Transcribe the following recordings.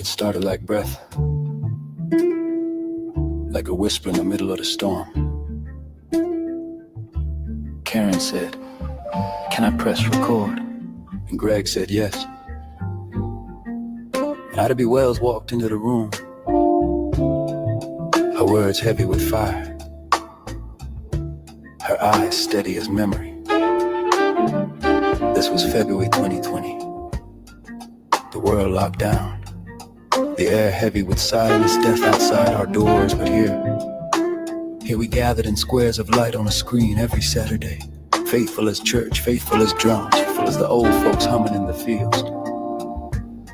started like breath, like a whisper in the middle of the storm. Karen said, "Can I press record?" And Greg said yes. And Ida B. Wells walked into the room, her words heavy with fire, her eyes steady as memory. This was February 2020. The world locked down, the air heavy with silence, death outside our doors. But here we gathered in squares of light on a screen every Saturday, faithful as church, faithful as drums, faithful as the old folks humming in the fields.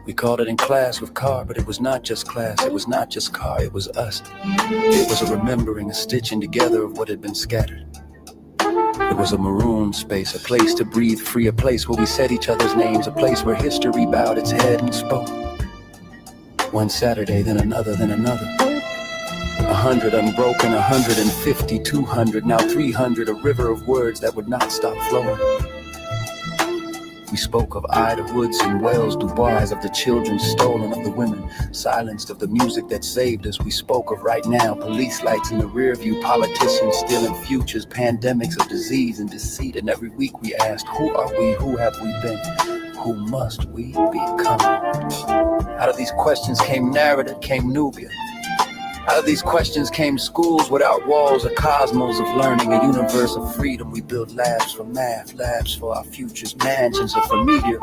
We called it In Class With Carr, but it was not just class, it was not just Carr, it was us. It was a remembering, a stitching together of what had been scattered. It was a maroon space, a place to breathe free, a place where we said each other's names, a place where history bowed its head and spoke. One Saturday, then another, then another. 100 unbroken, 150, 200, now 300, a river of words that would not stop flowing. We spoke of Ida Woods and Wells Dubois, of the children stolen, of the women silenced, of the music that saved us. We spoke of right now, police lights in the rear view, politicians stealing futures, pandemics of disease and deceit. And every week we asked, who are we, who have we been, who must we become? Out of these questions came Knarrative, came Knubia. Out of these questions came schools without walls, a cosmos of learning, a universe of freedom. We built labs for math, labs for our futures, mansions are for media.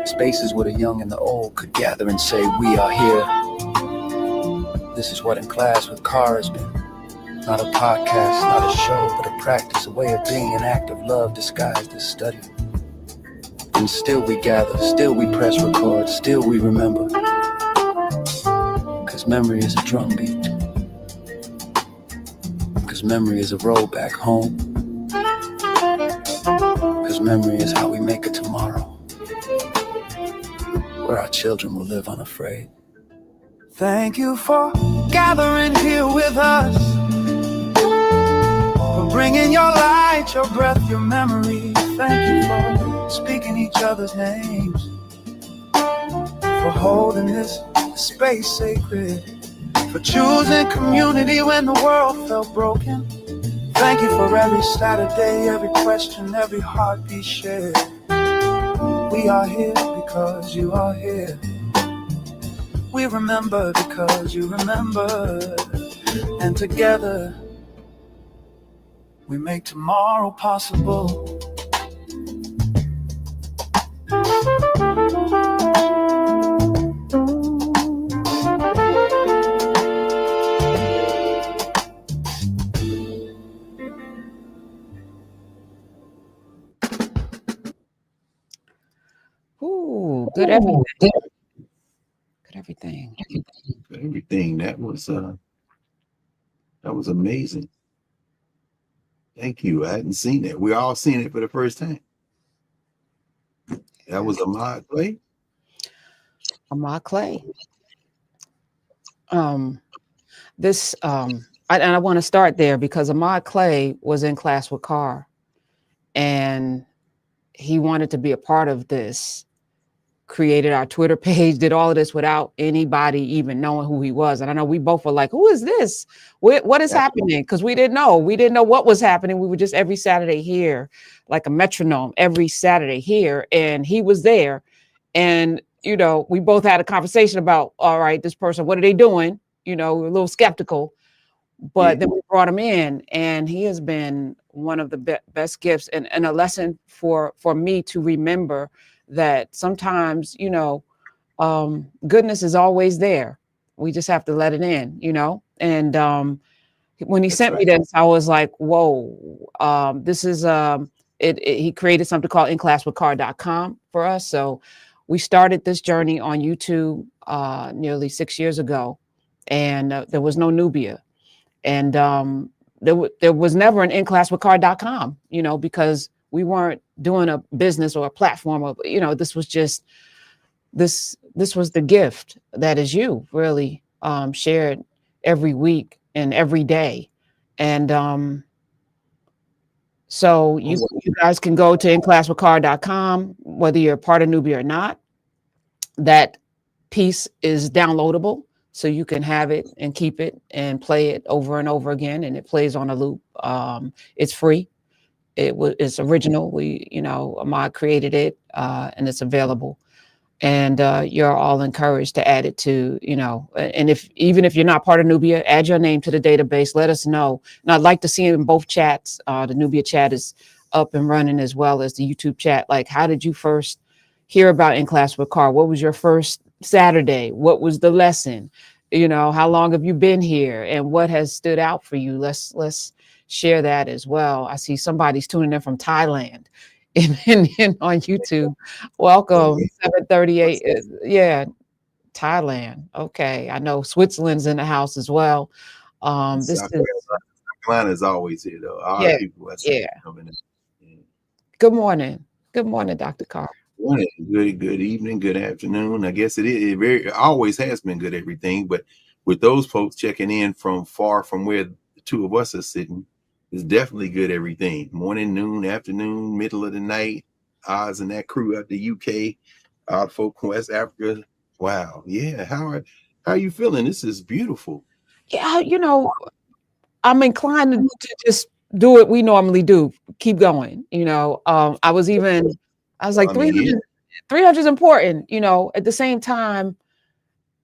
Spaces where the young and the old could gather and say, we are here. This is what In Class With Carr has been. Not a podcast, not a show, but a practice, a way of being, an act of love disguised as study. And still we gather, still we press record, still we remember. Because memory is a drumbeat. Because memory is a road back home. Because memory is how we make a tomorrow where our children will live unafraid. Thank you for gathering here with us, for bringing your light, your breath, your memory. Thank you for speaking each other's names, for holding this space sacred, for choosing community when the world felt broken. Thank you for every Saturday, every question, every heartbeat shared. We are here because you are here. We remember because you remember. And together we make tomorrow possible. Good everything. Good everything. Good everything. That was amazing. Thank you. I hadn't seen it. We all seen it for the first time. That was Ahmad Clay. Ahmad Clay. And I want to start there because Ahmad Clay was in Class with Carr, and he wanted to be a part of this. Created our Twitter page, did all of this without anybody even knowing who he was. And I know we both were like, who is this? What is happening? Because we didn't know. We didn't know what was happening. We were just every Saturday here, like a metronome, every Saturday here. And he was there. And, you know, we both had a conversation about, all right, this person, what are they doing? You know, we were a little skeptical. But then we brought him in, and he has been one of the best gifts and a lesson for me to remember that sometimes, you know, goodness is always there. We just have to let it in, you know? And when he sent me this, I was like, whoa, this is, he created something called inclasswithcarr.com for us. So we started this journey on YouTube nearly 6 years ago, and there was no Knubia. And there was never an inclasswithcarr.com, you know, because we weren't doing a business or a platform of, you know, this was just, this was the gift that is you really shared every week and every day. And so you guys can go to inclasswithcarr.com, whether you're a part of Knubia or not. That piece is downloadable, so you can have it and keep it and play it over and over again, and it plays on a loop. It's free. It's original. Ahmad created it, and it's available. And you're all encouraged to add it to, and even if you're not part of Knubia, add your name to the database. Let us know. And I'd like to see it in both chats. The Knubia chat is up and running, as well as the YouTube chat. Like, how did you first hear about In Class with Carr? What was your first Saturday? What was the lesson? How long have you been here, and what has stood out for you? Let's share that as well. I see somebody's tuning in from Thailand in on YouTube. Welcome, 738. Yeah, Thailand. Okay, I know Switzerland's in the house as well. This South is Carolina is always here though. Our yeah, people that's yeah. coming in. Yeah. Good morning, Dr. Carr. Morning, good evening, good afternoon. I guess it always has been good everything, but with those folks checking in from far from where the two of us are sitting, it's definitely good everything. Morning, noon, afternoon, middle of the night. Oz and that crew out the UK, our folk from West Africa. Wow, yeah. How are you feeling? This is beautiful. Yeah, I'm inclined to just do what we normally do. Keep going. I was like, I mean, 300 is important. At the same time,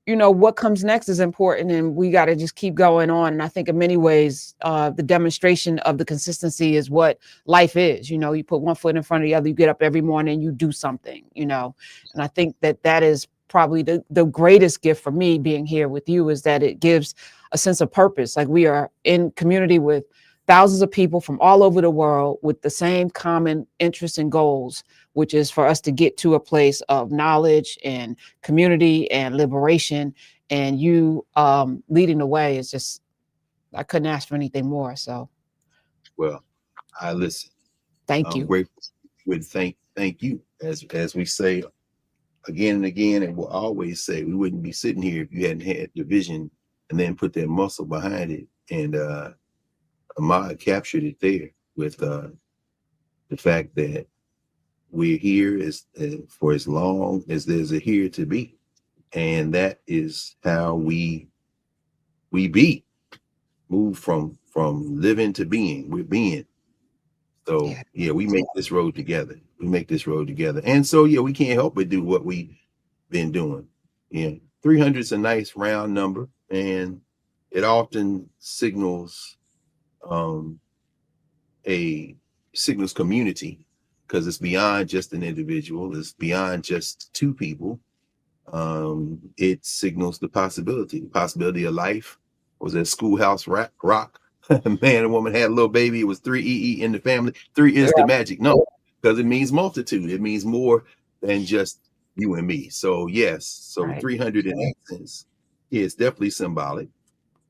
what comes next is important, and we got to just keep going on. And I think in many ways, the demonstration of the consistency is what life is. You put one foot in front of the other, you get up every morning, you do something, and I think that is probably the greatest gift for me being here with you, is that it gives a sense of purpose. Like, we are in community with thousands of people from all over the world with the same common interests and goals, which is for us to get to a place of knowledge and community and liberation. And you leading the way is just, I couldn't ask for anything more. So, well, I listen. thank I'm you. grateful. Would thank you, as we say again and again, and we'll always say, we wouldn't be sitting here if you hadn't had the vision and then put that muscle behind it. And Ahmad captured it there with the fact that we're here for as long as there's a here to be, and that is how we move from living to being. We're being. So yeah, we make this road together. And so yeah, we can't help but do what we've been doing. Yeah, 300 is a nice round number, and it often signals community, because it's beyond just an individual. It's beyond just two people. It signals the possibility of life. Was that Schoolhouse Rock? Man and woman had a little baby. It was 3 in the family. 3 is the magic number, because it means multitude. It means more than just you and me. So yes, so right. 300 in that sense, yeah, it's definitely symbolic.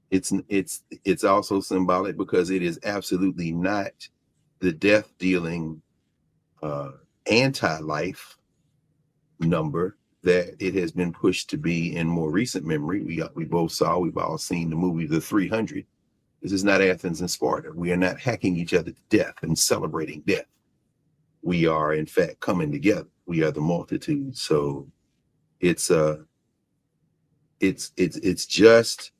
It's also symbolic because it is absolutely not the death dealing anti-life number that it has been pushed to be in more recent memory. We've all seen the movie The 300. This is not Athens and Sparta. We are not hacking each other to death and celebrating death. We are, in fact, coming together. We are the multitude. So it's just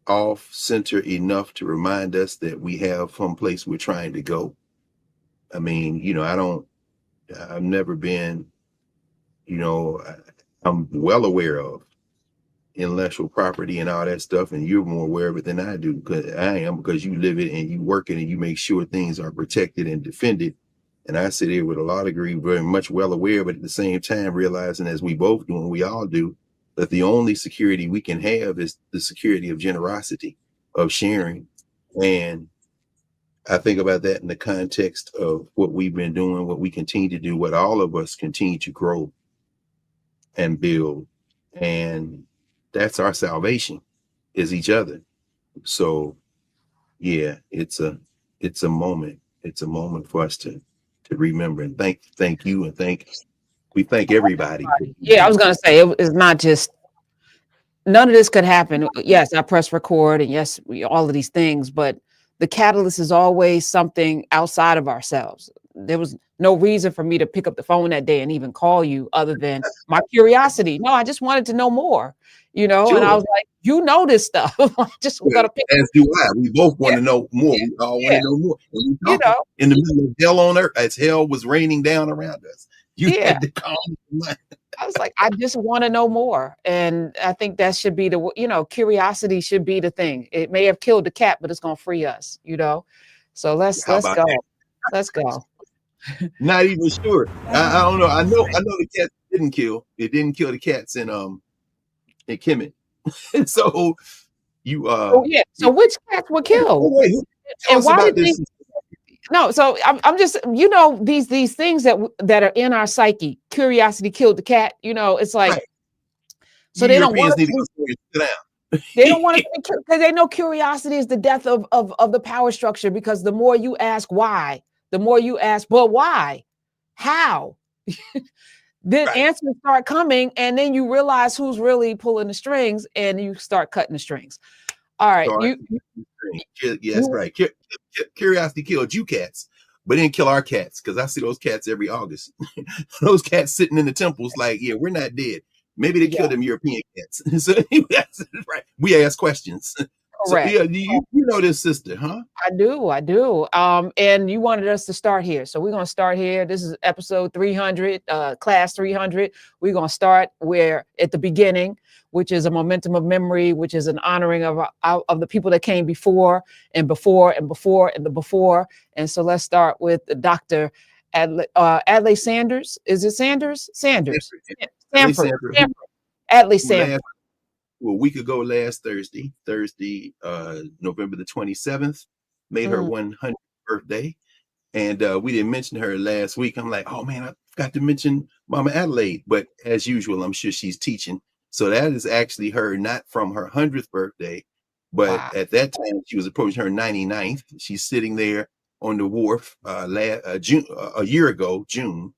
off center enough to remind us that we have some place we're trying to go. I mean, I've never been, I'm well aware of intellectual property and all that stuff, and you're more aware of it than I do, because you live it and you work it and you make sure things are protected and defended. And I sit here with a law degree, very much well aware, but at the same time realizing, as we both do and we all do, that the only security we can have is the security of generosity, of sharing. And I think about that in the context of what we've been doing, what we continue to do, what all of us continue to grow and build. And that's our salvation, is each other. So yeah, it's a moment. It's a moment for us to remember and thank you, and we thank everybody. Yeah, I was gonna say, it's not just, none of this could happen. Yes, I press record, and yes, all of these things, but the catalyst is always something outside of ourselves. there was no reason for me to pick up the phone that day and even call you other than my curiosity. No, I just wanted to know more, you know, and I Sure. was like, you know this stuff. I just Well, gotta pick. as do I. We both want Yeah, to know more. We all want yeah, to know more. And we you talking know, in the middle of hell on earth as hell was raining down around us. You yeah. had to calm your mind. I was like, I just want to know more. And I think that should be the, you know, curiosity should be the thing. It may have killed the cat, but it's going to free us, you know? So let's How about go. that? Let's go. Not even sure. I don't know. I know the cat didn't kill. It didn't kill the cats in Kemet. So you Oh, yeah. So which cats were oh, killed? wait, tell And us why about did they? this. No, so I'm just, you know, these things that are in our psyche. Curiosity killed the cat. You know, it's like, Right. so You they don't want Europeans us need to to go be, somewhere and sit down. they don't want us to be, because they know curiosity is the death of the power structure. Because the more you ask why, the more you ask, but why, how, then Right. answers start coming, and then you realize who's really pulling the strings, and you start cutting the strings. All right, Sorry. Yes, right. Curiosity killed you cats, but didn't kill our cats because I see those cats every August. Those cats sitting in the temples, like, yeah, we're not dead. Maybe they yeah, killed them European cats. So that's right. We ask questions. So correct. yeah, you know this sister, huh? I do. And you wanted us to start here. So we're going to start here. This is episode 300, class 300. We're going to start where at the beginning, which is a momentum of memory, which is an honoring of the people that came before and before and before and the before. And so let's start with Dr. Adelaide Sanders. Is it Sanders? Sanders. Sanford. Adelaide Sanford. Well, a week ago last Thursday, November the 27th, made her 100th birthday. And we didn't mention her last week. I'm like, oh man, I forgot to mention Mama Adelaide. But as usual, I'm sure she's teaching. So that is actually her, not from her 100th birthday, but Wow. at that time she was approaching her 99th. She's sitting there on the wharf June, a year ago, June,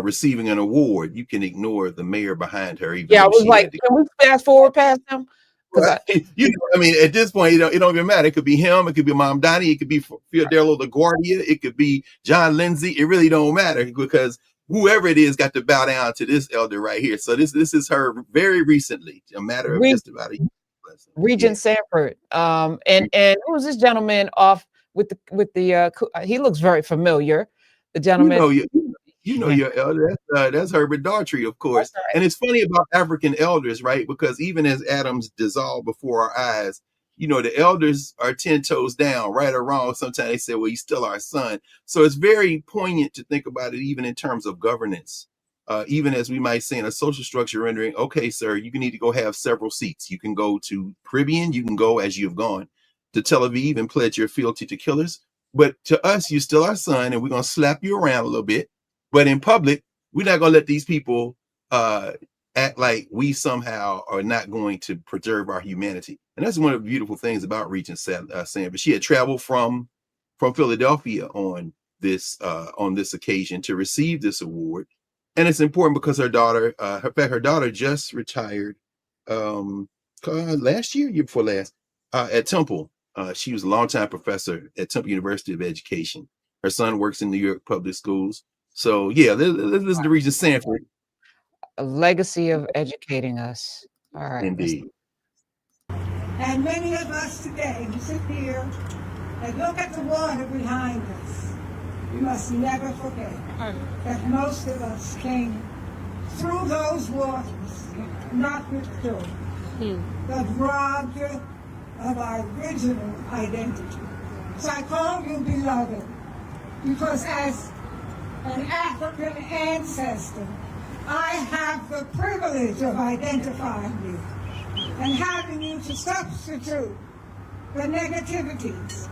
receiving an award. You can ignore the mayor behind her, even Yeah, I though was she like, had to. can we fast forward past them? Because Right. You know, I mean, at this point, it don't even matter. It could be him, it could be Mom Donnie, it could be Fiordello LaGuardia, it could be John Lindsay. It really don't matter because whoever it is got to bow down to this elder right here. So this is her very recently, a matter of just about a year. Regent Sanford. And who was this gentleman off with the he looks very familiar. The gentleman. You know your elder. That's Herbert Daughtry, of course. Right. And it's funny about African elders, right? Because even as atoms dissolve before our eyes, you know, the elders are 10 toes down, right or wrong. Sometimes they say, well, he's still our son. So it's very poignant to think about it, even in terms of governance. Even as we might say in a social structure rendering, okay, sir, you need to go have several seats. You can go to Caribbean, you can go as you've gone to Tel Aviv and pledge your fealty to killers. But to us, you're still our son, and we're going to slap you around a little bit. But in public, we're not going to let these people act like we somehow are not going to preserve our humanity. And that's one of the beautiful things about Regent Sanford. She had traveled from Philadelphia on this occasion to receive this award. And it's important because her daughter just retired last year before last, at Temple. She was a longtime professor at Temple University of Education. Her son works in New York public schools. So yeah, let's listen to Regent Sanford. A legacy of educating us. All right. Indeed. And many of us today who sit here and look at the water behind us, we must never forget that most of us came through those waters, not with joy, but robbed of our original identity. So I call you beloved, because as an African ancestor, I have the privilege of identifying you and having you to substitute the negativities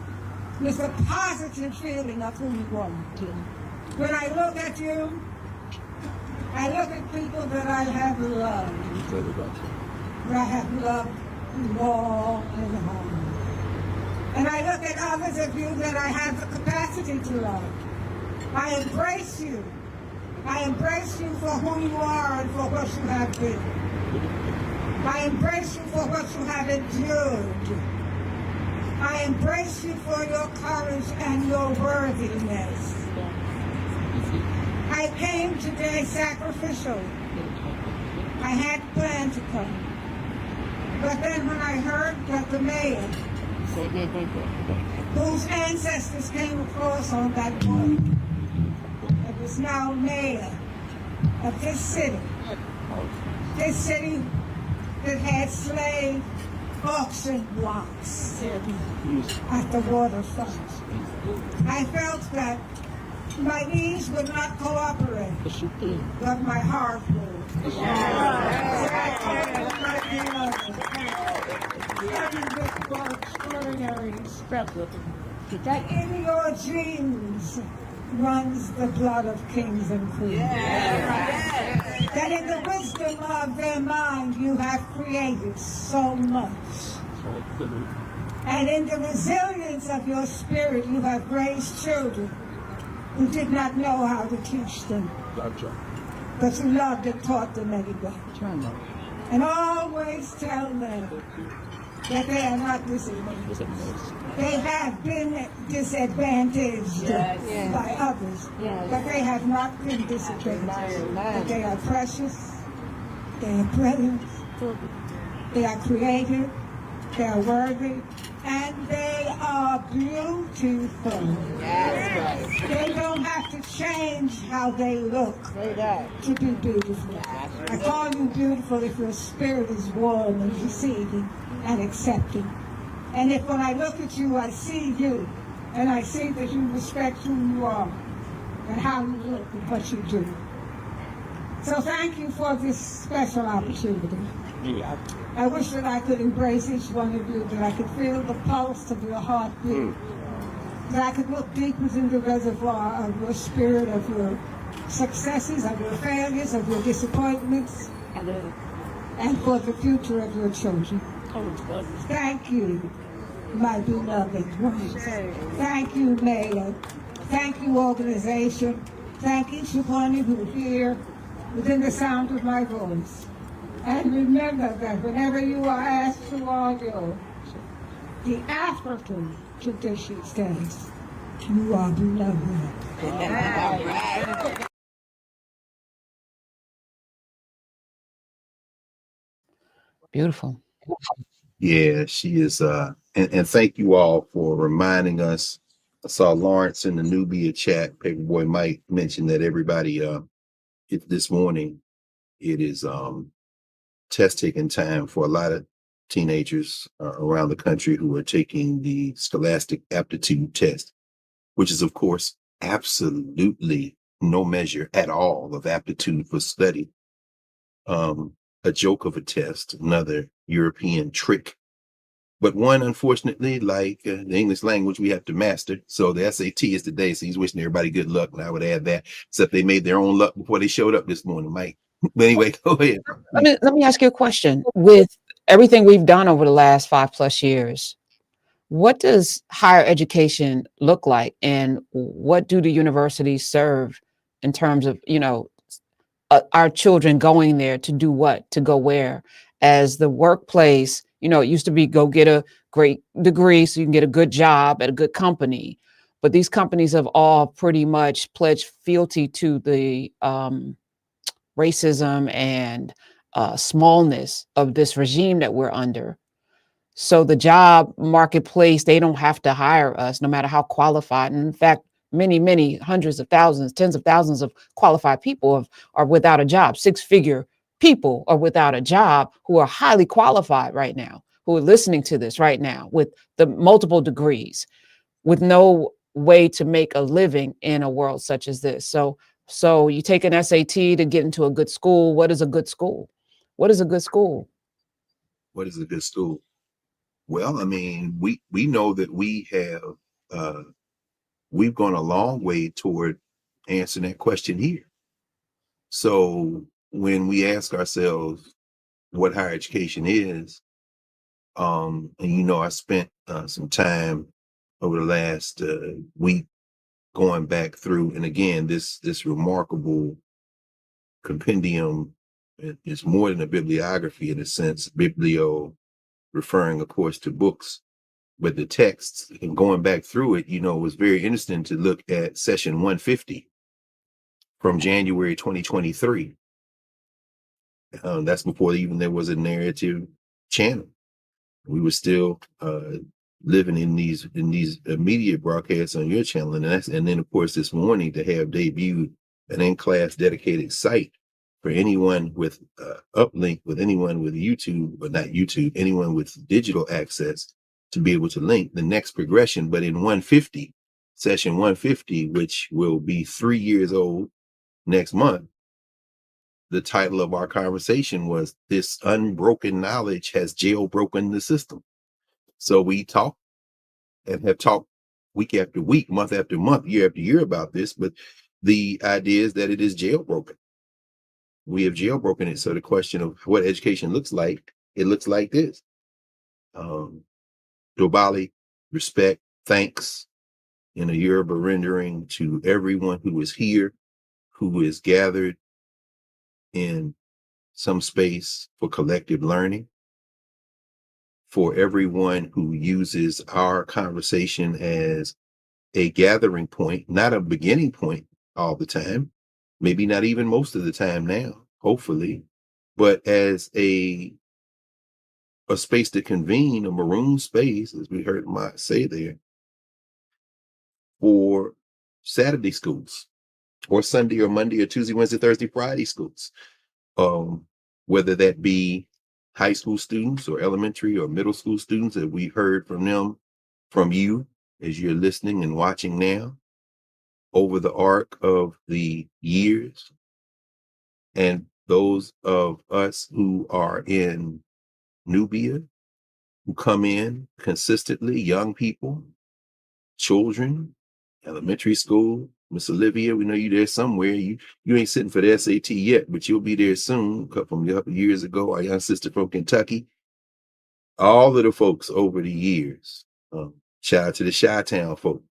with a positive feeling of who you are. When I look at you, I look at people that I have loved. I have loved long and hard. And I look at others of you that I have the capacity to love. I embrace you. I embrace you for who you are and for what you have been. I embrace you for what you have endured. I embrace you for your courage and your worthiness. I came today sacrificially. I had planned to come. But then when I heard that the mayor, whose ancestors came across on that boat, and was now mayor of this city that had slave auction blocks at the waterfront. I felt that my knees would not cooperate, but my heart would. Extraordinary that in your genes runs the blood of kings and queens. That in the wisdom of their mind you have created so much. And in the resilience of your spirit you have raised children who did not know how to teach them. But you loved and taught them anyway. And always tell them that they are not disadvantaged. They have been disadvantaged by others, but they have not been disadvantaged. That they are precious, they are brilliant, they are creative, they are worthy, and they are beautiful. They don't have to change how they look to be beautiful. I call you beautiful if your spirit is warm and receiving and accepting. And if when I look at you, I see you, and I see that you respect who you are and how you look and what you do. So thank you for this special opportunity. I wish that I could embrace each one of you, that I could feel the pulse of your heartbeat, that I could look deep within the reservoir of your spirit, of your successes, of your failures, of your disappointments, and for the future of your children. Thank you, my beloved ones. Thank you, Mayor. Thank you, organization. Thank each one of you here within the sound of my voice. And remember that whenever you are asked who are you, the African tradition says, you are beloved. Beautiful. Yeah, she is. And thank you all for reminding us. I saw Lawrence in the Knubia chat. Paperboy Mike mentioned that everybody, this morning, it is test taking time for a lot of teenagers around the country who are taking the Scholastic Aptitude Test, which is, of course, absolutely no measure at all of aptitude for study. A joke of a test, another European trick, but one, unfortunately, like the English language, we have to master. So the SAT is today. So he's wishing everybody good luck. And I would add that, except they made their own luck before they showed up this morning, Mike. But anyway, go ahead. Let me ask you a question. With everything we've done over the last 5+ years, what does higher education look like, and what do the universities serve in terms of, our children going there to do what, to go where? As the workplace, it used to be go get a great degree so you can get a good job at a good company. But these companies have all pretty much pledged fealty to the racism and smallness of this regime that we're under. So the job marketplace, they don't have to hire us no matter how qualified. And in fact, many hundreds of thousands, tens of thousands of qualified people are without a job. 6-figure people are without a job who are highly qualified right now, who are listening to this right now with the multiple degrees, with no way to make a living in a world such as this. So you take an SAT to get into a good school. What is a good school? What is a good school? What is a good school? Well, I mean, we know that we have we've gone a long way toward answering that question here. So when we ask ourselves what higher education is, and I spent some time over the last week going back through, and again, this remarkable compendium is more than a bibliography in a sense, biblio referring, of course, to books, but the text, and going back through it, was very interesting to look at session 150 from January 2023. That's before even there was a Knarrative channel. We were still living in these immediate broadcasts on your channel, and then of course this morning to have debuted an in-class dedicated site for anyone with uplink, with anyone with YouTube, but not YouTube, anyone with digital access to be able to link the next progression. But in 150, session 150, which will be 3 years old next month, the title of our conversation was "This Unbroken Knowledge Has Jailbroken the System." So we talk and have talked week after week, month after month, year after year about this, but the idea is that it is jailbroken. We have jailbroken it. So the question of what education looks like, it looks like this. Dobali, respect, thanks, in a Yoruba rendering to everyone who is here, who is gathered in some space for collective learning, for everyone who uses our conversation as a gathering point, not a beginning point all the time, maybe not even most of the time now, hopefully, but as a space to convene, a maroon space, as we heard Mike say there, for Saturday schools, or Sunday or Monday or Tuesday, Wednesday, Thursday, Friday schools, whether that be high school students or elementary or middle school students, that we heard from them, from you, as you're listening and watching now, over the arc of the years, and those of us who are in Knubia, who come in consistently, young people, children, elementary school. Miss Olivia, we know you there somewhere. You ain't sitting for the SAT yet, but you'll be there soon. A couple of years ago, our young sister from Kentucky. All of the folks over the years, shout out to the Chi-Town folk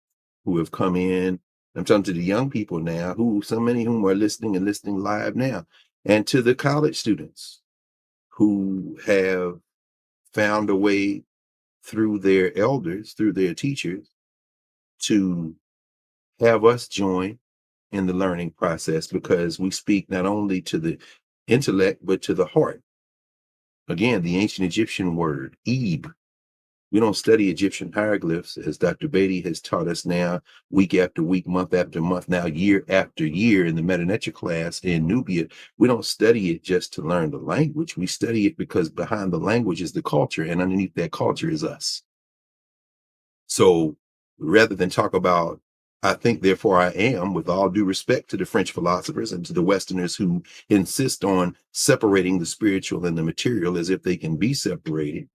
who have come in. I'm talking to the young people now, who so many of whom are listening and listening live now, and to the college students who have found a way through their elders, through their teachers, to have us join in the learning process, because we speak not only to the intellect, but to the heart. Again, the ancient Egyptian word, Eb. We don't study Egyptian hieroglyphs, as Dr. Beatty has taught us now, week after week, month after month, now year after year in the Meta class in Knubia. We don't study it just to learn the language. We study it because behind the language is the culture, and underneath that culture is us. So rather than talk about, I think, therefore I am, with all due respect to the French philosophers and to the Westerners who insist on separating the spiritual and the material as if they can be separated,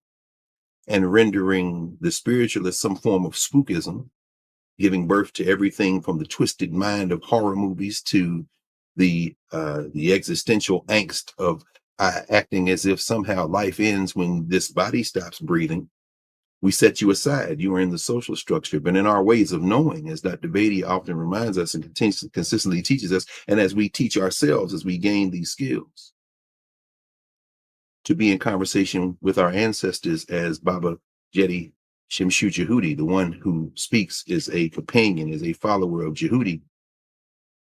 and rendering the spiritual as some form of spookism, giving birth to everything from the twisted mind of horror movies to the existential angst of acting as if somehow life ends when this body stops breathing. We set you aside. You are in the social structure, but in our ways of knowing, as Dr. Beatty often reminds us and consistently teaches us, and as we teach ourselves, as we gain these skills, to be in conversation with our ancestors, as Baba Jedi Shimshu Jehudi, the one who speaks, is a companion, is a follower of Jehudi,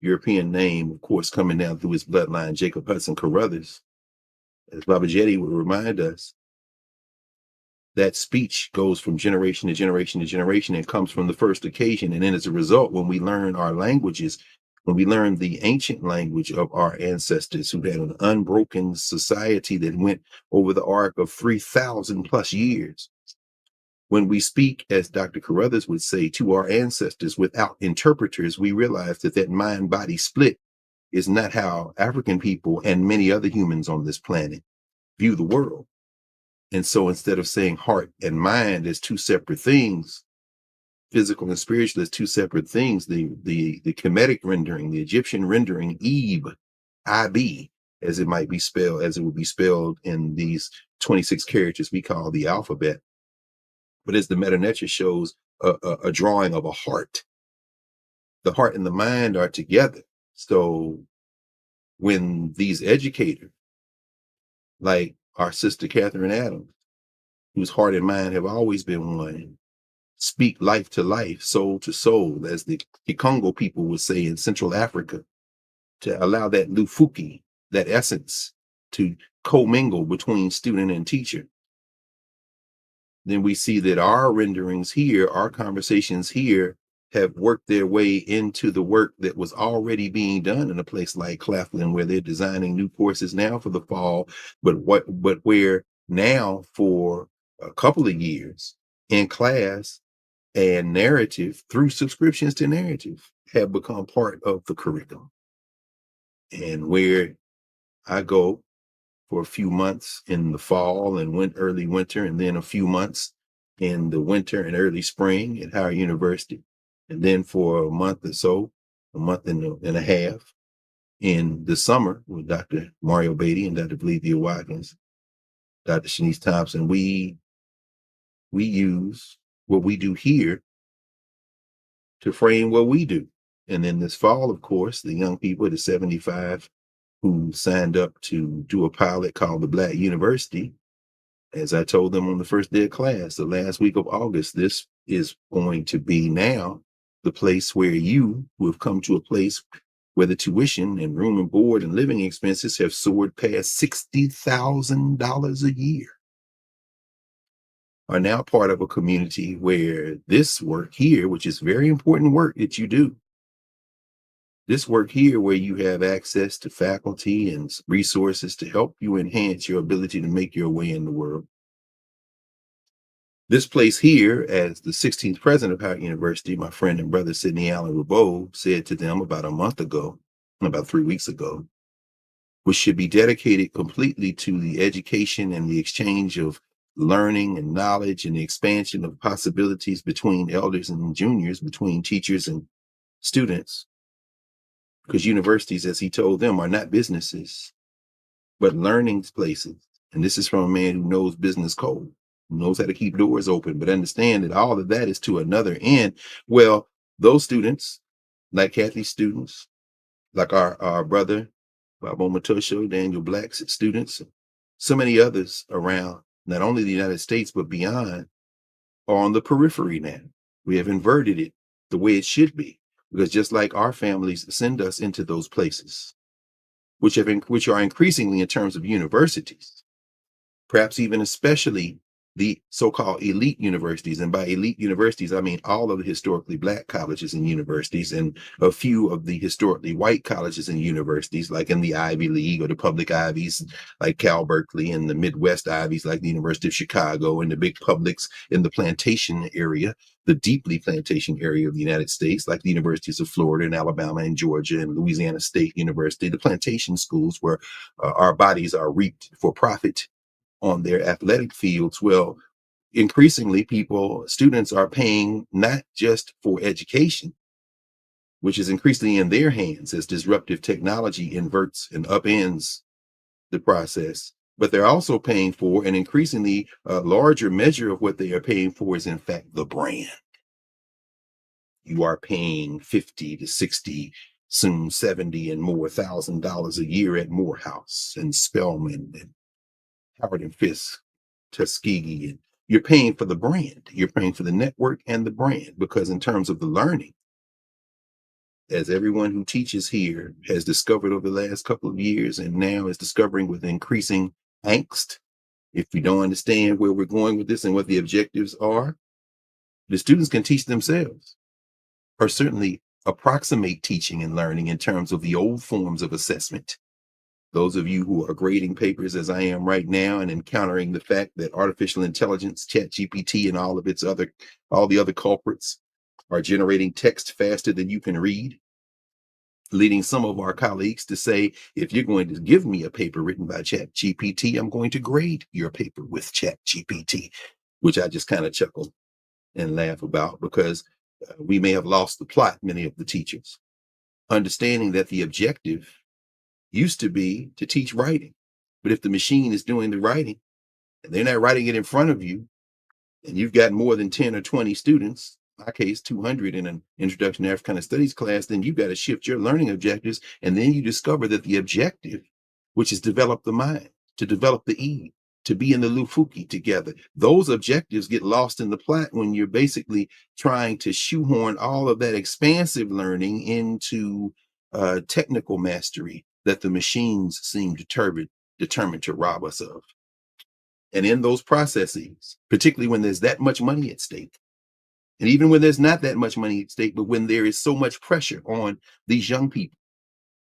European name, of course, coming down through his bloodline, Jacob Hudson Carruthers. As Baba Jedi would remind us, that speech goes from generation to generation to generation and comes from the first occasion. And then as a result, when we learn our languages, when we learn the ancient language of our ancestors who had an unbroken society that went over the arc of 3,000 plus years, when we speak, as Dr. Carruthers would say, to our ancestors without interpreters, we realize that that mind-body split is not how African people and many other humans on this planet view the world. And so instead of saying heart and mind as two separate things, physical and spiritual as two separate things, the Kemetic rendering, the Egyptian rendering, Eb, I-B, as it might be spelled, as it would be spelled in these 26 characters we call the alphabet. But as the Meta shows, a drawing of a heart. The heart and the mind are together. So when these educators, like our sister Catherine Adams, whose heart and mind have always been one, speak life to life, soul to soul, as the Congo people would say in Central Africa, to allow that lufuki, that essence, to commingle between student and teacher, then we see that our renderings here, our conversations here, have worked their way into the work that was already being done in a place like Claflin, where they're designing new courses now for the fall, but where now for a couple of years in class and narrative through subscriptions to narrative have become part of the curriculum. And where I go for a few months in the fall and early winter, and then a few months in the winter and early spring at Howard University, and then for a month or so, a month and a half in the summer with Dr. Mario Beatty and Dr. Valeethia Watkins, Dr. Shanice Thompson. We use what we do here to frame what we do. And then this fall, of course, the young people, the 75 who signed up to do a pilot called the Black University, as I told them on the first day of class, the last week of August, this is going to be now the place where you, who have come to a place where the tuition and room and board and living expenses have soared past $60,000 a year, are now part of a community where this work here, which is very important work that you do, this work here where you have access to faculty and resources to help you enhance your ability to make your way in the world. This place here, as the 16th president of Howard University, my friend and brother Sidney Allen Rabeau said to them about about 3 weeks ago, which should be dedicated completely to the education and the exchange of learning and knowledge and the expansion of possibilities between elders and juniors, between teachers and students. Because universities, as he told them, are not businesses, but learning places. And this is from a man who knows business code, who knows how to keep doors open, but understand that all of that is to another end. Well, those students, like Kathy's students, like our brother, Bobo Matosho, Daniel Black's students, so many others around, not only the United States, but beyond, are on the periphery now. We have inverted it the way it should be. Because just like our families send us into those places, which are increasingly in terms of universities, perhaps even especially the so-called elite universities. And by elite universities, I mean all of the historically Black colleges and universities and a few of the historically white colleges and universities, like in the Ivy League or the public Ivies, like Cal Berkeley, and the Midwest Ivies, like the University of Chicago, and the big publics in the plantation area, the deeply plantation area of the United States, like the universities of Florida and Alabama and Georgia and Louisiana State University, the plantation schools where our bodies are reaped for profit on their athletic fields. Well, increasingly students are paying not just for education, which is increasingly in their hands as disruptive technology inverts and upends the process, but they're also paying for an increasingly larger measure of what they are paying for is in fact the brand. You are paying 50 to 60, soon 70 and more $1,000 a year at Morehouse and Spelman and Howard and Fisk, Tuskegee, and you're paying for the brand. You're paying for the network and the brand, because in terms of the learning, as everyone who teaches here has discovered over the last couple of years and now is discovering with increasing angst, if we don't understand where we're going with this and what the objectives are, the students can teach themselves, or certainly approximate teaching and learning in terms of the old forms of assessment. Those of you who are grading papers as I am right now and encountering the fact that artificial intelligence, ChatGPT, and all the other culprits are generating text faster than you can read, leading some of our colleagues to say, if you're going to give me a paper written by ChatGPT, I'm going to grade your paper with ChatGPT, which I just kind of chuckle and laugh about, because we may have lost the plot, many of the teachers, understanding that the objective used to be to teach writing. But if the machine is doing the writing and they're not writing it in front of you, and you've got more than 10 or 20 students, in my case, 200 in an introduction to Africana Studies class, then you've got to shift your learning objectives. And then you discover that the objective, which is develop the mind, to develop the E, to be in the Lufuki together, those objectives get lost in the plot when you're basically trying to shoehorn all of that expansive learning into technical mastery that the machines seem determined to rob us of. And in those processes, particularly when there's that much money at stake, and even when there's not that much money at stake, but when there is so much pressure on these young people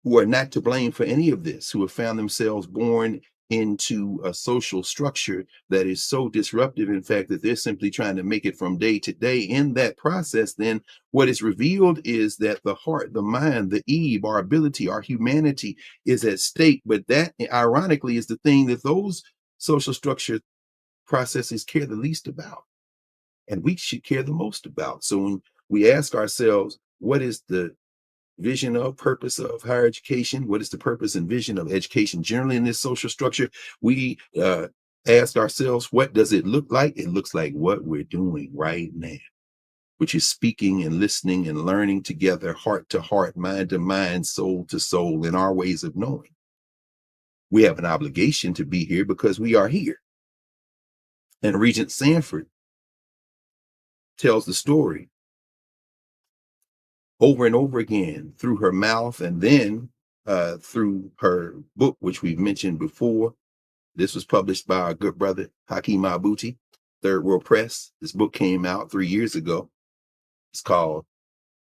who are not to blame for any of this, who have found themselves born into a social structure that is so disruptive, in fact, that they're simply trying to make it from day to day. In that process, then what is revealed is that the heart, the mind, the Eve, our ability, our humanity is at stake. But that, ironically, is the thing that those social structure processes care the least about, and we should care the most about. So when we ask ourselves, what is the vision of, purpose of higher education? What is the purpose and vision of education generally in this social structure? We ask ourselves, what does it look like? It looks like what we're doing right now, which is speaking and listening and learning together, heart to heart, mind to mind, soul to soul, in our ways of knowing. We have an obligation to be here because we are here. And Regent Sanford tells the story over and over again through her mouth, and then through her book, which we've mentioned before. This was published by our good brother Hakeem Abuti, Third World Press. This book came out 3 years ago. It's called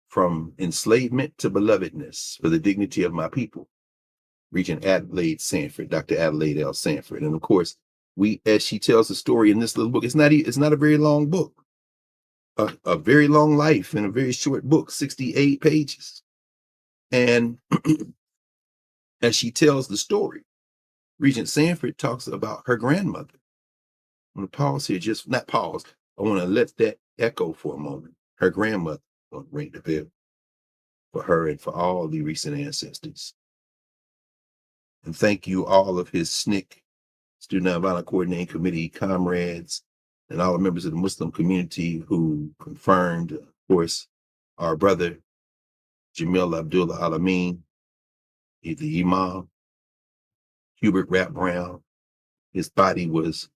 From Enslavement to Belovedness for the Dignity of My People. Regent Adelaide Sanford, Dr. Adelaide L. Sanford. And of course, as she tells the story in this little book, it's not a very long book. A very long life in a very short book, 68 pages. And as she tells the story, Regent Sanford talks about her grandmother. I'm going to pause here, not pause. I want to let that echo for a moment. Her grandmother, going to ring the bell for her and for all the recent ancestors. And thank you, all of his SNCC, Student Nonviolent Coordinating Committee comrades, and all the members of the Muslim community who confirmed, of course, our brother, Jamil Abdullah Alameen, the Imam, Hubert Rap Brown. His body was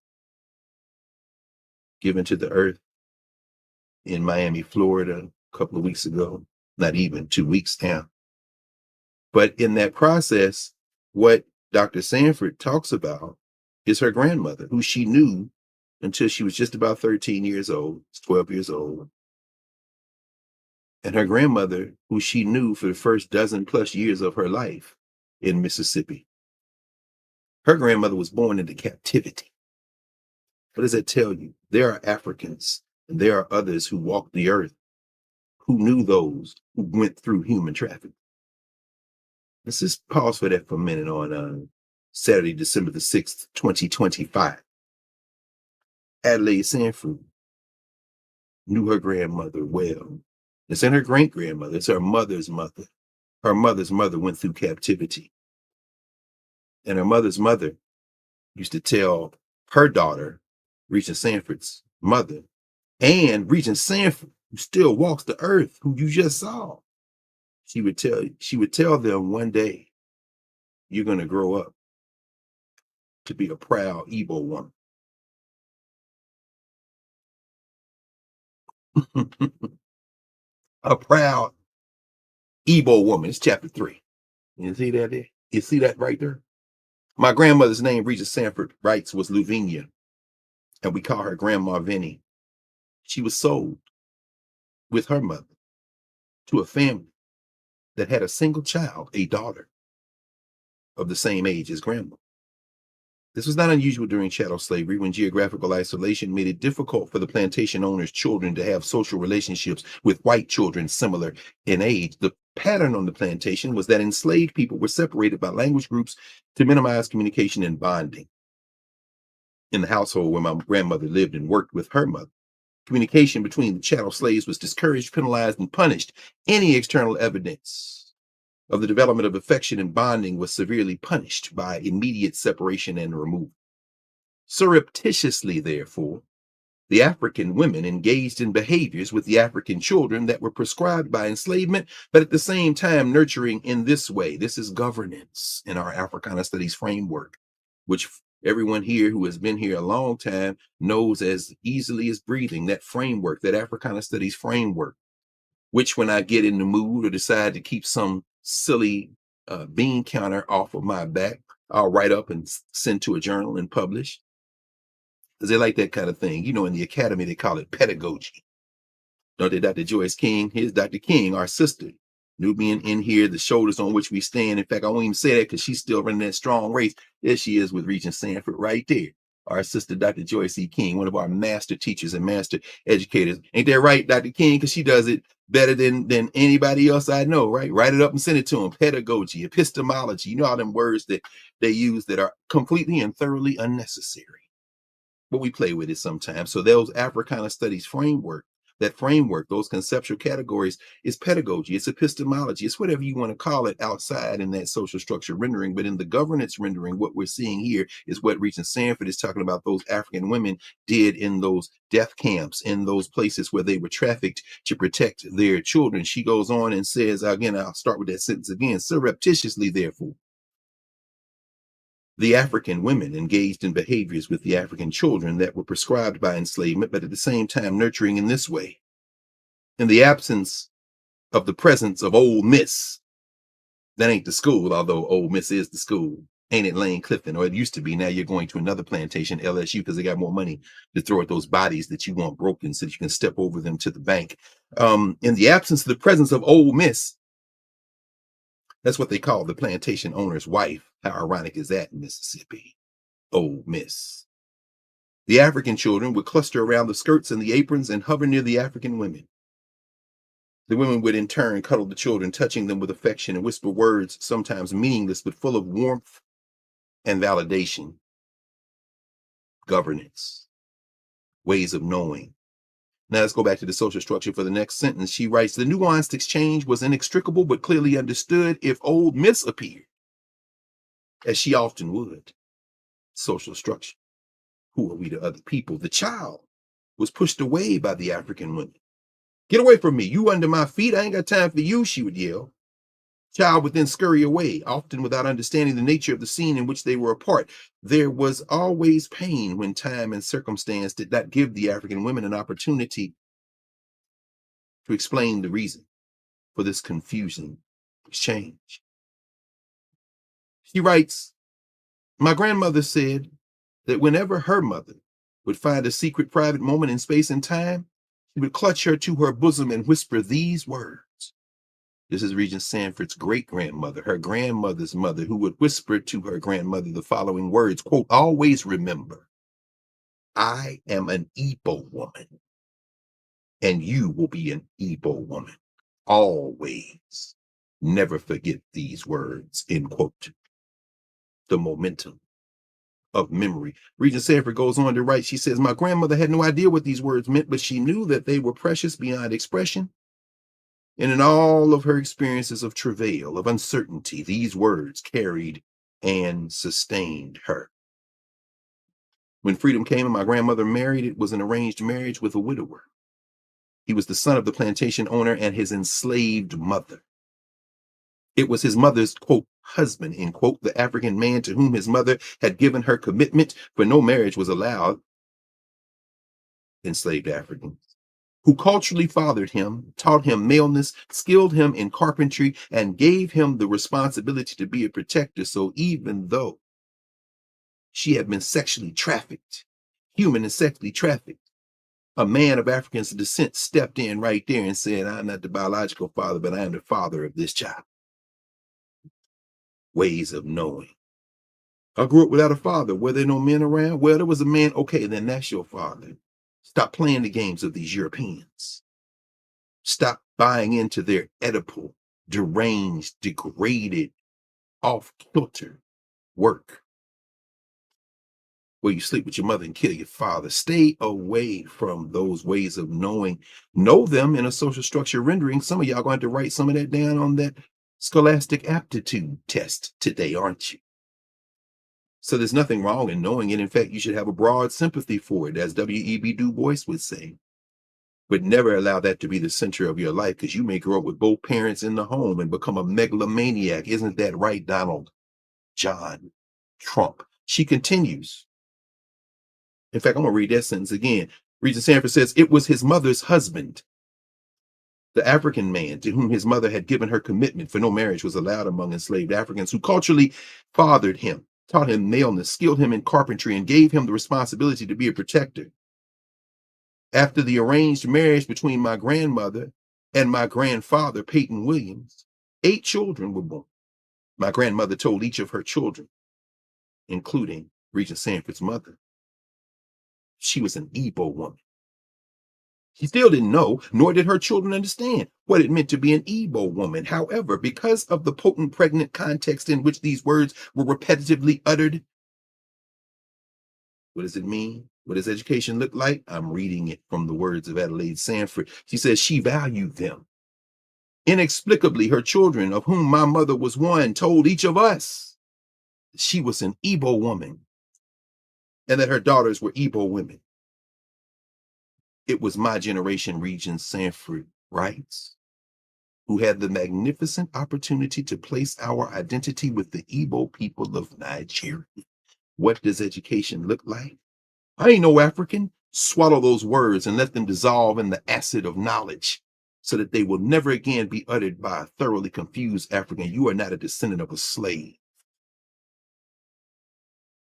given to the earth in Miami, Florida, a couple of weeks ago, not even 2 weeks now. But in that process, what Dr. Sanford talks about is her grandmother, who she knew until she was just about 13 years old, 12 years old. And her grandmother, who she knew for the first dozen plus years of her life in Mississippi. Her grandmother was born into captivity. What does that tell you? There are Africans and there are others who walked the earth who knew those who went through human trafficking. Let's just pause for that for a minute on Saturday, December the 6th, 2025. Adelaide Sanford knew her grandmother well. It's in her great-grandmother. It's her mother's mother. Her mother's mother went through captivity. And her mother's mother used to tell her daughter, Regent Sanford's mother, and Regent Sanford, who still walks the earth, who you just saw, she would tell them, one day, you're going to grow up to be a proud Igbo woman. A proud Igbo woman. It's chapter 3. You see that there? You see that right there? My grandmother's name, Regent Sanford writes, was Luvinia, and we call her Grandma Vinnie. She was sold with her mother to a family that had a single child, a daughter of the same age as grandma. This was not unusual during chattel slavery, when geographical isolation made it difficult for the plantation owners' children to have social relationships with white children similar in age. The pattern on the plantation was that enslaved people were separated by language groups to minimize communication and bonding. In the household where my grandmother lived and worked with her mother, communication between the chattel slaves was discouraged, penalized, and punished. Any external evidence of the development of affection and bonding was severely punished by immediate separation and removal. Surreptitiously, therefore, the African women engaged in behaviors with the African children that were prescribed by enslavement, but at the same time nurturing in this way. This is governance in our Africana Studies framework, which everyone here who has been here a long time knows as easily as breathing. That framework, that Africana Studies framework, which when I get in the mood or decide to keep some silly bean counter off of my back. I'll write up and send to a journal and publish. Because they like that kind of thing. You know, in the academy, they call it pedagogy. Don't they, Dr. Joyce King? Here's Dr. King, our sister. Nubian in here, the shoulders on which we stand. In fact, I won't even say that because she's still running that strong race. There she is with Regent Sanford right there. Our sister, Dr. Joyce E. King, one of our master teachers and master educators. Ain't that right, Dr. King? Because she does it better than anybody else I know, right? Write it up and send it to them. Pedagogy, epistemology, you know all them words that they use that are completely and thoroughly unnecessary. But we play with it sometimes. So those Africana studies framework, that framework, those conceptual categories is pedagogy, it's epistemology, it's whatever you want to call it outside in that social structure rendering. But in the governance rendering, what we're seeing here is what Regent Sanford is talking about those African women did in those death camps, in those places where they were trafficked to protect their children. She goes on and says, again, I'll start with that sentence again, surreptitiously, therefore, the African women engaged in behaviors with the African children that were prescribed by enslavement, but at the same time nurturing in this way. In the absence of the presence of Old Miss, that ain't the school, although Old Miss is the school. Ain't it Lane Clifton? Or it used to be. Now you're going to another plantation, LSU, because they got more money to throw at those bodies that you want broken so that you can step over them to the bank. In the absence of the presence of Old Miss, that's what they call the plantation owner's wife. How ironic is that in Mississippi? Old Miss. The African children would cluster around the skirts and the aprons and hover near the African women. The women would in turn cuddle the children, touching them with affection and whisper words, sometimes meaningless, but full of warmth and validation. Governance. Ways of knowing. Now let's go back to the social structure for the next sentence. She writes, the nuanced exchange was inextricable, but clearly understood if Old Miss appeared, as she often would. Social structure. Who are we to other people? The child was pushed away by the African women. Get away from me. You under my feet. I ain't got time for you, she would yell. Child would then scurry away, often without understanding the nature of the scene in which they were apart. There was always pain when time and circumstance did not give the African women an opportunity to explain the reason for this confusing exchange. She writes, my grandmother said that whenever her mother would find a secret private moment in space and time, she would clutch her to her bosom and whisper these words. This is Regent Sanford's great-grandmother, her grandmother's mother, who would whisper to her grandmother the following words, quote, always remember, I am an Igbo woman, and you will be an Igbo woman. Always. Never forget these words, end quote. The momentum of memory. Regent Sanford goes on to write, she says, my grandmother had no idea what these words meant, but she knew that they were precious beyond expression. And in all of her experiences of travail, of uncertainty, these words carried and sustained her. When freedom came and my grandmother married, it was an arranged marriage with a widower. He was the son of the plantation owner and his enslaved mother. It was his mother's, quote, husband, end quote, the African man to whom his mother had given her commitment, for no marriage was allowed enslaved Africans, who culturally fathered him, taught him maleness, skilled him in carpentry, and gave him the responsibility to be a protector. So even though she had been sexually trafficked, human and sexually trafficked, a man of African descent stepped in right there and said, I'm not the biological father, but I am the father of this child. Ways of knowing. I grew up without a father. Were there no men around? Well, there was a man. Okay, then that's your father. Stop playing the games of these Europeans. Stop buying into their Oedipal, deranged, degraded, off-kilter work where you sleep with your mother and kill your father. Stay away from those ways of knowing. Know them in a social structure rendering. Some of y'all going to have to write some of that down on that scholastic aptitude test today, aren't you? So there's nothing wrong in knowing it. In fact, you should have a broad sympathy for it, as W.E.B. Du Bois would say. But never allow that to be the center of your life, because you may grow up with both parents in the home and become a megalomaniac. Isn't that right, Donald John Trump? She continues. In fact, I'm going to read that sentence again. Regent Sanford says, it was his mother's husband The African man to whom his mother had given her commitment for no marriage was allowed among enslaved Africans, who culturally fathered him, taught him maleness, skilled him in carpentry, and gave him the responsibility to be a protector. After the arranged marriage between my grandmother and my grandfather, Peyton Williams, 8 children were born. My grandmother told each of her children, including Regent Sanford's mother, she was an Igbo woman. She still didn't know, nor did her children understand what it meant to be an Igbo woman. However, because of the potent pregnant context in which these words were repetitively uttered, what does it mean? What does education look like? I'm reading it from the words of Adelaide Sanford. She says she valued them. Inexplicably, her children, of whom my mother was one, told each of us she was an Igbo woman and that her daughters were Igbo women. It was my generation, Regent Sanford writes, who had the magnificent opportunity to place our identity with the Igbo people of Nigeria. What does education look like? I ain't no African. Swallow those words and let them dissolve in the acid of knowledge so that they will never again be uttered by a thoroughly confused African. You are not a descendant of a slave.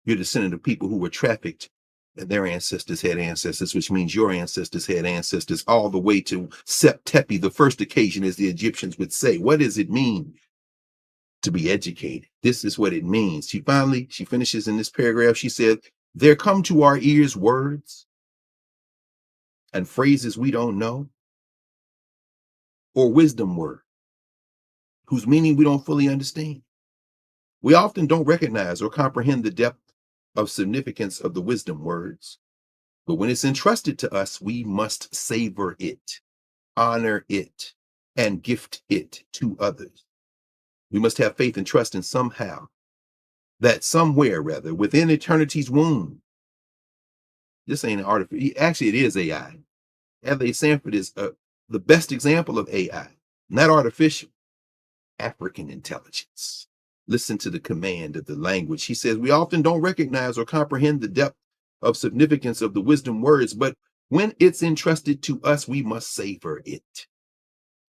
You're a descendant of people who were trafficked, and their ancestors had ancestors, which means your ancestors had ancestors, all the way to Sep Tepi, the first occasion, as the Egyptians would say. What does it mean to be educated? This is what it means. She finishes in this paragraph. She said, there come to our ears words and phrases we don't know, or wisdom word, whose meaning we don't fully understand. We often don't recognize or comprehend the depth of significance of the wisdom words, but when it's entrusted to us, we must savor it, honor it, and gift it to others. We must have faith and trust in somewhere, within eternity's womb. This ain't artificial. Actually, it is AI. Adelaide Sanford is the best example of AI, not artificial, African intelligence. Listen to the command of the language. He says, we often don't recognize or comprehend the depth of significance of the wisdom words, but when it's entrusted to us, we must savor it,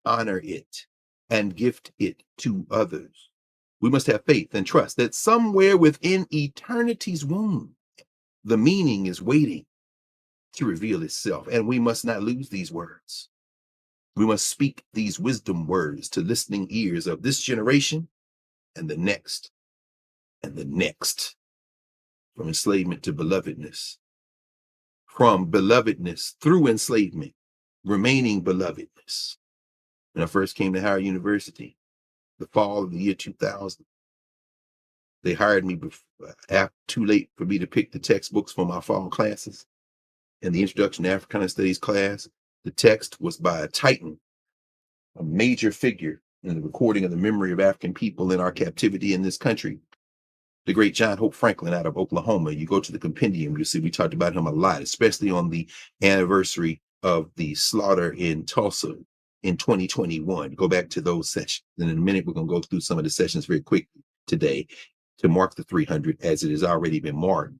honor it, and gift it to others. We must have faith and trust that somewhere within eternity's womb, the meaning is waiting to reveal itself, and we must not lose these words. We must speak these wisdom words to listening ears of this generation and the next, from enslavement to belovedness, from belovedness through enslavement, remaining belovedness. When I first came to Howard University, the fall of the year 2000, they hired me too late for me to pick the textbooks for my fall classes. In the Introduction to Africana Studies class, the text was by a titan, a major figure in the recording of the memory of African people in our captivity in this country, the great John Hope Franklin out of Oklahoma. You go to the compendium, you see we talked about him a lot, especially on the anniversary of the slaughter in Tulsa in 2021. Go back to those sessions. And in a minute, we're going to go through some of the sessions very quickly today to mark the 300 as it has already been marked.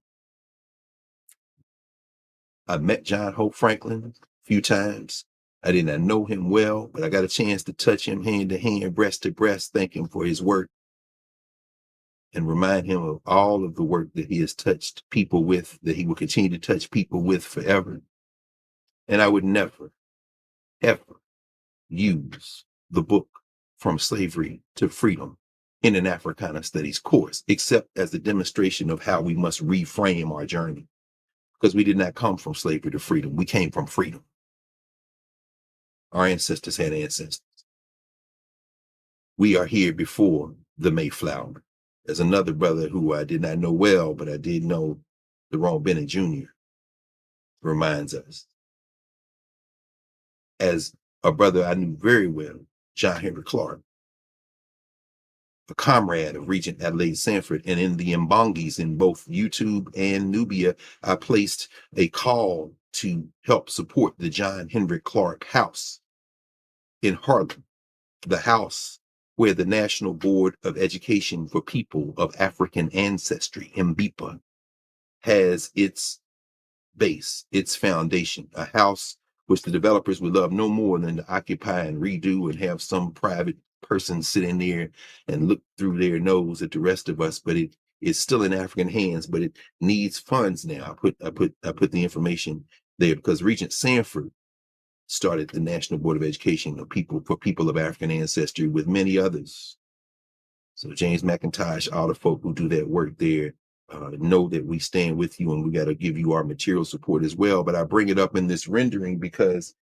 I met John Hope Franklin a few times. I did not know him well, but I got a chance to touch him hand to hand, breast to breast, thank him for his work and remind him of all of the work that he has touched people with, that he will continue to touch people with forever. And I would never, ever use the book From Slavery to Freedom in an Africana Studies course, except as a demonstration of how we must reframe our journey. Because we did not come from slavery to freedom. We came from freedom. Our ancestors had ancestors. We are here before the Mayflower. There's another brother who I did not know well, but I did know, Jerome Bennett Jr. reminds us. As a brother I knew very well, John Henry Clark, a comrade of Regent Adelaide Sanford, and in the Mbongis in both YouTube and Knubia, I placed a call to help support the John Henry Clark House in Harlem, the house where the National Board of Education for People of African Ancestry, MBEPA, has its base, its foundation, a house which the developers would love no more than to occupy and redo and have some private person sit in there and look through their nose at the rest of us. But it is still in African hands, but it needs funds now. I put the information there because Regent Sanford started the National Board of Education for people of African ancestry with many others. So James McIntosh, all the folk who do that work there, know that we stand with you, and we got to give you our material support as well. But I bring it up in this rendering because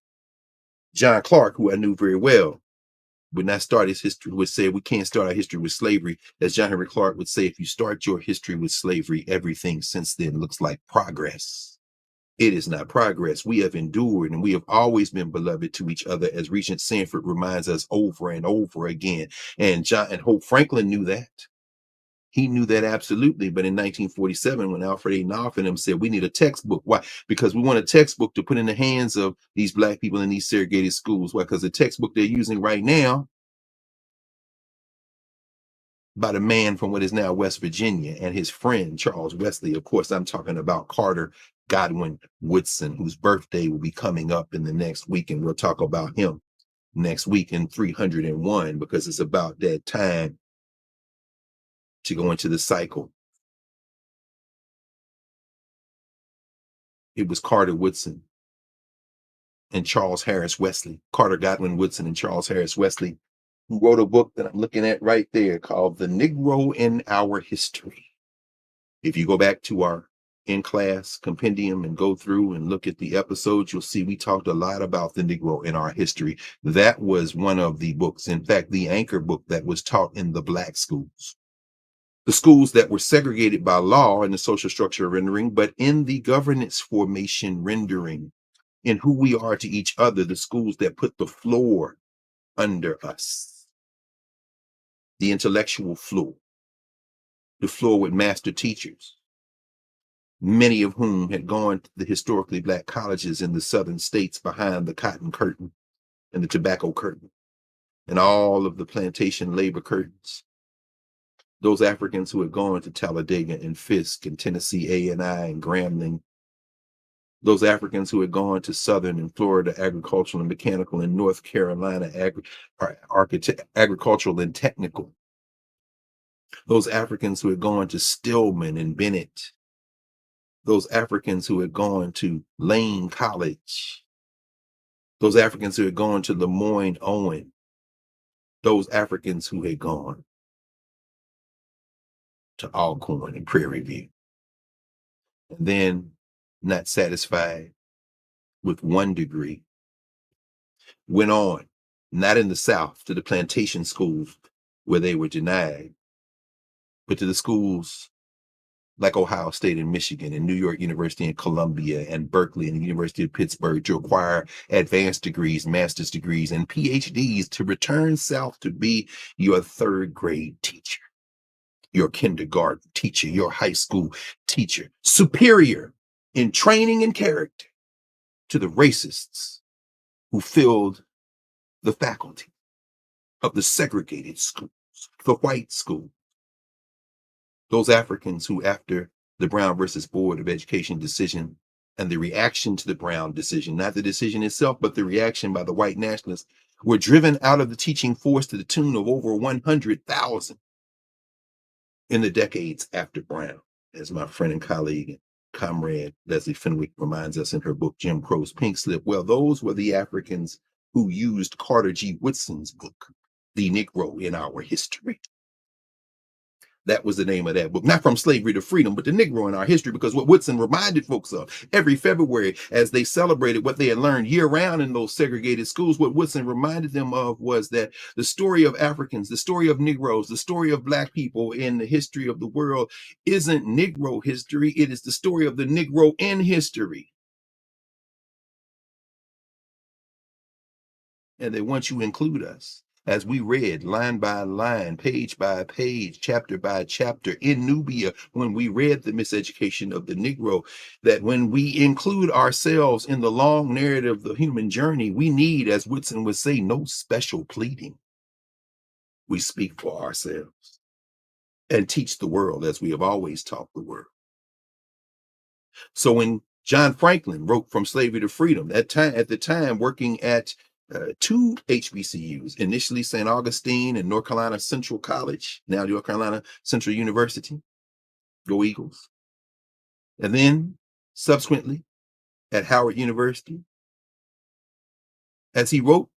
John Clark, who I knew very well, would not start his history, would say we can't start our history with slavery. As John Henry Clark would say, if you start your history with slavery, everything since then looks like progress. It is not progress. We have endured, and we have always been beloved to each other, as Regent Sanford reminds us over and over again. And Hope Franklin knew that. He knew that absolutely. But in 1947, when Alfred A. Knopf and him said, we need a textbook. Why? Because we want a textbook to put in the hands of these Black people in these segregated schools. Why? Because the textbook they're using right now by the man from what is now West Virginia and his friend, Charles Wesley. Of course, I'm talking about Carter Godwin Woodson, whose birthday will be coming up in the next week. And we'll talk about him next week in 301, because it's about that time to go into the cycle. It was Carter Woodson and Charles Harris Wesley, Carter Godwin Woodson and Charles Harris Wesley, who wrote a book that I'm looking at right there called The Negro in Our History. If you go back to our in-class compendium and go through and look at the episodes, you'll see we talked a lot about the Negro in our history. That was one of the books, in fact, the anchor book that was taught in the Black schools. The schools that were segregated by law in the social structure rendering, but in the governance formation rendering, in who we are to each other, the schools that put the floor under us, the intellectual floor, the floor with master teachers, many of whom had gone to the historically Black colleges in the southern states behind the cotton curtain and the tobacco curtain and all of the plantation labor curtains. Those Africans who had gone to Talladega and Fisk and Tennessee A&I and Grambling, those Africans who had gone to Southern and Florida agricultural and mechanical and North Carolina agricultural and technical, those Africans who had gone to Stillman and Bennett, those Africans who had gone to Lane College, those Africans who had gone to Lemoyne Owen, those Africans who had gone to Alcorn and Prairie View. And then, not satisfied with 1 degree, went on, not in the South, to the plantation schools where they were denied, but to the schools like Ohio State and Michigan and New York University and Columbia and Berkeley and the University of Pittsburgh to acquire advanced degrees, master's degrees, and PhDs to return south to be your 3rd grade teacher, your kindergarten teacher, your high school teacher, superior in training and character to the racists who filled the faculty of the segregated schools, the white school. Those Africans who, after the Brown versus Board of Education decision and the reaction to the Brown decision, not the decision itself, but the reaction by the white nationalists, were driven out of the teaching force to the tune of over 100,000 in the decades after Brown, as my friend and colleague and comrade Leslie Fenwick reminds us in her book, Jim Crow's Pink Slip. Well, those were the Africans who used Carter G. Woodson's book, The Negro in Our History. That was the name of that book. Not From Slavery to Freedom, but The Negro in Our History, because what Woodson reminded folks of every February as they celebrated what they had learned year round in those segregated schools, what Woodson reminded them of was that the story of Africans, the story of Negroes, the story of Black people in the history of the world isn't Negro history. It is the story of the Negro in history. And they want you to include us. As we read line by line, page by page, chapter by chapter in Knubia, when we read the miseducation of the Negro, that when we include ourselves in the long narrative of the human journey, we need, as Woodson would say, no special pleading. We speak for ourselves and teach the world as we have always taught the world. So when John Franklin wrote From Slavery to Freedom. At the time, working at two HBCUs, initially St. Augustine and North Carolina Central College, now North Carolina Central University, go Eagles. And then subsequently at Howard University, as he wrote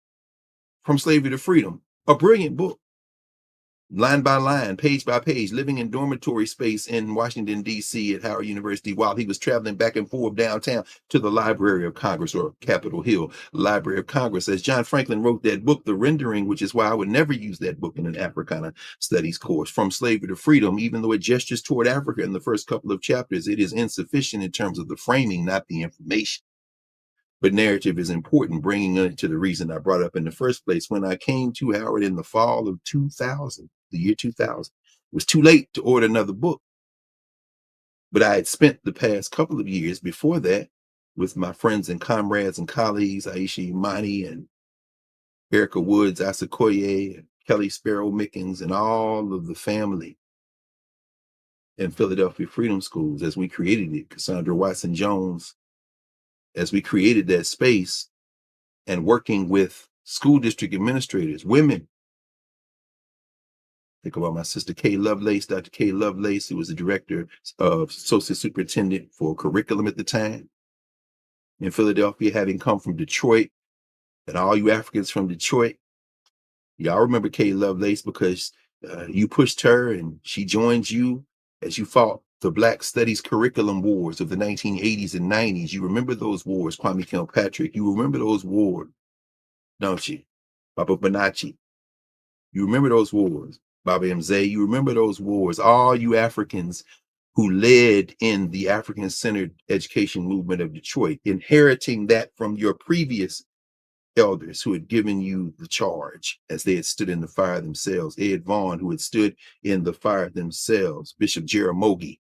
From Slavery to Freedom, a brilliant book, line by line, page by page, living in dormitory space in Washington, D.C. at Howard University while he was traveling back and forth downtown to the Library of Congress, or Capitol Hill Library of Congress. As John Franklin wrote that book, The Rendering, which is why I would never use that book in an Africana studies course, From Slavery to Freedom, even though it gestures toward Africa in the first couple of chapters, it is insufficient in terms of the framing, not the information. But narrative is important, bringing it to the reason I brought up in the first place. When I came to Howard in the fall of 2000, the year 2000, it was too late to order another book. But I had spent the past couple of years before that with my friends and comrades and colleagues, Aisha Imani and Erica Woods, Asakoye, and Kelly Sparrow Mickens, and all of the family in Philadelphia Freedom Schools as we created it, Cassandra Watson Jones, as we created that space, and working with school district administrators, women. Think about my sister Kay Lovelace, Dr. Kay Lovelace, who was the director of associate superintendent for curriculum at the time in Philadelphia, having come from Detroit, and all you Africans from Detroit. Y'all remember Kay Lovelace because you pushed her and she joined you as you fought the Black Studies curriculum wars of the 1980s and 90s. You remember those wars, Kwame Kilpatrick. You remember those wars, don't you? Baba Banachi. You remember those wars, Baba Mzee. You remember those wars. All you Africans who led in the African-centered education movement of Detroit, inheriting that from your previous elders who had given you the charge as they had stood in the fire themselves. Ed Vaughn, who had stood in the fire themselves. Bishop Jaramogi,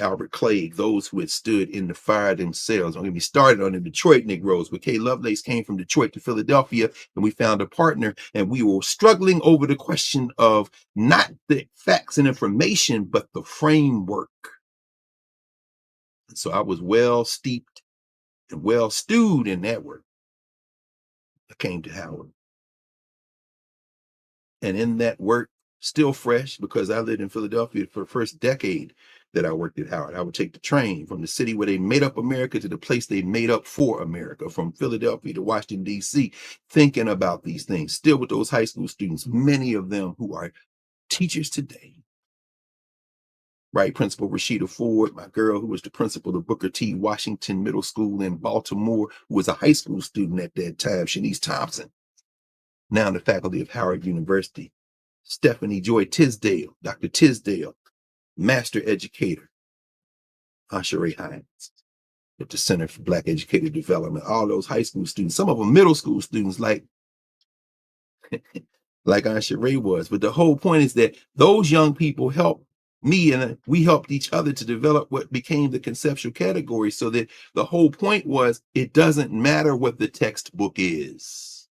Albert Clegg, those who had stood in the fire themselves. Don't get me started on the Detroit Negroes, but Kay Lovelace came from Detroit to Philadelphia, and we found a partner, and we were struggling over the question of not the facts and information, but the framework. And so I was well steeped and well stewed in that work. I came to Howard. And in that work, still fresh, because I lived in Philadelphia for the first decade that I worked at Howard. I would take the train from the city where they made up America to the place they made up for America, from Philadelphia to Washington, D.C., thinking about these things, still with those high school students, many of them who are teachers today. Right, Principal Rashida Ford, my girl who was the principal of Booker T. Washington Middle School in Baltimore, who was a high school student at that time, Shanice Thompson, now in the faculty of Howard University. Stephanie Joy Tisdale, Dr. Tisdale, master educator. Asheray Hines at the Center for Black Educator Development. All those high school students, some of them middle school students, like Asheray was. But the whole point is that those young people helped me, and we helped each other to develop what became the conceptual category, so that the whole point was, it doesn't matter what the textbook is.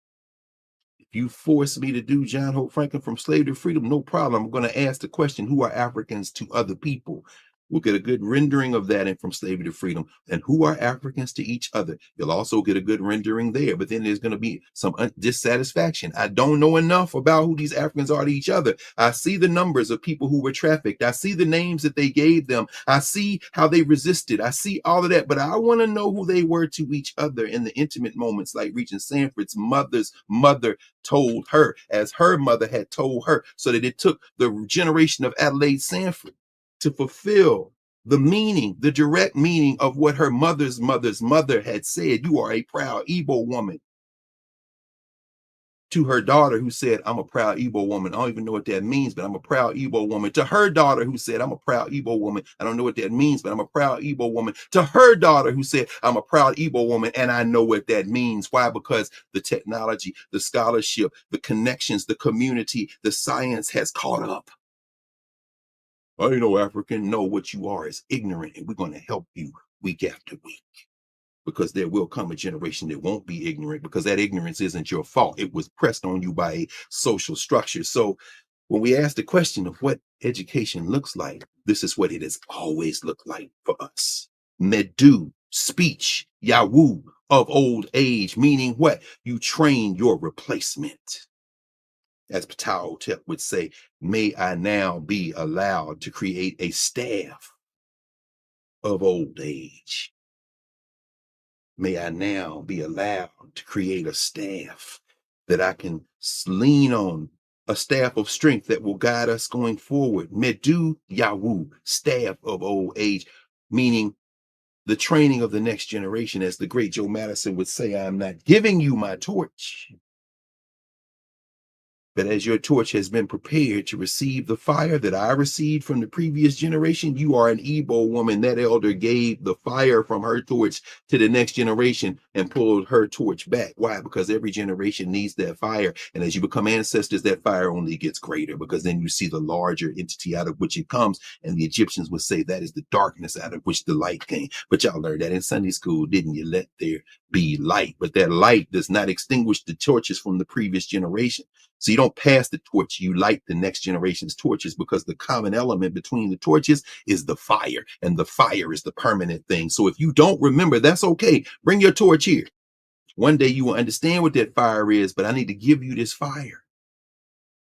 If you force me to do John Hope Franklin From Slavery to Freedom, no problem. I'm going to ask the question, who are Africans to other people? We'll get a good rendering of that in From Slavery to Freedom. And who are Africans to each other? You'll also get a good rendering there, but then there's going to be some dissatisfaction. I don't know enough about who these Africans are to each other. I see the numbers of people who were trafficked. I see the names that they gave them. I see how they resisted. I see all of that, but I want to know who they were to each other in the intimate moments, like Regent Sanford's mother's mother told her, as her mother had told her, so that it took the generation of Adelaide Sanford to fulfill the meaning, the direct meaning of what her mother's mother's mother had said. You are a proud Igbo woman. To her daughter, who said, I'm a proud Igbo woman. I don't even know what that means, but I'm a proud Igbo woman. To her daughter, who said, I'm a proud Igbo woman. I don't know what that means, but I'm a proud Igbo woman. To her daughter, who said, I'm a proud Igbo woman, and I know what that means. Why? Because the technology, the scholarship, the connections, the community, the science has caught up. I ain't no African. No, what you are is ignorant, and we're going to help you week after week. Because there will come a generation that won't be ignorant, because that ignorance isn't your fault. It was pressed on you by a social structure. So when we ask the question of what education looks like, this is what it has always looked like for us. Medu, speech, Yahoo, of old age, meaning what? You train your replacement. As Ptahotep would say, may I now be allowed to create a staff of old age. May I now be allowed to create a staff that I can lean on, a staff of strength that will guide us going forward. Medu Yahoo, staff of old age, meaning the training of the next generation. As the great Joe Madison would say, I'm not giving you my torch, but as your torch has been prepared to receive the fire that I received from the previous generation, you are an Igbo woman. That elder gave the fire from her torch to the next generation and pulled her torch back. Why? Because every generation needs that fire. And as you become ancestors, that fire only gets greater, because then you see the larger entity out of which it comes. And the Egyptians would say that is the darkness out of which the light came. But y'all learned that in Sunday school, didn't you? Let there be light. But that light does not extinguish the torches from the previous generation. So you don't pass the torch, you light the next generation's torches, because the common element between the torches is the fire, and the fire is the permanent thing. So if you don't remember, that's okay. Bring your torch here. One day you will understand what that fire is, but I need to give you this fire.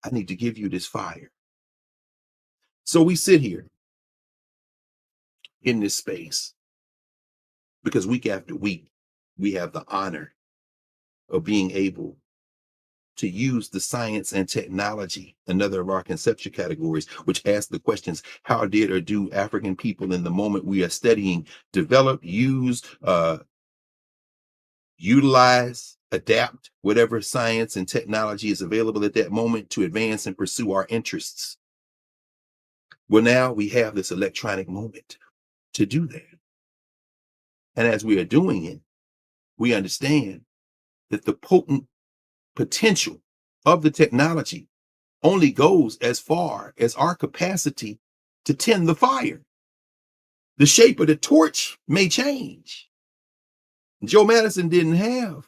I need to give you this fire. So we sit here in this space because week after week, we have the honor of being able to use the science and technology, another of our conceptual categories, which ask the questions, how did or do African people in the moment we are studying develop, use, utilize, adapt whatever science and technology is available at that moment to advance and pursue our interests? Well, now we have this electronic moment to do that. And as we are doing it, we understand that the potent potential of the technology only goes as far as our capacity to tend the fire. The shape of the torch may change. Joe Madison didn't have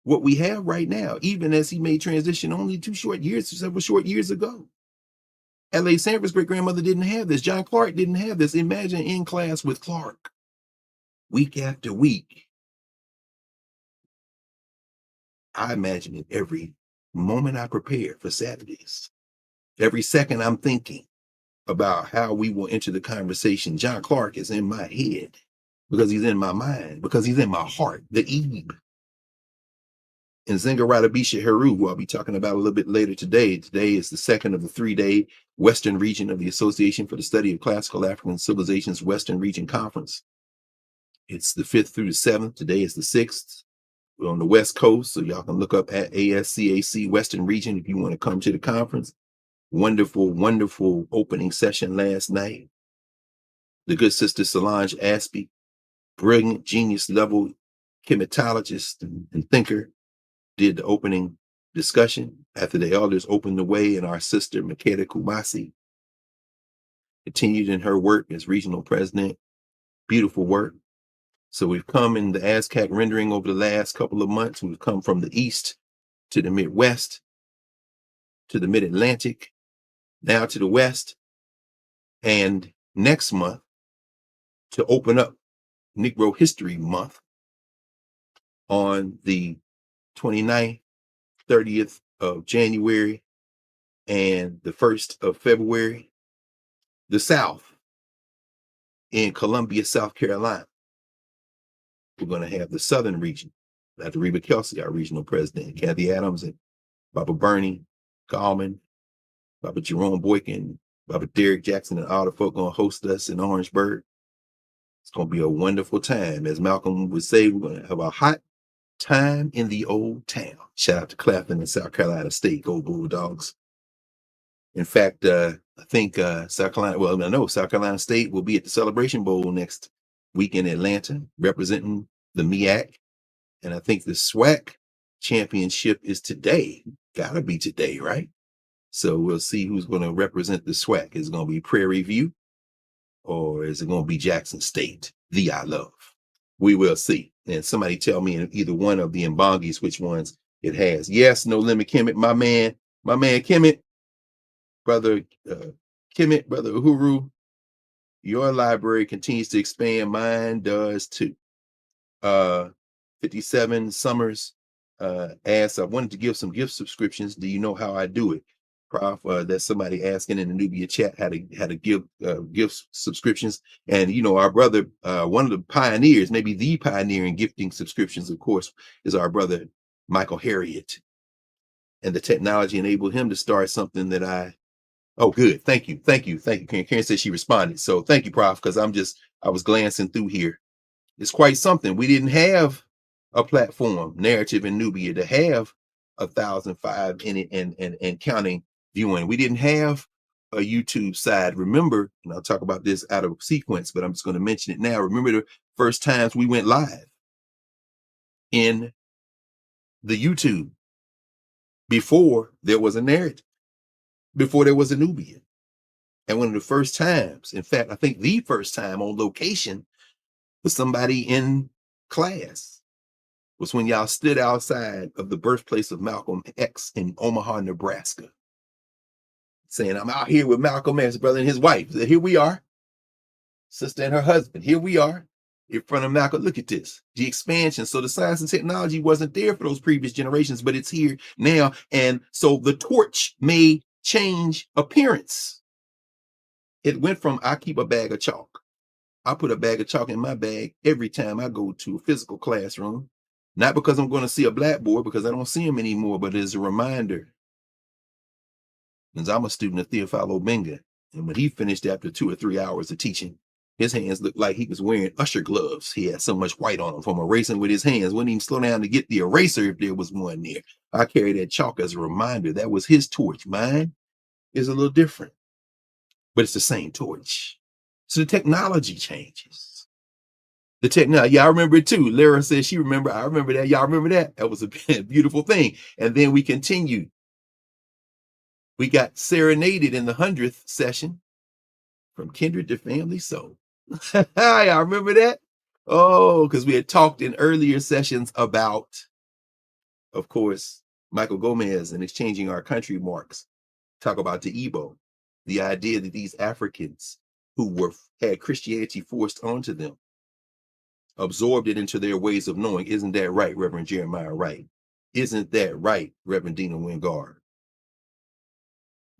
what we have right now, even as he made transition only several short years ago. Adelaide Sanford's great grandmother didn't have this. John Clark didn't have this. Imagine in class with Clark, week after week. I imagine it every moment I prepare for Saturdays. Every second I'm thinking about how we will enter the conversation. John Clark is in my head because he's in my mind, because he's in my heart, the Ebe. And Zengarata Heru, who I'll be talking about a little bit later today. Today is the second of the 3-day Western region of the Association for the Study of Classical African Civilizations Western Region Conference. It's the 5th through the 7th. Today is the 6th. We're on the West Coast, so y'all can look up at ASCAC Western Region if you want to come to the conference. Wonderful, wonderful opening session last night. The good sister Solange Aspie, brilliant, genius level chematologist and thinker, did the opening discussion after the elders opened the way, and our sister Makeda Kumasi continued in her work as regional president. Beautiful work. So we've come in the ASCAC rendering over the last couple of months. We've come from the East to the Midwest, to the Mid-Atlantic, now to the West, and next month to open up Negro History Month on the 29th, 30th of January, and the 1st of February, the South in Columbia, South Carolina. We're going to have the Southern region. Dr. Reba Kelsey, our regional president, Kathy Adams, and Baba Bernie Gallman, Baba Jerome Boykin, Baba Derek Jackson, and all the folk going to host us in Orangeburg. It's going to be a wonderful time. As Malcolm would say, we're going to have a hot time in the old town. Shout out to Claflin and South Carolina State, go Bulldogs. In fact, I think South Carolina State will be at the Celebration Bowl next week in Atlanta, representing the MEAC. And I think the SWAC championship is today. Gotta be today, right? So we'll see who's going to represent the SWAC. Is it going to be Prairie View, or is it going to be Jackson State, the I love? We will see. And somebody tell me in either one of the Mbongis which ones it has. Yes, No Limit Kemet, my man Kemet, brother Kemet, brother Uhuru, Your library continues to expand. Mine does too. 57 Summers asks, I wanted to give some gift subscriptions. Do you know how I do it? Prof, that's somebody asking in the Knubia chat how to give gift subscriptions. And you know, our brother, one of the pioneers, maybe the pioneer in gifting subscriptions, of course, is our brother Michael Harriet. And the technology enabled him to start something that oh, good. Thank you. Karen said she responded. So thank you, Prof, because I was glancing through here. It's quite something. We didn't have a platform, Knarrative and Knubia, to have 1,005 in it and counting viewing. We didn't have a YouTube side. Remember, and I'll talk about this out of sequence, but I'm just going to mention it now. Remember the first times we went live in the YouTube before there was a Knarrative, before there was a Knubia. And one of the first times, in fact, I think the first time on location was somebody in class, was when y'all stood outside of the birthplace of Malcolm X in Omaha, Nebraska, saying, I'm out here with Malcolm X, brother, and his wife. Here we are, sister and her husband. Here we are in front of Malcolm. Look at this, the expansion. So the science and technology wasn't there for those previous generations, but it's here now. And so the torch may change appearance. It went from, I keep a bag of chalk. I put a bag of chalk in my bag every time I go to a physical classroom, not because I'm going to see a blackboard, because I don't see them anymore, but as a reminder. Because I'm a student of Theophilo Benga, and when he finished after 2 or 3 hours of teaching, his hands looked like he was wearing usher gloves. He had so much white on him from erasing with his hands. Wouldn't even slow down to get the eraser if there was one there. I carry that chalk as a reminder. That was his torch. Mine is a little different, but it's the same torch. So the technology changes. The technology, yeah, I remember it too. Lara says she remember. I remember that. Y'all remember that? That was a beautiful thing. And then we continued. We got serenaded in the 100th session from Kindred to Family Soul. I remember that. Oh, because we had talked in earlier sessions about, of course, Michael Gomez and exchanging our country marks. Talk about the Igbo, the idea that these Africans who had Christianity forced onto them, absorbed it into their ways of knowing. Isn't that right, Reverend Jeremiah Wright? Isn't that right, Reverend Dina Wingard?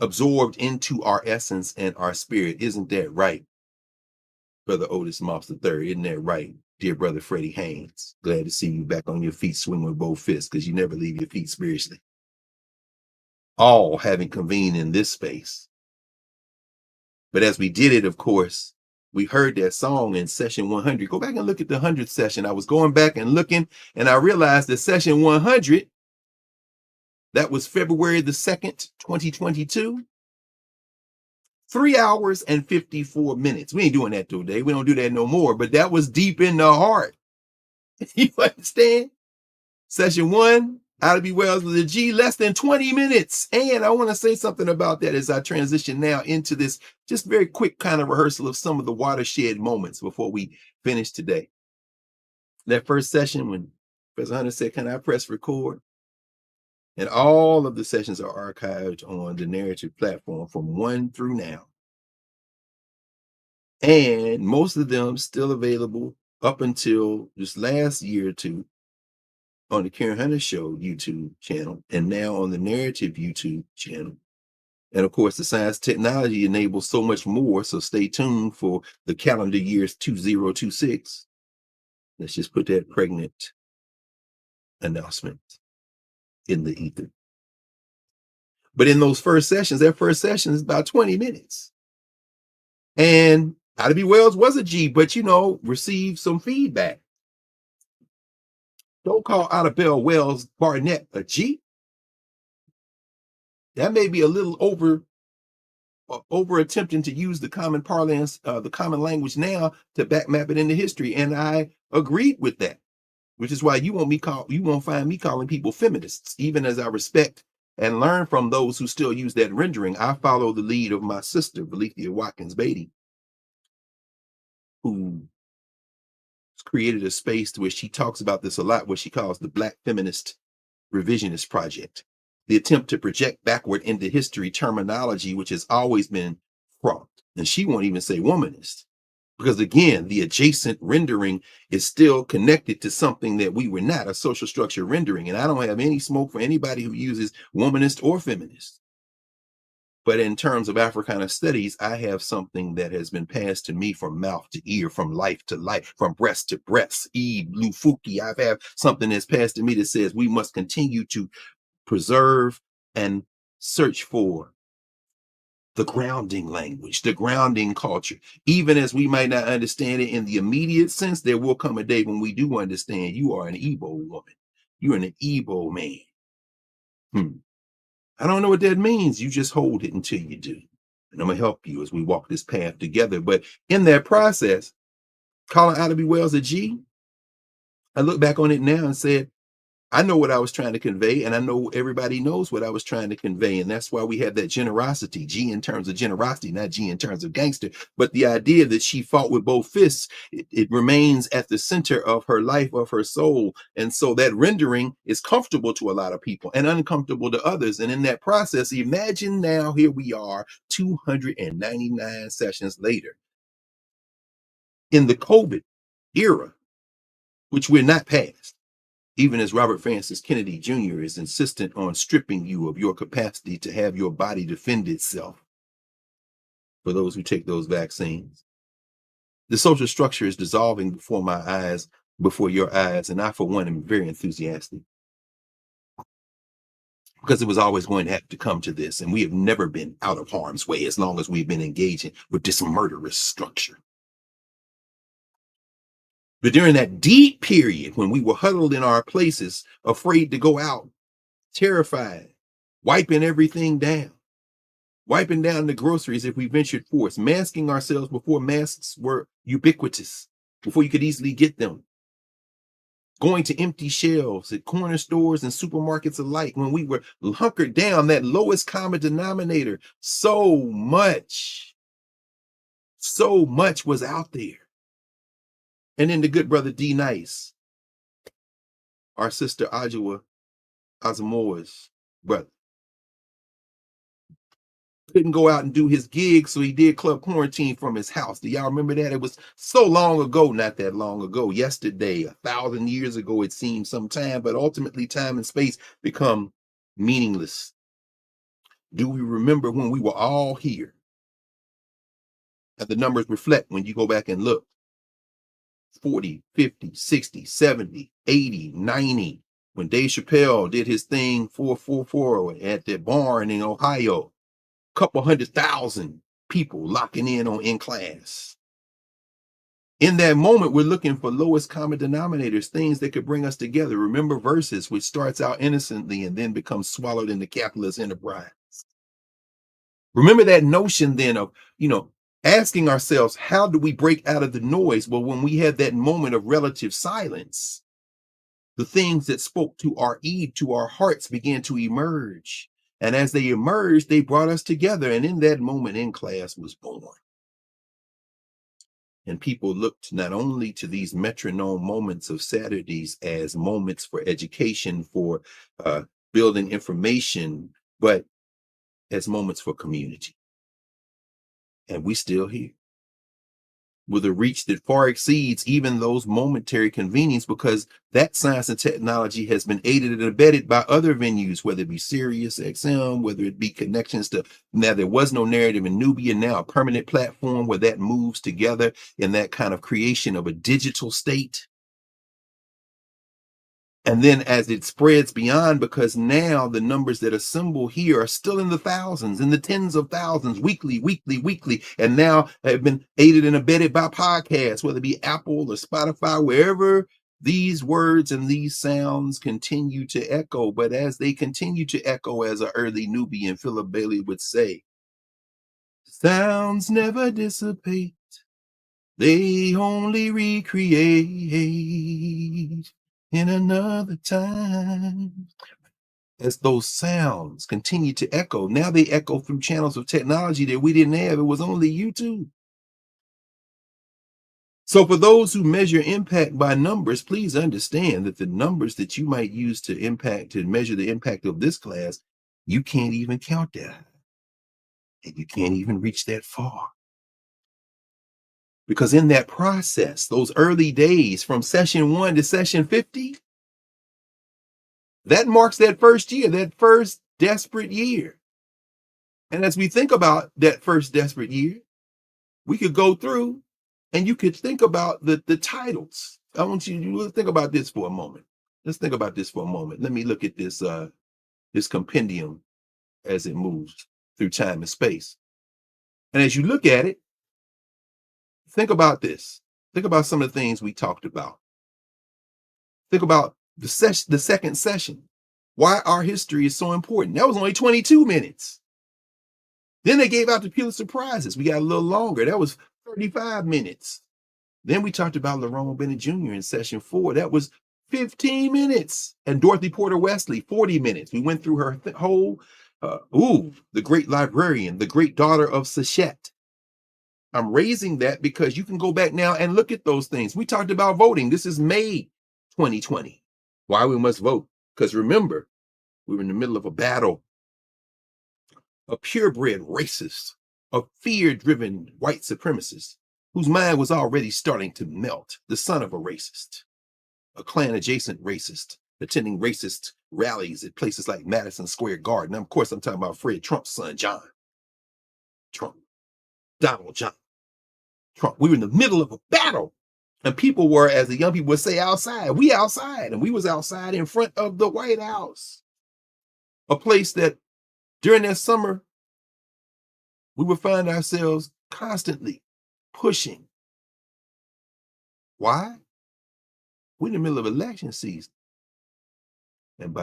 Absorbed into our essence and our spirit. Isn't that right, Brother Otis Moss III? Isn't that right, dear Brother Freddie Haynes? Glad to see you back on your feet, swinging with both fists, because you never leave your feet spiritually. All having convened in this space. But as we did it, of course, we heard that song in session 100. Go back and look at the 100th session. I was going back and looking, and I realized that session 100, that was February the 2nd, 2022, 3 hours and 54 minutes. We ain't doing that today. We don't do that no more, but that was deep in the heart. You understand? Session 1, How to Be Wells with a G, less than 20 minutes. And I want to say something about that as I transition now into this just very quick kind of rehearsal of some of the watershed moments before we finish today. That first session when Professor Hunter said, can I press record? And all of the sessions are archived on the Knarrative platform from 1 through now. And most of them still available up until this last year or two on the Karen Hunter Show YouTube channel, and now on the Knarrative YouTube channel. And of course, the science technology enables so much more. So stay tuned for the calendar years 2026. Let's just put that pregnant announcement in the ether. But in those first sessions, that first session is about 20 minutes. And How to Be Wells was a G, but received some feedback. Don't call Ada Bell Wells Barnett a G. That may be a little over attempting to use the common parlance, the common language now to back map it into history. And I agreed with that, which is why you won't find me calling people feminists, even as I respect and learn from those who still use that rendering. I follow the lead of my sister, Valethia Watkins Beatty, who created a space to where she talks about this a lot, what she calls the Black Feminist Revisionist Project, the attempt to project backward into history terminology, which has always been fraught. And she won't even say womanist. Because again, the adjacent rendering is still connected to something that we were not, a social structure rendering. And I don't have any smoke for anybody who uses womanist or feminist. But in terms of Africana studies, I have something that has been passed to me from mouth to ear, from life to life, from breast to breast. Lufuki, I have something that's passed to me that says we must continue to preserve and search for the grounding language, the grounding culture. Even as we might not understand it in the immediate sense, there will come a day when we do understand you are an Igbo woman. You're an Igbo man. I don't know what that means. You just hold it until you do. And I'm going to help you as we walk this path together. But in that process, calling Ida B. Wells a G, I look back on it now and said, I know what I was trying to convey, and I know everybody knows what I was trying to convey. And that's why we have that generosity, G in terms of generosity, not G in terms of gangster. But the idea that she fought with both fists, it remains at the center of her life, of her soul. And so that rendering is comfortable to a lot of people and uncomfortable to others. And in that process, imagine now, here we are 299 sessions later in the COVID era, which we're not past. Even as Robert Francis Kennedy Jr. is insistent on stripping you of your capacity to have your body defend itself for those who take those vaccines. The social structure is dissolving before my eyes, before your eyes, and I, for one, am very enthusiastic. Because it was always going to have to come to this, and we have never been out of harm's way as long as we've been engaging with this murderous structure. But during that deep period when we were huddled in our places, afraid to go out, terrified, wiping everything down, wiping down the groceries if we ventured forth, masking ourselves before masks were ubiquitous, before you could easily get them, going to empty shelves at corner stores and supermarkets alike when we were hunkered down, that lowest common denominator. So much was out there. And then the good brother D Nice, our sister Ajua Asamoah's brother, couldn't go out and do his gig, so he did club quarantine from his house. Do y'all remember that? It was so long ago, not that long ago, yesterday, 1,000 years ago, it seems sometime, but ultimately time and space become meaningless. Do we remember when we were all here? And the numbers reflect when you go back and look. 40, 50, 60, 70, 80, 90. When Dave Chappelle did his thing 444 at the barn in Ohio, couple 100,000 people locking in class. In that moment, we're looking for lowest common denominators, things that could bring us together. Remember Versus, which starts out innocently and then becomes swallowed in the capitalist enterprise. Remember that notion then of, asking ourselves, how do we break out of the noise? Well, when we had that moment of relative silence, the things that spoke to our Eve, to our hearts, began to emerge. And as they emerged, they brought us together. And in that moment, In Class was born. And people looked not only to these metronome moments of Saturdays as moments for education, for building information, but as moments for community. And we still here, with a reach that far exceeds even those momentary convenience, because that science and technology has been aided and abetted by other venues, whether it be Sirius XM, whether it be connections to, now there was no Knarrative in Knubia, now a permanent platform where that moves together in that kind of creation of a digital state. And then as it spreads beyond, because now the numbers that assemble here are still in the thousands, in the tens of thousands, weekly, and now have been aided and abetted by podcasts, whether it be Apple or Spotify, wherever these words and these sounds continue to echo. But as they continue to echo, as an early Nubian, Philip Bailey would say, sounds never dissipate, they only recreate in another time. As those sounds continue to echo, now they echo through channels of technology that we didn't have. It was only YouTube. So for those who measure impact by numbers, please understand that the numbers that you might use to measure the impact of this class, you can't even count that. And you can't even reach that far. Because in that process, those early days from session 1 to session 50, that marks that first year, that first desperate year. And as we think about that first desperate year, we could go through and you could think about the titles. I want you to think about this for a moment. Let's think about this for a moment. Let me look at this this compendium as it moves through time and space. And as you look at it, think about this. Think about some of the things we talked about. Think about the second session. Why our history is so important. That was only 22 minutes. Then they gave out the Pulitzer Prizes. We got a little longer. That was 35 minutes. Then we talked about Lerone Bennett Jr. in session 4. That was 15 minutes. And Dorothy Porter Wesley, 40 minutes. We went through her whole, the great librarian, the great daughter of Sachet. I'm raising that because you can go back now and look at those things. We talked about voting. This is May 2020. Why we must vote? Because remember, we were in the middle of a battle. A purebred racist, a fear-driven white supremacist whose mind was already starting to melt, the son of a racist, a Klan-adjacent racist, attending racist rallies at places like Madison Square Garden. Now, of course, I'm talking about Fred Trump's son, John Trump, Donald John Trump. We were in the middle of a battle, and people were, as the young people would say, outside. We outside, and we was outside in front of the White House, a place that during that summer, we would find ourselves constantly pushing. Why? We're in the middle of election season. And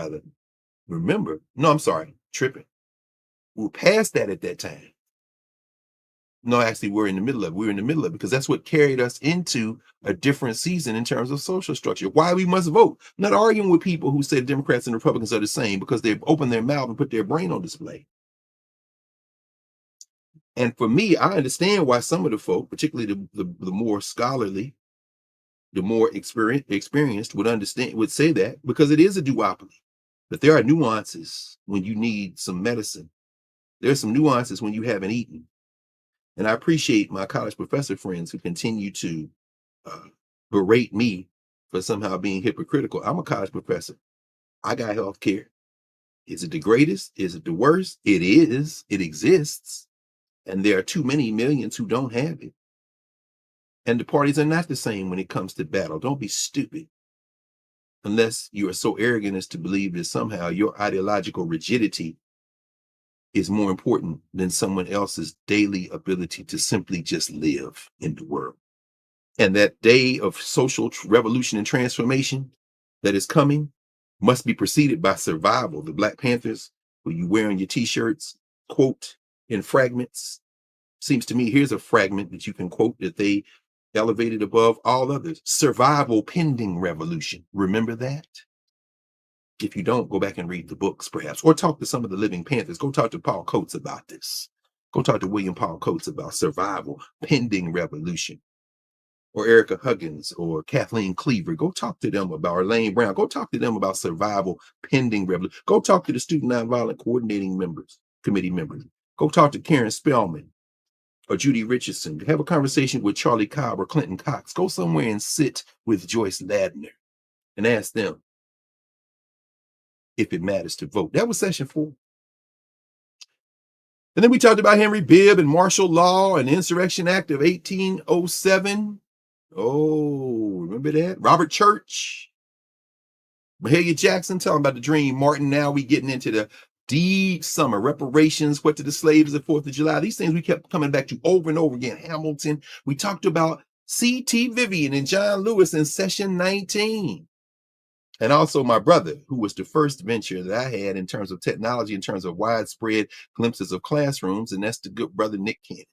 tripping. We were past that at that time. No, actually, we're in the middle of it. We're in the middle of it because that's what carried us into a different season in terms of social structure. Why we must vote. I'm not arguing with people who say Democrats and Republicans are the same because they've opened their mouth and put their brain on display. And for me, I understand why some of the folk, particularly the more scholarly, the more experienced would say that, because it is a duopoly. But there are nuances when you need some medicine. There's some nuances when you haven't eaten. And I appreciate my college professor friends who continue to berate me for somehow being hypocritical. I'm a college professor. I got health care. Is it the greatest? Is it the worst? It is. It exists. And there are too many millions who don't have it. And the parties are not the same when it comes to battle. Don't be stupid. Unless you are so arrogant as to believe that somehow your ideological rigidity is more important than someone else's daily ability to simply just live in the world. And that day of social revolution and transformation that is coming must be preceded by survival. The Black Panthers, who you wear on your t-shirts, quote in fragments. Seems to me, here's a fragment that you can quote that they elevated above all others. Survival pending revolution. Remember that? If you don't, go back and read the books, perhaps, or talk to some of the living Panthers. Go talk to Paul Coates about this. Go talk to William Paul Coates about survival pending revolution. Or Erica Huggins or Kathleen Cleaver. Go talk to them about, or Lane Brown. Go talk to them about survival pending revolution. Go talk to the Student Nonviolent Coordinating Committee members. Go talk to Karen Spellman or Judy Richardson. Have a conversation with Charlie Cobb or Clinton Cox. Go somewhere and sit with Joyce Ladner and ask them if it matters to vote. That was session 4. And then we talked about Henry Bibb and martial law and Insurrection Act of 1807. Oh, remember that? Robert Church, Mahalia Jackson, talking about the Dream Martin. Now we getting into the deep summer reparations. What to the slaves of the 4th of July? These things we kept coming back to over and over again. Hamilton. We talked about C.T. Vivian and John Lewis in session 19. And also my brother, who was the first venture that I had in terms of technology, in terms of widespread glimpses of classrooms, and that's the good brother Nick Cannon.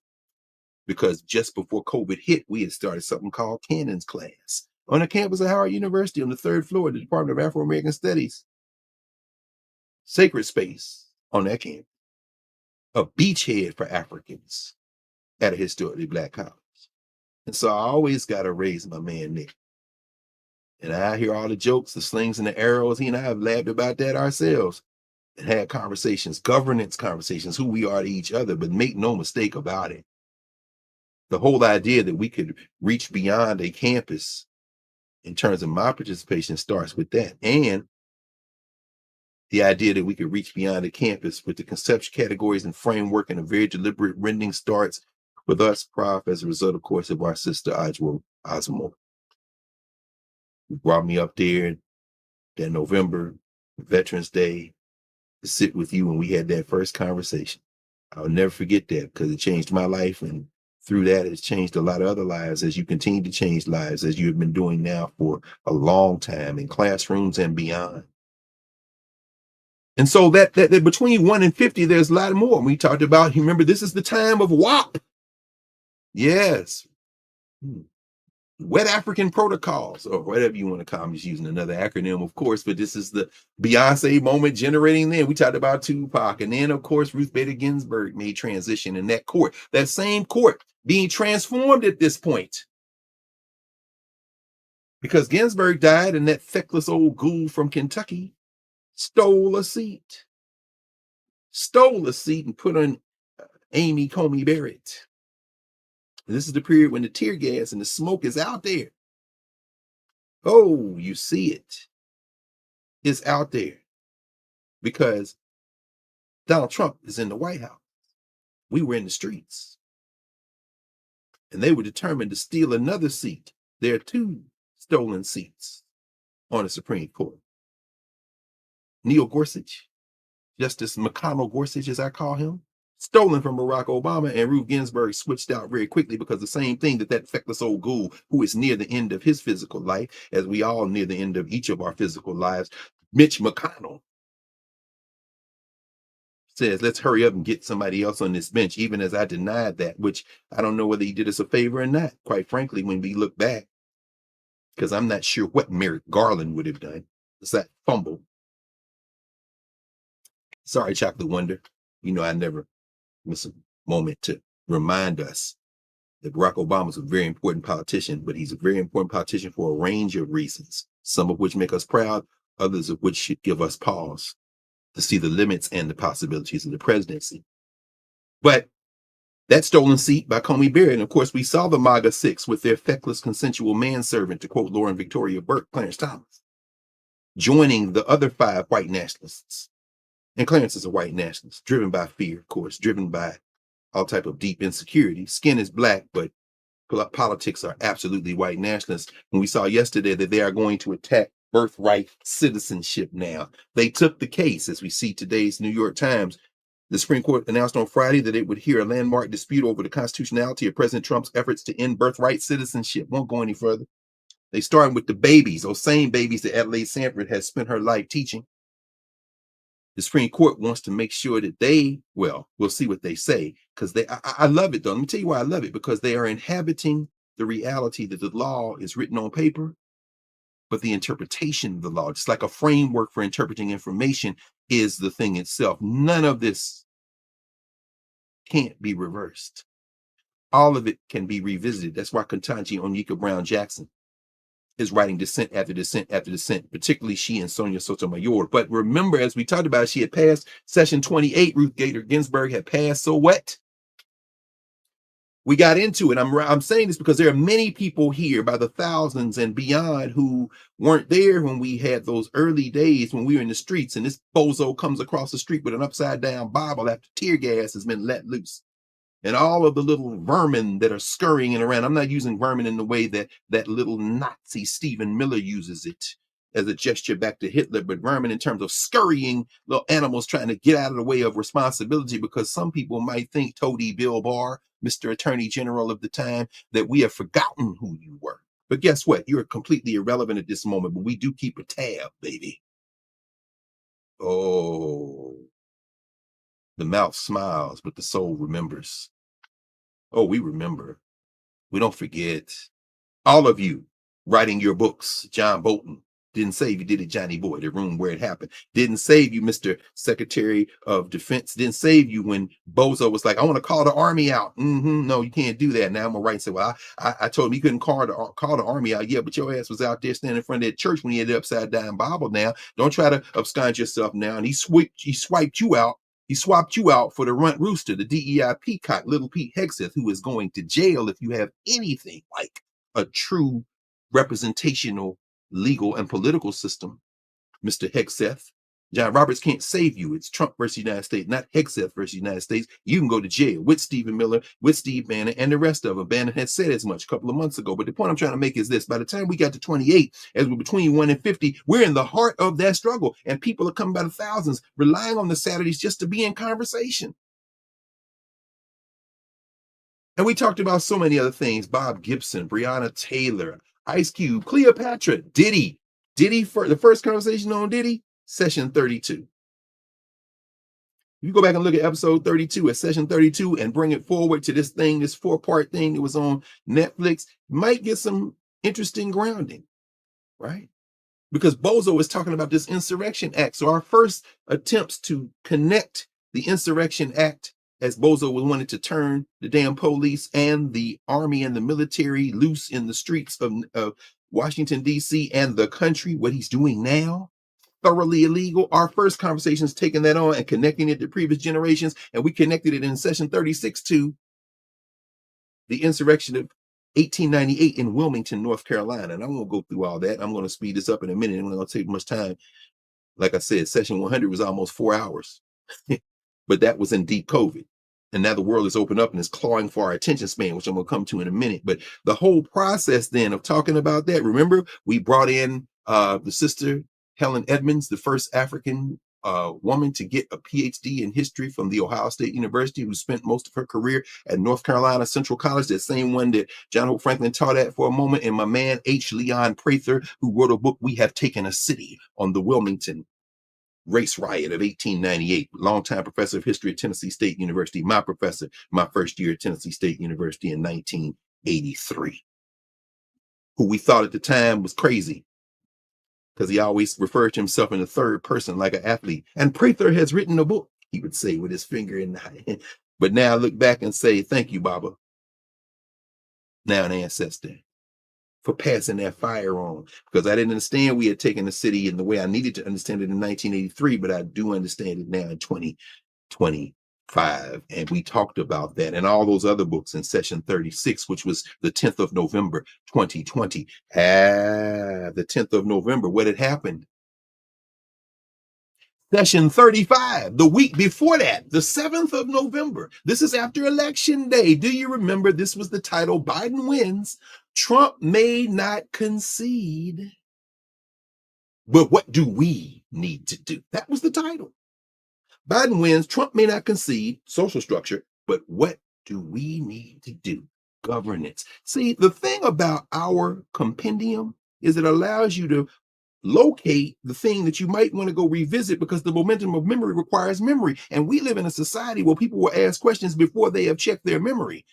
Because just before COVID hit, we had started something called Cannon's Class on the campus of Howard University on the 3rd floor of the Department of Afro-American Studies. Sacred space on that campus. A beachhead for Africans at a historically Black college. And so I always got to raise my man Nick. And I hear all the jokes, the slings and the arrows. He and I have laughed about that ourselves and had conversations, governance conversations, who we are to each other. But make no mistake about it. The whole idea that we could reach beyond a campus in terms of my participation starts with that. And the idea that we could reach beyond the campus with the conceptual categories and framework and a very deliberate rending starts with us, Prof, as a result, of course, of our sister Osmo. Who brought me up there that November, Veterans Day, to sit with you when we had that first conversation. I'll never forget that because it changed my life, and through that, it's changed a lot of other lives as you continue to change lives, as you have been doing now for a long time in classrooms and beyond. And so that between 1 and 50, there's a lot more. We talked about, remember, this is the time of WAP. Yes. Wet African protocols, or whatever you want to call them, just using another acronym, of course, but this is the Beyonce moment generating then. We talked about Tupac, and then, of course, Ruth Bader Ginsburg made transition in that court, that same court being transformed at this point. Because Ginsburg died, and that feckless old ghoul from Kentucky stole a seat and put on Amy Coney Barrett. This is the period when the tear gas and the smoke is out there. Oh, you see it. It's out there because Donald Trump is in the White House. We were in the streets. And they were determined to steal another seat. There are 2 stolen seats on the Supreme Court. Neil Gorsuch, Justice McConnell Gorsuch, as I call him, stolen from Barack Obama, and Ruth Ginsburg switched out very quickly because the same thing that feckless old ghoul who is near the end of his physical life, as we all near the end of each of our physical lives, Mitch McConnell, says, let's hurry up and get somebody else on this bench, even as I denied that, which I don't know whether he did us a favor or not, quite frankly, when we look back, because I'm not sure what Merrick Garland would have done. It's that fumble. Sorry, Chocolate Wonder. You know, I never miss a moment to remind us that Barack Obama is a very important politician, but he's a very important politician for a range of reasons, some of which make us proud, others of which should give us pause to see the limits and the possibilities of the presidency. But that stolen seat by Coney Barrett, and of course, we saw the MAGA 6 with their feckless consensual manservant, to quote Lauren Victoria Burke, Clarence Thomas, joining the other 5 white nationalists. And Clarence is a white nationalist, driven by fear, of course, driven by all type of deep insecurity. Skin is black, but politics are absolutely white nationalists. And we saw yesterday that they are going to attack birthright citizenship now. They took the case, as we see today's New York Times. The Supreme Court announced on Friday that it would hear a landmark dispute over the constitutionality of President Trump's efforts to end birthright citizenship. Won't go any further. They started with the babies, those same babies that Adelaide Sanford has spent her life teaching. The Supreme Court wants to make sure that we'll see what they say, because I love it though. Let me tell you why I love it, because they are inhabiting the reality that the law is written on paper, but the interpretation of the law, just like a framework for interpreting information, is the thing itself. None of this can't be reversed. All of it can be revisited. That's why Ketanji Onyeka Brown Jackson is writing dissent after dissent after dissent, particularly she and Sonia Sotomayor. But remember, as we talked about, she had passed session 28. Ruth Bader Ginsburg had passed. So what? We got into it. I'm saying this because there are many people here by the thousands and beyond who weren't there when we had those early days when we were in the streets, and this bozo comes across the street with an upside down Bible after tear gas has been let loose. And all of the little vermin that are scurrying around. I'm not using vermin in the way that little Nazi Stephen Miller uses it as a gesture back to Hitler, but vermin in terms of scurrying little animals trying to get out of the way of responsibility, because some people might think, Toady Bill Barr, Mr. Attorney General of the time, that we have forgotten who you were. But guess what? You're completely irrelevant at this moment, but we do keep a tab, baby. Oh, the mouth smiles, but the soul remembers. Oh, we remember. We don't forget. All of you writing your books, John Bolton, didn't save you, did it, Johnny Boy, the room where it happened. Didn't save you, Mr. Secretary of Defense. Didn't save you when Bozo was like, I want to call the army out. No, you can't do that. Now I'm going to write and say, well, I told him you couldn't call the army out. Yeah, but your ass was out there standing in front of that church when he had the upside down Bible. Now, don't try to abscond yourself now. And he swiped you out He swapped you out for the runt rooster, the DEI peacock, little Pete Hegseth, who is going to jail if you have anything like a true representational legal and political system, Mr. Hegseth. John Roberts can't save you. It's Trump versus the United States, not Hegseth versus the United States. You can go to jail with Stephen Miller, with Steve Bannon, and the rest of them. Bannon had said as much a couple of months ago. But the point I'm trying to make is this. By the time we got to 28, as we're between 1 and 50, we're in the heart of that struggle. And people are coming by the thousands, relying on the Saturdays just to be in conversation. And we talked about so many other things. Bob Gibson, Breonna Taylor, Ice Cube, Cleopatra, Diddy. Diddy, for the first conversation on Diddy, session 32. You go back and look at episode 32 at session 32 and bring it forward to this thing, this 4-part thing that was on Netflix, might get some interesting grounding, right? Because Bozo is talking about this Insurrection Act. So our first attempts to connect the Insurrection Act, as Bozo wanted to turn the damn police and the army and the military loose in the streets of Washington, D.C. and the country, what he's doing now, thoroughly illegal. Our first conversation is taking that on and connecting it to previous generations. And we connected it in session 36 to the insurrection of 1898 in Wilmington, North Carolina. And I won't go through all that. I'm going to speed this up in a minute. I'm not going to take much time. Like I said, session 100 was almost 4 hours, but that was in deep COVID. And now the world is open up and is clawing for our attention span, which I'm going to come to in a minute. But the whole process then of talking about that, remember, we brought in the sister Helen Edmonds, the first African woman to get a PhD in history from the Ohio State University, who spent most of her career at North Carolina Central College, that same one that John Hope Franklin taught at for a moment, and my man H. Leon Prather, who wrote a book, We Have Taken a City, on the Wilmington race riot of 1898, longtime professor of history at Tennessee State University, my professor, my first year at Tennessee State University in 1983, who we thought at the time was crazy because he always referred to himself in the third person like an athlete. And Prather has written a book, he would say with his finger in the hand. But now I look back and say, thank you, Baba, now an ancestor, for passing that fire on, because I didn't understand we had taken the city in the way I needed to understand it in 1983, but I do understand it now in 2025. And we talked about that and all those other books in session 36, which was the 10th of November, 2020. The 10th of November, what had happened? Session 35, the week before that, the 7th of November. This is after Election Day. Do you remember? This was the title, Biden wins. Trump may not concede, but what do we need to do? That was the title. Biden wins. Trump may not concede, social structure, but what do we need to do? Governance. See, the thing about our compendium is it allows you to locate the thing that you might want to go revisit, because the momentum of memory requires memory. And we live in a society where people will ask questions before they have checked their memory.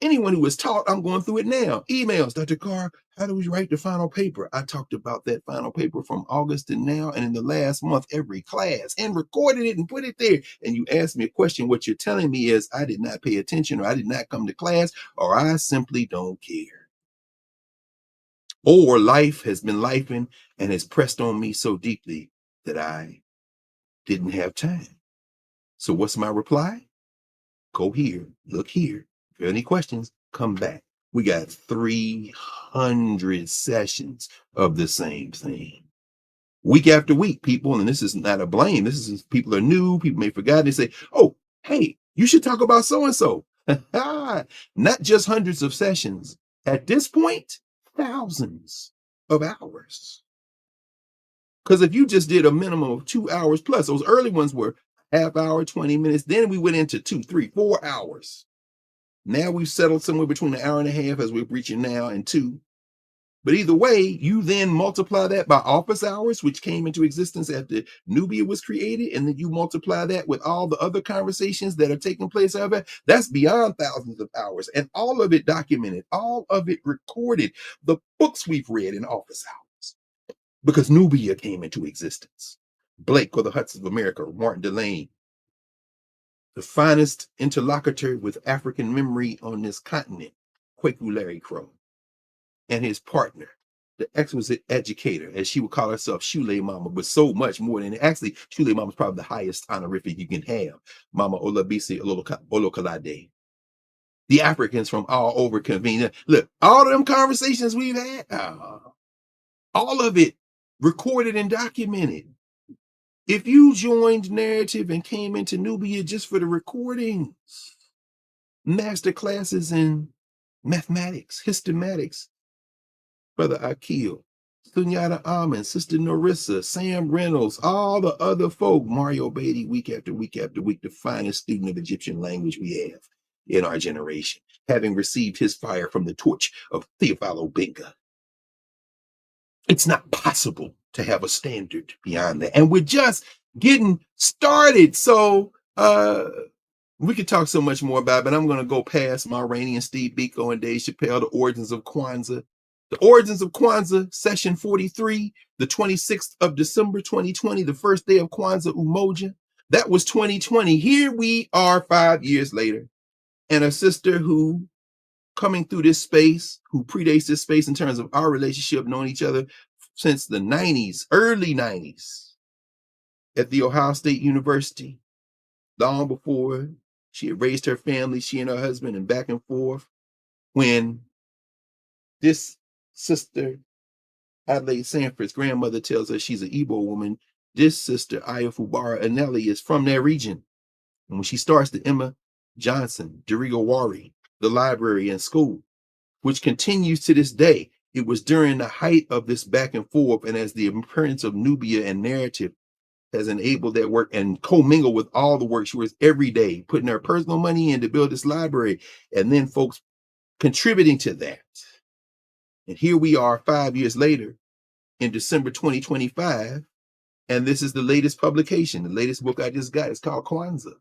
Anyone who is taught, I'm going through it now. Emails, Dr. Carr, how do we write the final paper? I talked about that final paper from August to now, and in the last month, every class, and recorded it and put it there. And you ask me a question, what you're telling me is I did not pay attention, or I did not come to class, or I simply don't care. Or life has been lifing and has pressed on me so deeply that I didn't have time. So what's my reply? Go here, look here. If you have any questions, come back. We got 300 sessions of the same thing. Week after week, people, and this is not a blame. This is people are new, people may forget. They say, oh, hey, you should talk about so-and-so. Not just hundreds of sessions. At this point, thousands of hours. Because if you just did a minimum of 2 hours plus, those early ones were half hour, 20 minutes. Then we went into 2, 3, 4 hours. Now we've settled somewhere between an hour and a half, as we're reaching now, and 2. But either way, you then multiply that by office hours, which came into existence after Knubia was created. And then you multiply that with all the other conversations that are taking place over it. That's beyond thousands of hours, and all of it documented, all of it recorded. The books we've read in office hours, because Knubia came into existence. Blake, or the Huts of America, Martin Delane, the finest interlocutor with African memory on this continent, Kwaku Larry Crow, and his partner, the exquisite educator, as she would call herself, Shule Mama, but so much more than actually, Shule Mama is probably the highest honorific you can have. Mama Olabisi Olokalade. The Africans from all over convene. Look, all of them conversations we've had, all of it recorded and documented. If you joined Knarrative and came into Knubia just for the recordings, master classes in mathematics, hystematics, Brother Akil, Sunyata Ahmed, Sister Narissa, Sam Reynolds, all the other folk, Mario Beatty, week after week after week, the finest student of Egyptian language we have in our generation, having received his fire from the torch of Theophilo Benga. It's not possible to have a standard beyond that. And we're just getting started. So we could talk so much more about it, but I'm going to go past Ma Rainey and Steve Biko and Dave Chappelle, the origins of Kwanzaa. The origins of Kwanzaa, session 43, the 26th of December, 2020, the first day of Kwanzaa Umoja. That was 2020. Here we are 5 years later. And a sister who, coming through this space, who predates this space in terms of our relationship, knowing each other since the 90s, early 90s, at the Ohio State University, long before she had raised her family, she and her husband, and back and forth, when this sister, Adelaide Sanford's grandmother, tells her she's an Igbo woman. This sister, Ayafubara Anelli, is from that region. And when she starts the Emma Johnson, Dirigo Wari, the library and school, which continues to this day, it was during the height of this back and forth, and as the emergence of Knubia and Knarrative has enabled that work and commingled with all the work she was every day, putting her personal money in to build this library, and then folks contributing to that. And here we are 5 years later in December 2025, and this is the latest publication. The latest book I just got is called Kwanzaa,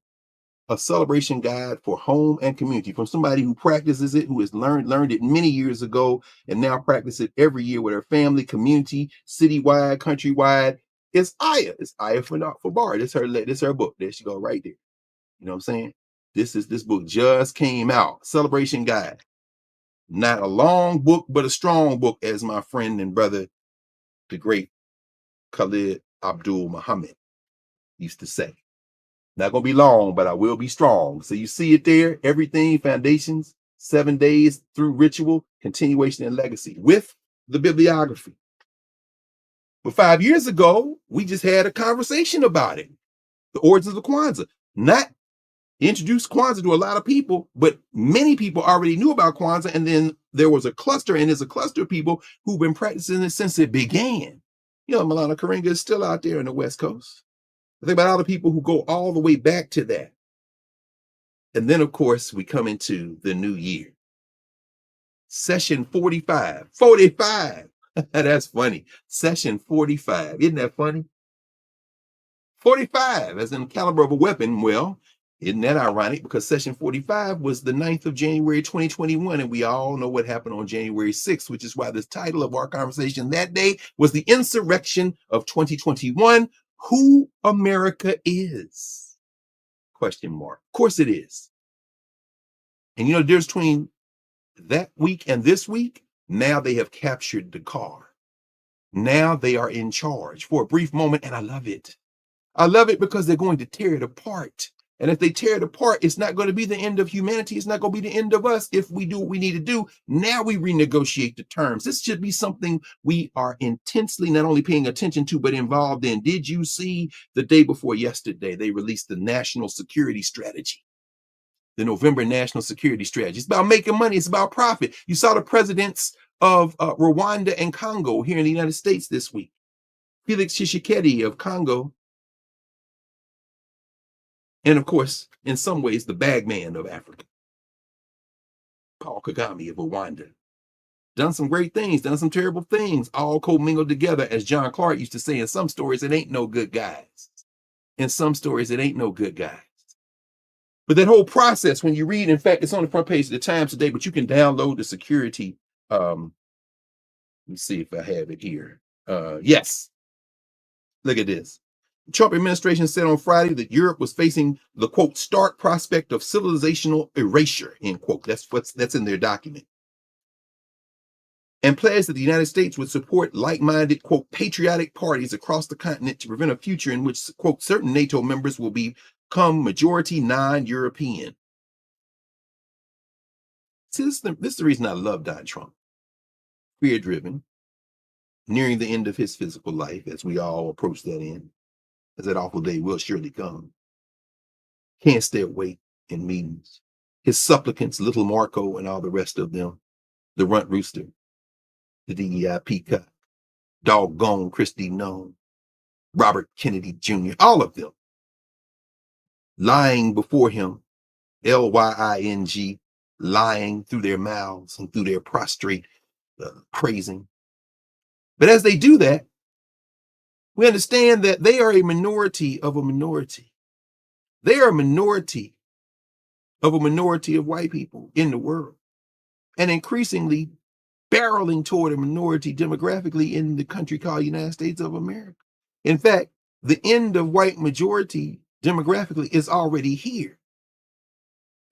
a celebration guide for home and community, from somebody who practices it, who has learned it many years ago, and now practices it every year with her family, community, citywide, countrywide. It's Aya. It's Aya for Bar. This her book. There she go, right there. You know what I'm saying? This book just came out. Celebration guide. Not a long book, but a strong book, as my friend and brother, the great Khalid Abdul Muhammad, used to say. Not going to be long, but I will be strong. So you see it there, everything, foundations, 7 days through ritual, continuation, and legacy, with the bibliography. But 5 years ago, we just had a conversation about it. The origins of Kwanzaa. Not introduced Kwanzaa to a lot of people, but many people already knew about Kwanzaa. And then there was a cluster, and there's a cluster of people who've been practicing it since it began. You know, Milana Karinga is still out there on the West Coast. I think about all the people who go all the way back to that. And then, of course, we come into the new year. Session 45. 45. That's funny. Session 45. Isn't that funny? 45, as in caliber of a weapon. Well, isn't that ironic? Because session 45 was the 9th of January, 2021. And we all know what happened on January 6th, which is why the title of our conversation that day was The Insurrection of 2021. Who America is? Question mark. Of course it is. And you know the difference between that week and this week? Now they have captured the car. Now they are in charge for a brief moment, and I love it. I love it because they're going to tear it apart. And if they tear it apart, it's not going to be the end of humanity. It's not going to be the end of us if we do what we need to do. Now we renegotiate the terms. This should be something we are intensely not only paying attention to, but involved in. Did you see the day before yesterday, they released the National Security Strategy? The November National Security Strategy. It's about making money. It's about profit. You saw the presidents of Rwanda and Congo here in the United States this week. Felix Tshisekedi of Congo. And of course, in some ways, the bagman of Africa, Paul Kagame of Rwanda. Done some great things, done some terrible things, all commingled together. As John Clark used to say, in some stories, it ain't no good guys. In some stories, it ain't no good guys. But that whole process, when you read, in fact, it's on the front page of the Times today, but you can download the security. Let me see if I have it here. Yes. Look at this. The Trump administration said on Friday that Europe was facing the, quote, stark prospect of civilizational erasure, end quote. That's in their document. and pledged that the United States would support like-minded, quote, patriotic parties across the continent to prevent a future in which, quote, certain NATO members will become majority non-European. See, this is the reason I love Donald Trump. Fear-driven, nearing the end of his physical life, as we all approach that end, as that awful day will surely come. Can't stay awake in meetings. His supplicants, Little Marco and all the rest of them, the Runt Rooster, the DEI Peacock, doggone Christy Nome, Robert Kennedy Jr., all of them, lying before him, Lying, lying through their mouths and through their prostrate praising. But as they do that, we understand that they are a minority of a minority. They are a minority of white people in the world, and increasingly barreling toward a minority demographically in the country called United States of America. In fact, the end of white majority demographically is already here.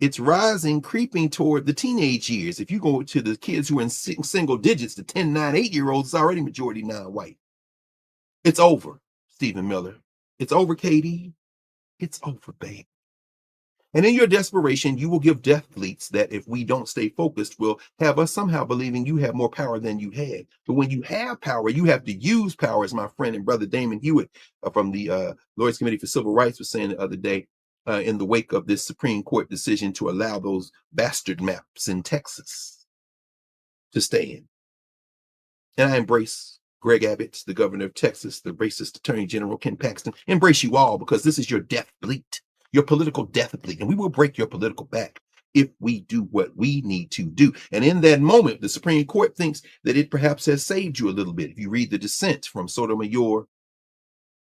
It's rising, creeping toward the teenage years. If you go to the kids who are in single digits, the 10, 9, 8-year-olds, it's already majority non-white. It's over, Stephen Miller. It's over, Katie. It's over, babe. And in your desperation, you will give death fleets that if we don't stay focused, will have us somehow believing you have more power than you had. But when you have power, you have to use power, as my friend and brother Damon Hewitt from the Lawyers Committee for Civil Rights was saying the other day, in the wake of this Supreme Court decision to allow those bastard maps in Texas to stay in. And I embrace Greg Abbott, the governor of Texas, the racist attorney general Ken Paxton, embrace you all, because this is your death fleet. Your political death fleet, and we will break your political back if we do what we need to do. And in that moment, the Supreme Court thinks that it perhaps has saved you a little bit. If you read the dissent from Sotomayor,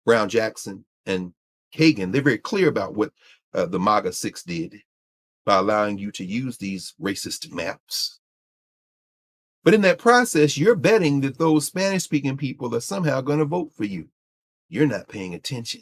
Brown Jackson, and Kagan, they're very clear about what the MAGA 6 did by allowing you to use these racist maps. But in that process, you're betting that those Spanish-speaking people are somehow going to vote for you. You're not paying attention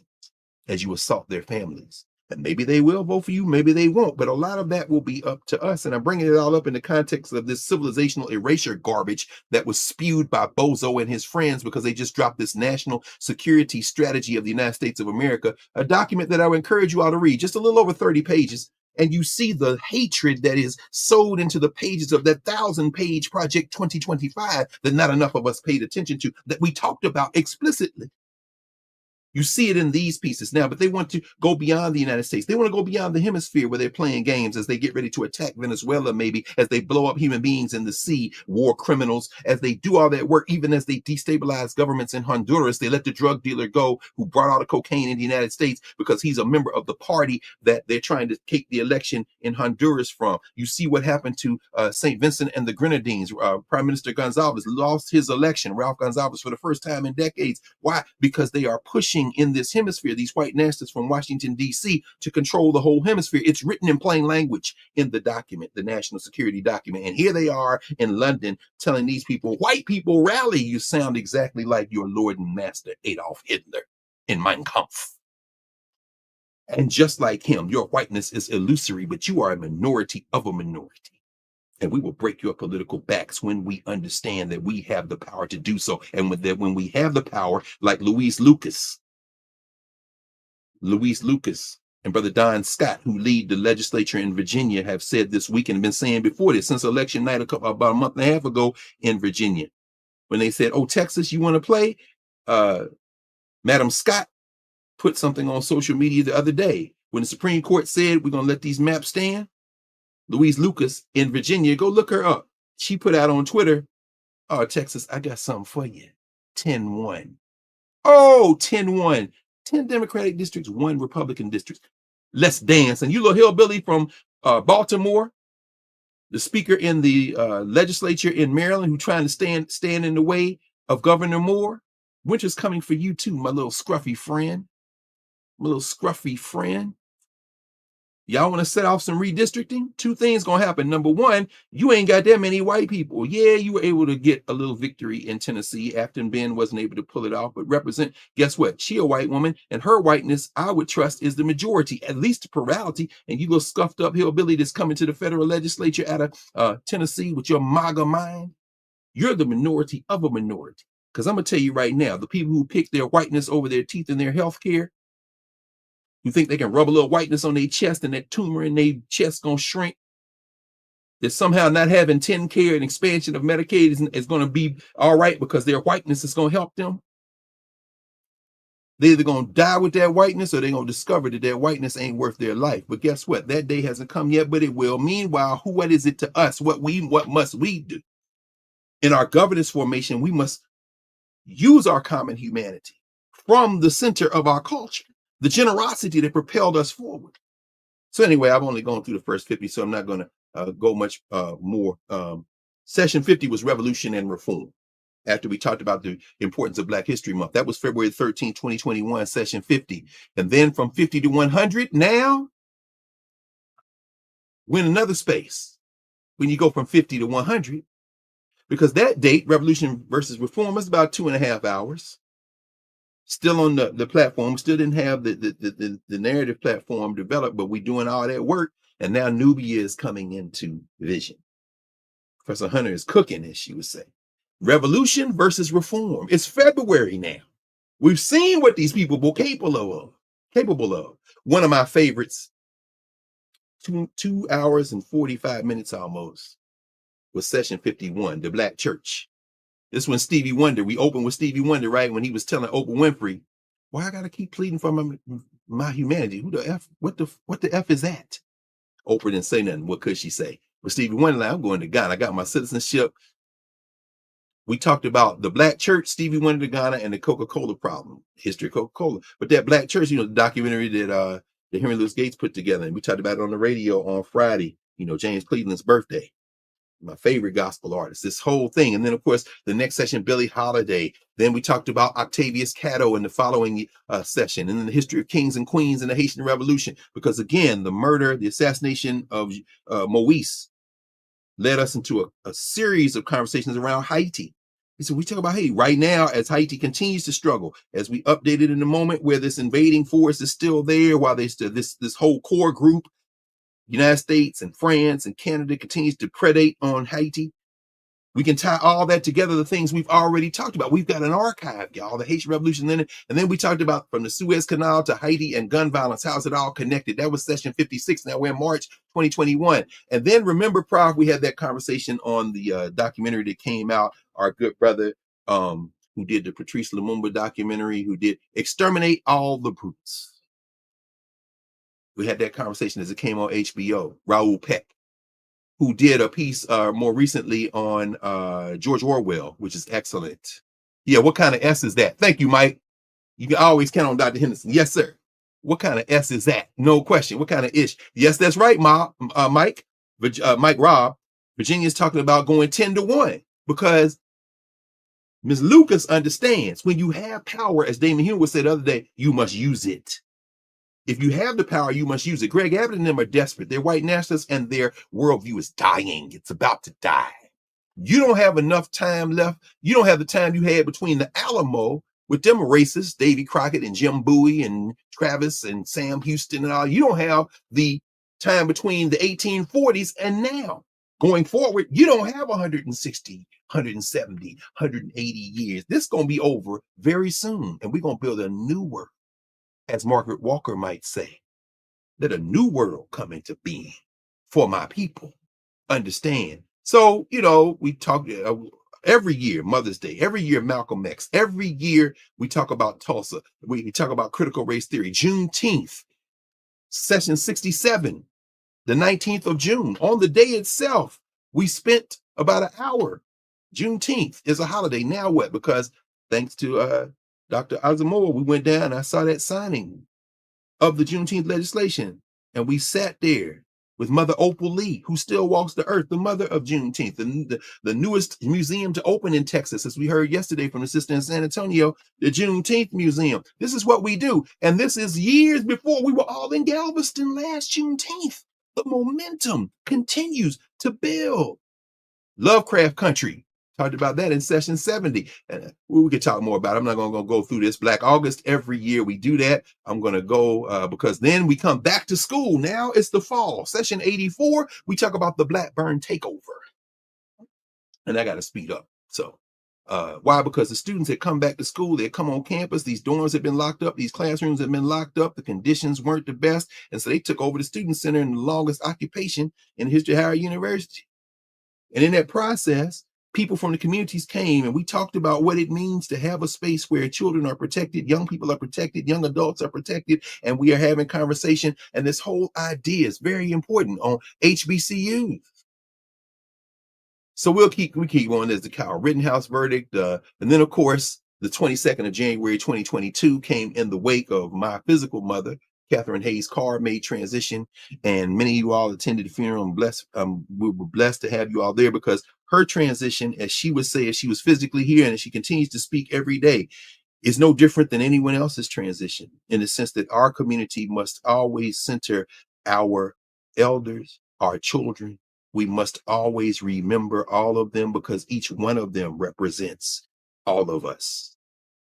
as you assault their families. And maybe they will vote for you, maybe they won't, but a lot of that will be up to us. And I'm bringing it all up in the context of this civilizational erasure garbage that was spewed by Bozo and his friends because they just dropped this national security strategy of the United States of America, a document that I would encourage you all to read, just a little over 30 pages. And you see the hatred that is sewed into the pages of that 1,000-page Project 2025 that not enough of us paid attention to, that we talked about explicitly. You see it in these pieces now, but they want to go beyond the United States. They want to go beyond the hemisphere where they're playing games as they get ready to attack Venezuela, maybe as they blow up human beings in the sea, war criminals, as they do all that work, even as they destabilize governments in Honduras. They let the drug dealer go who brought all the cocaine in the United States because he's a member of the party that they're trying to take the election in Honduras from. You see what happened to St. Vincent and the Grenadines. Prime Minister Gonzalez lost his election, Ralph Gonzalez, for the first time in decades. Why? Because they are pushing in this hemisphere, these white nationalists from Washington, D.C., to control the whole hemisphere. It's written in plain language in the document, the national security document. And here they are in London telling these people, white people, rally. You sound exactly like your Lord and Master Adolf Hitler in Mein Kampf. And just like him, your whiteness is illusory, but you are a minority of a minority. And we will break your political backs when we understand that we have the power to do so. And when we have the power, like Louise Lucas and Brother Don Scott, who lead the legislature in Virginia, have said this week and been saying before this, since election night about a month and a half ago in Virginia, when they said, oh, Texas, you want to play? Madam Scott put something on social media the other day. When the Supreme Court said we're going to let these maps stand, Louise Lucas in Virginia, go look her up. She put out on Twitter, oh, Texas, I got something for you. 10-1. Oh, 10-1. 10 Democratic districts, 1 Republican district. Let's dance. And you little hillbilly from Baltimore, the speaker in the legislature in Maryland, who trying to stand in the way of Governor Moore, winter's coming for you too, my little scruffy friend. Y'all want to set off some redistricting? 2 things going to happen. Number 1, you ain't got that many white people. Yeah, you were able to get a little victory in Tennessee after Ben wasn't able to pull it off, but guess what? She a white woman, and her whiteness, I would trust, is the majority, at least the plurality. And you little scuffed up hillbilly that's coming to the federal legislature out of Tennessee with your MAGA mind. You're the minority of a minority. Because I'm going to tell you right now, the people who pick their whiteness over their teeth in their health care, who think they can rub a little whiteness on their chest and that tumor in their chest going to shrink, that somehow not having 10 care and expansion of Medicaid is going to be all right because their whiteness is going to help them. They're either going to die with that whiteness or they're going to discover that their whiteness ain't worth their life. But guess what? That day hasn't come yet, but it will. Meanwhile, what is it to us? What must we do? In our governance formation, we must use our common humanity from the center of our culture, the generosity that propelled us forward. So anyway, I've only gone through the first 50, so I'm not going to go much more. Session 50 was Revolution and Reform. After we talked about the importance of Black History Month, that was February 13, 2021, session 50. And then from 50 to 100, now we're in another space when you go from 50 to 100, because that date, Revolution versus Reform, is about 2.5 hours. Still on the platform, still didn't have the narrative platform developed, but we're doing all that work. And now Knubia is coming into vision. Professor Hunter is cooking, as she would say. Revolution versus Reform. It's February now. We've seen what these people were capable of. One of my favorites, 2 hours and 45 minutes almost, was session 51, the Black Church. This one, Stevie Wonder. We opened with Stevie Wonder, right? When he was telling Oprah Winfrey, why I gotta keep pleading for my humanity? Who the F? What the F is that? Oprah didn't say nothing. What could she say? But Stevie Wonder, like, I'm going to Ghana. I got my citizenship. We talked about the Black Church, Stevie Wonder to Ghana, and the Coca-Cola problem, history of Coca-Cola. But that Black Church, the documentary that Henry Louis Gates put together, and we talked about it on the radio on Friday, James Cleveland's birthday. My favorite gospel artist, this whole thing. And then, of course, the next session, Billie Holiday. Then we talked about Octavius Catto in the following session, and then the history of kings and queens and the Haitian Revolution. Because again, the murder, the assassination of Moise led us into a series of conversations around Haiti. So we talk about Haiti right now as Haiti continues to struggle, as we updated in the moment where this invading force is still there, while there's this whole core group, United States and France and Canada, continues to predate on Haiti. We can tie all that together, the things we've already talked about. We've got an archive, y'all, the Haitian Revolution. And then we talked about from the Suez Canal to Haiti and gun violence. How's it all connected? That was session 56. Now we're in March 2021. And then remember, Prof, we had that conversation on the documentary that came out, our good brother who did the Patrice Lumumba documentary, who did Exterminate All the Brutes. We had that conversation as it came on HBO, Raoul Peck, who did a piece more recently on George Orwell, which is excellent. Yeah, what kind of S is that? Thank you, Mike. You can always count on Dr. Henderson. Yes, sir. What kind of S is that? No question. What kind of ish? Yes, that's right, Mike. Mike Robb. Virginia's talking about going 10 to 1 because Ms. Lucas understands when you have power, as Damon Hume would say the other day, you must use it. If you have the power, you must use it. Greg Abbott and them are desperate. They're white nationalists and their worldview is dying. It's about to die. You don't have enough time left. You don't have the time you had between the Alamo with them racists, Davy Crockett and Jim Bowie and Travis and Sam Houston and all. You don't have the time between the 1840s and now. Going forward, you don't have 160, 170, 180 years. This is going to be over very soon. And we're going to build a new world. As Margaret Walker might say, let a new world come into being for my people. Understand? So, we talk every year, Mother's Day, every year, Malcolm X, every year we talk about Tulsa. We talk about critical race theory. Juneteenth, session 67, the 19th of June. On the day itself, we spent about an hour. Juneteenth is a holiday. Now what? Because thanks to Dr. Asamoah, we went down and I saw that signing of the Juneteenth legislation. And we sat there with Mother Opal Lee, who still walks the earth, the mother of Juneteenth, the newest museum to open in Texas, as we heard yesterday from the sister in San Antonio, the Juneteenth Museum. This is what we do. And this is years before we were all in Galveston last Juneteenth. The momentum continues to build. Lovecraft Country. Talked about that in session 70. And we could talk more about it. I'm not going to go through this. Black August, every year we do that. I'm going to go because then we come back to school. Now it's the fall. Session 84, we talk about the Blackburn takeover. And I got to speed up. So why? Because the students had come back to school, they had come on campus, these dorms had been locked up, these classrooms had been locked up, the conditions weren't the best. And so they took over the student center in the longest occupation in the history of Howard University. And in that process, people from the communities came and we talked about what it means to have a space where children are protected, young people are protected, young adults are protected, and we are having conversation. And this whole idea is very important on HBCUs. So we keep going. There's the Kyle Rittenhouse verdict. And then, of course, the 22nd of January, 2022 came in the wake of my physical mother, Catherine Hayes Carr, made transition. And many of you all attended the funeral. And we were blessed to have you all there because her transition, as she would say, as she was physically here and as she continues to speak every day, is no different than anyone else's transition in the sense that our community must always center our elders, our children. We must always remember all of them because each one of them represents all of us.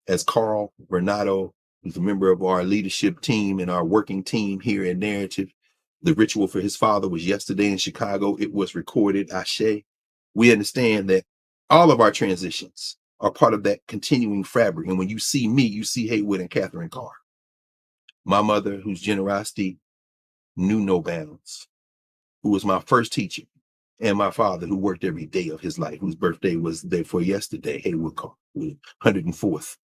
As Carl Renato, who's a member of our leadership team and our working team here at Knarrative, the ritual for his father was yesterday in Chicago. It was recorded, Ashe. We understand that all of our transitions are part of that continuing fabric. And when you see me, you see Haywood and Catherine Carr. My mother, whose generosity knew no bounds, who was my first teacher, and my father, who worked every day of his life, whose birthday was the day for yesterday, Haywood Carr, 104th.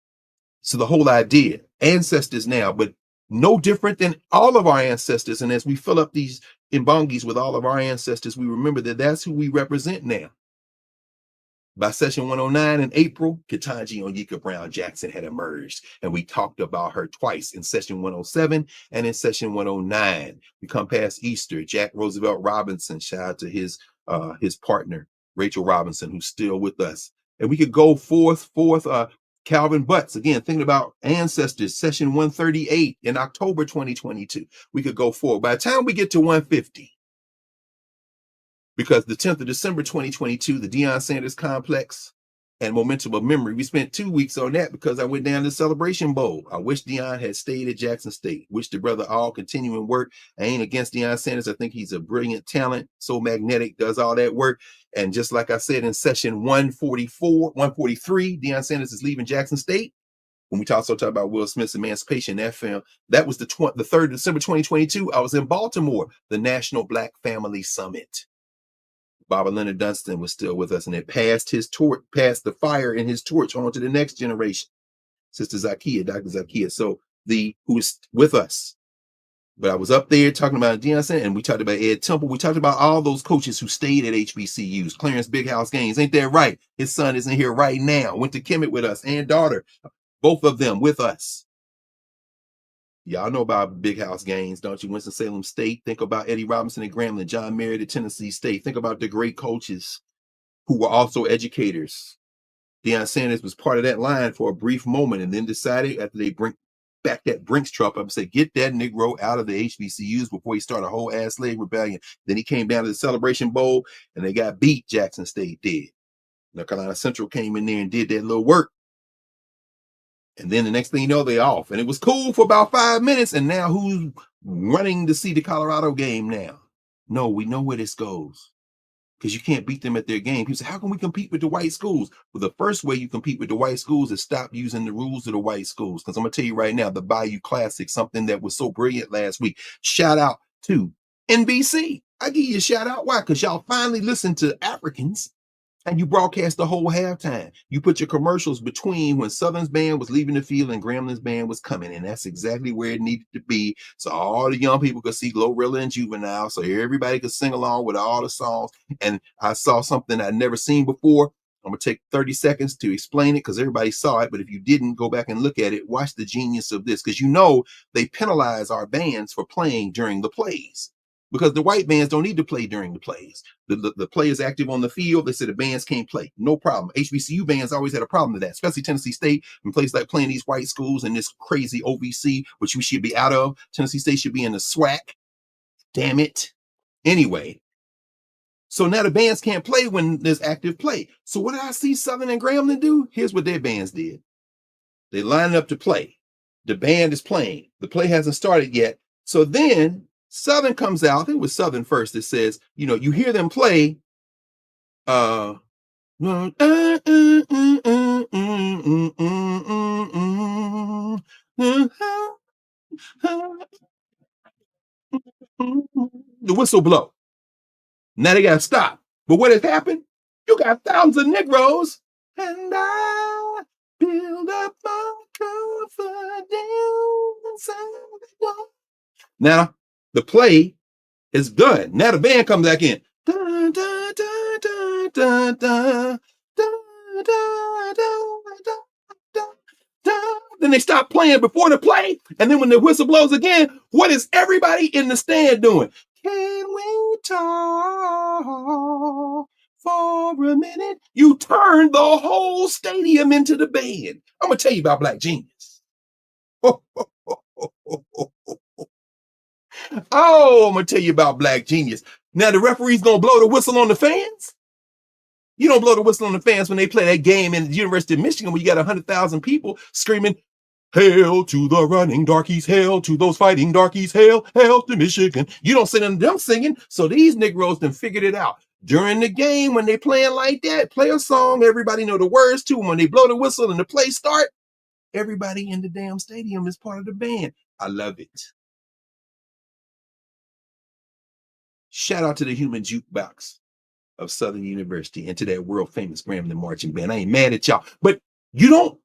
So the whole idea, ancestors now, but no different than all of our ancestors. And as we fill up these imbongis with all of our ancestors, we remember that that's who we represent now. By session 109 in April, Ketanji Onyeka Brown Jackson had emerged, and we talked about her twice in session 107 and in session 109. We come past Easter, Jack Roosevelt Robinson, shout out to his partner, Rachel Robinson, who's still with us. And we could go forth, Calvin Butts, again, thinking about ancestors, session 138 in October 2022. We could go forward. By the time we get to 150, because the 10th of December, 2022, the Deion Sanders complex and momentum of memory, we spent 2 weeks on that because I went down to the Celebration Bowl. I wish Deion had stayed at Jackson State. Wish the brother all continuing work. I ain't against Deion Sanders. I think he's a brilliant talent, so magnetic, does all that work. And just like I said in session 143, Deion Sanders is leaving Jackson State. When we also talk about Will Smith's Emancipation, that film, that was the 3rd of December, 2022. I was in Baltimore, the National Black Family Summit. Baba Leonard Dunstan was still with us, and it passed the fire in his torch on to the next generation. Sister Zakia, Dr. Zakia, who is with us. But I was up there talking about Deion Sanders, and we talked about Ed Temple. We talked about all those coaches who stayed at HBCUs. Clarence Big House Gaines, ain't that right? His son is in here right now. Went to Kemet with us and daughter, both of them with us. Y'all know about Big House Gaines, don't you? Winston-Salem State. Think about Eddie Robinson at Grambling, John Merritt at Tennessee State. Think about the great coaches who were also educators. Deion Sanders was part of that line for a brief moment and then decided after they bring back that Brinks truck up and say, get that Negro out of the HBCUs before he started a whole ass slave rebellion. Then he came down to the Celebration Bowl and they got beat. Jackson State did. North Carolina Central came in there and did that little work. And then the next thing you know, they're off. And it was cool for about 5 minutes. And now who's running to see the Colorado game now? No, we know where this goes. Because you can't beat them at their game. People say, how can we compete with the white schools? Well, the first way you compete with the white schools is stop using the rules of the white schools. Because I'm going to tell you right now, the Bayou Classic, something that was so brilliant last week. Shout out to NBC. I give you a shout out. Why? Because y'all finally listened to Africans. And you broadcast the whole halftime. You put your commercials between when Southern's band was leaving the field and Gramblin's band was coming. And that's exactly where it needed to be. So all the young people could see Glorilla and Juvenile. So everybody could sing along with all the songs. And I saw something I'd never seen before. I'm going to take 30 seconds to explain it because everybody saw it. But if you didn't, go back and look at it. Watch the genius of this. Because you know they penalize our bands for playing during the plays. Because the white bands don't need to play during the plays. The players active on the field, they said the bands can't play. No problem. HBCU bands always had a problem with that, especially Tennessee State and places like playing these white schools and this crazy OVC, which we should be out of. Tennessee State should be in the SWAC. Damn it. Anyway, so now the bands can't play when there's active play. So what did I see Southern and Grambling do? Here's what their bands did. They lined up to play. The band is playing. The play hasn't started yet. So then Southern comes out. I think it was Southern first. It says, you hear them play. The whistle blow. Now they gotta stop. But what has happened? You got thousands of Negroes, and I build up my confidence. Now the play is done. Now the band comes back in. Dun, dun, dun, dun, dun, dun, dun, dun, dun, dun, dun. Then they stop playing before the play, and then when the whistle blows again, what is everybody in the stand doing? Can we talk for a minute? You turn the whole stadium into the band. I'm gonna tell you about Black Genius. Oh, I'm gonna tell you about Black Genius. Now the referee's gonna blow the whistle on the fans. You don't blow the whistle on the fans when they play that game in the University of Michigan where you got 100,000 people screaming, "Hail to the running darkies, hail to those fighting darkies, hail, hail to Michigan." You don't see them singing, so these Negroes done figured it out. During the game, when they playing like that, play a song, everybody know the words to, and when they blow the whistle and the play start, everybody in the damn stadium is part of the band. I love it. Shout out to the human jukebox of Southern University and to that world famous Grambling marching band. I ain't mad at y'all, but you don't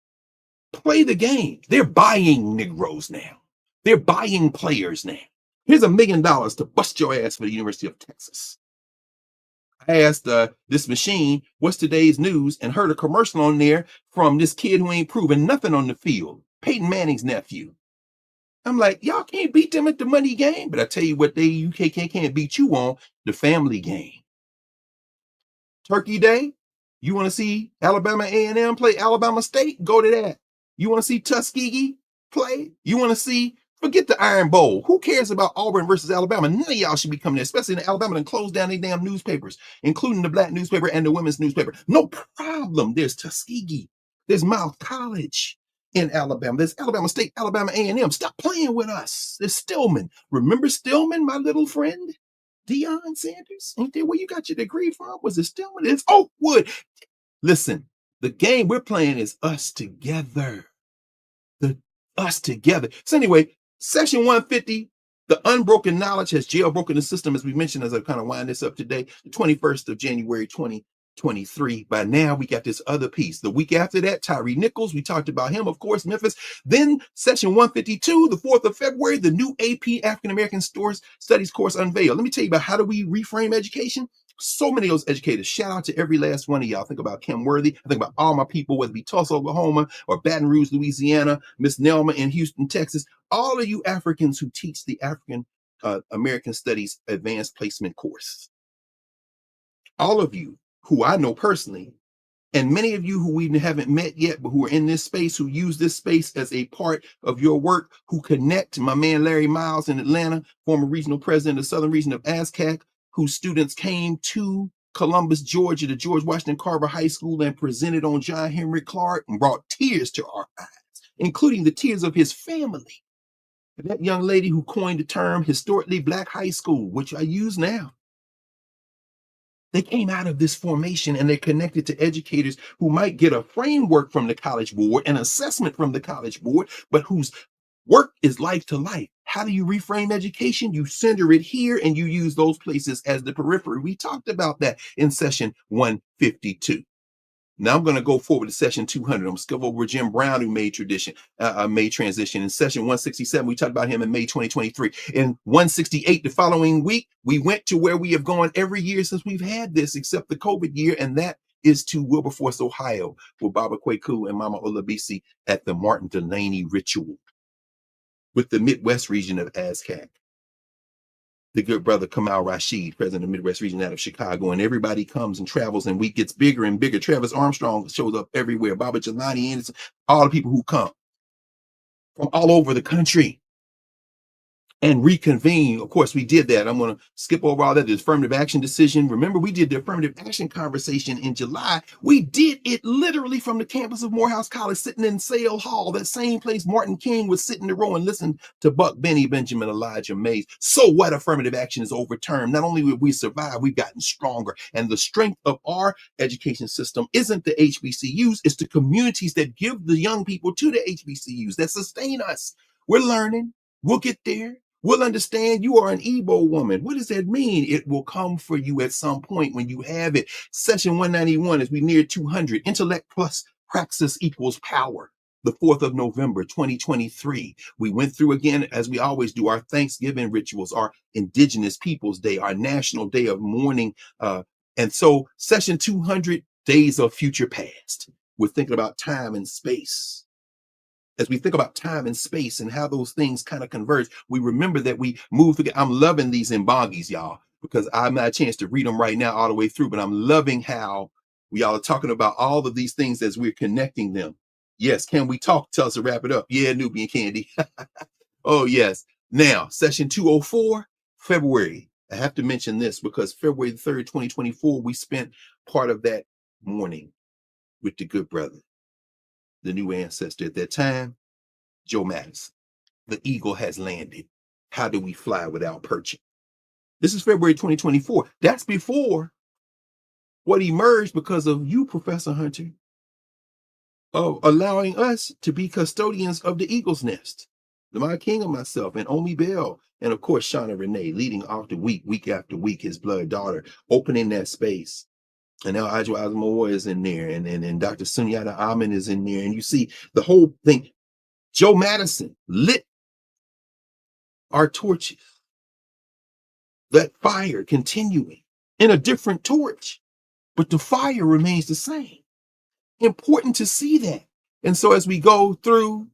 play the game. They're buying Negroes now. They're buying players now. Here's $1 million to bust your ass for the University of Texas. I asked this machine, what's today's news, and heard a commercial on there from this kid who ain't proven nothing on the field, Peyton Manning's nephew. I'm like, y'all can't beat them at the money game, but I tell you what, you can't beat you on the family game. Turkey Day, you want to see Alabama A&M play Alabama State? Go to that. You want to see Tuskegee play? You want to see, forget the Iron Bowl. Who cares about Auburn versus Alabama? None of y'all should be coming there, especially in Alabama, and close down their damn newspapers, including the black newspaper and the women's newspaper. No problem. There's Tuskegee. There's Miles College in Alabama. There's Alabama State, Alabama A&M. Stop playing with us. There's Stillman. Remember Stillman, my little friend? Deion Sanders? Ain't that where you got your degree from? Was it Stillman? It's Oakwood. Listen, the game we're playing is us together. Us together. So anyway, section 150, the unbroken knowledge has jailbroken the system, as we mentioned, as I kind of wind this up today, the 21st of January, 2023. By now, we got this other piece. The week after that, Tyree Nichols, we talked about him, of course, Memphis. Then section 152, the 4th of February, the new AP African-American Studies course unveiled. Let me tell you about how do we reframe education? So many of those educators. Shout out to every last one of y'all. Think about Kim Worthy. I think about all my people, whether it be Tulsa, Oklahoma, or Baton Rouge, Louisiana, Miss Nelma in Houston, Texas. All of you Africans who teach the African American Studies Advanced Placement course. All of you who I know personally, and many of you who we haven't met yet, but who are in this space, who use this space as a part of your work, who connect. My man Larry Miles in Atlanta, former regional president of the Southern region of ASCAC, whose students came to Columbus, Georgia, to George Washington Carver High School and presented on John Henry Clark and brought tears to our eyes, including the tears of his family. That young lady who coined the term historically Black high school, which I use now. They came out of this formation and they're connected to educators who might get a framework from the College Board, an assessment from the College Board, but whose work is life to life. How do you reframe education? You center it here and you use those places as the periphery. We talked about that in session 152. Now I'm going to go forward to session 200. I'm going to skip over Jim Brown, who made transition. In session 167, we talked about him in May 2023. In 168, the following week, we went to where we have gone every year since we've had this, except the COVID year, and that is to Wilberforce, Ohio, with Baba Kwaku and Mama Olabisi at the Martin Delaney Ritual with the Midwest region of ASCAC. The good brother Kamal Rashid, president of the Midwest region out of Chicago, and everybody comes and travels, and we gets bigger and bigger. Travis Armstrong shows up everywhere. Baba Jelani Anderson, all the people who come from all over the country. and reconvene. Of course, we did that. I'm going to skip over all that. The affirmative action decision. Remember, we did the affirmative action conversation in July. We did it literally from the campus of Morehouse College, sitting in Sale Hall, that same place Martin King would sit in the row and listen to Buck Benny, Benjamin Elijah Mays. So what? Affirmative action is overturned. Not only have we survived, we've gotten stronger. And the strength of our education system isn't the HBCUs, it's the communities that give the young people to the HBCUs that sustain us. We're learning. We'll get there. We'll understand. You are an Igbo woman. What does that mean? It will come for you at some point when you have it. Session 191, as we near 200, intellect plus praxis equals power. The 4th of November, 2023. We went through again, as we always do, our Thanksgiving rituals, our Indigenous Peoples Day, our National Day of Mourning. And so session 200, days of future past. We're thinking about time and space. As we think about time and space and how those things kind of converge, we remember that we move together. I'm loving these emboggies, y'all, because I'm not a chance to read them right now all the way through, but I'm loving how we all are talking about all of these things as we're connecting them. Yes, can we talk? Tell us to wrap it up. Yeah, Knubia and Candy. Oh, yes. Now, session 204, February. I have to mention this because February 3rd, 2024, we spent part of that morning with the good brother, the new ancestor at that time, Joe Madison. The eagle has landed. How do we fly without perching? This is February 2024. That's before what emerged because of you, Professor Hunter, of allowing us to be custodians of the eagle's nest. Lamar King and myself and Omi Bell, and of course, Shauna Renee, leading off the week after week, his blood daughter, opening that space. And now Ajwa Asamoah is in there, and Dr. Sunyata Amin is in there. And you see the whole thing. Joe Madison lit our torches. That fire continuing in a different torch, but the fire remains the same. Important to see that. And so as we go through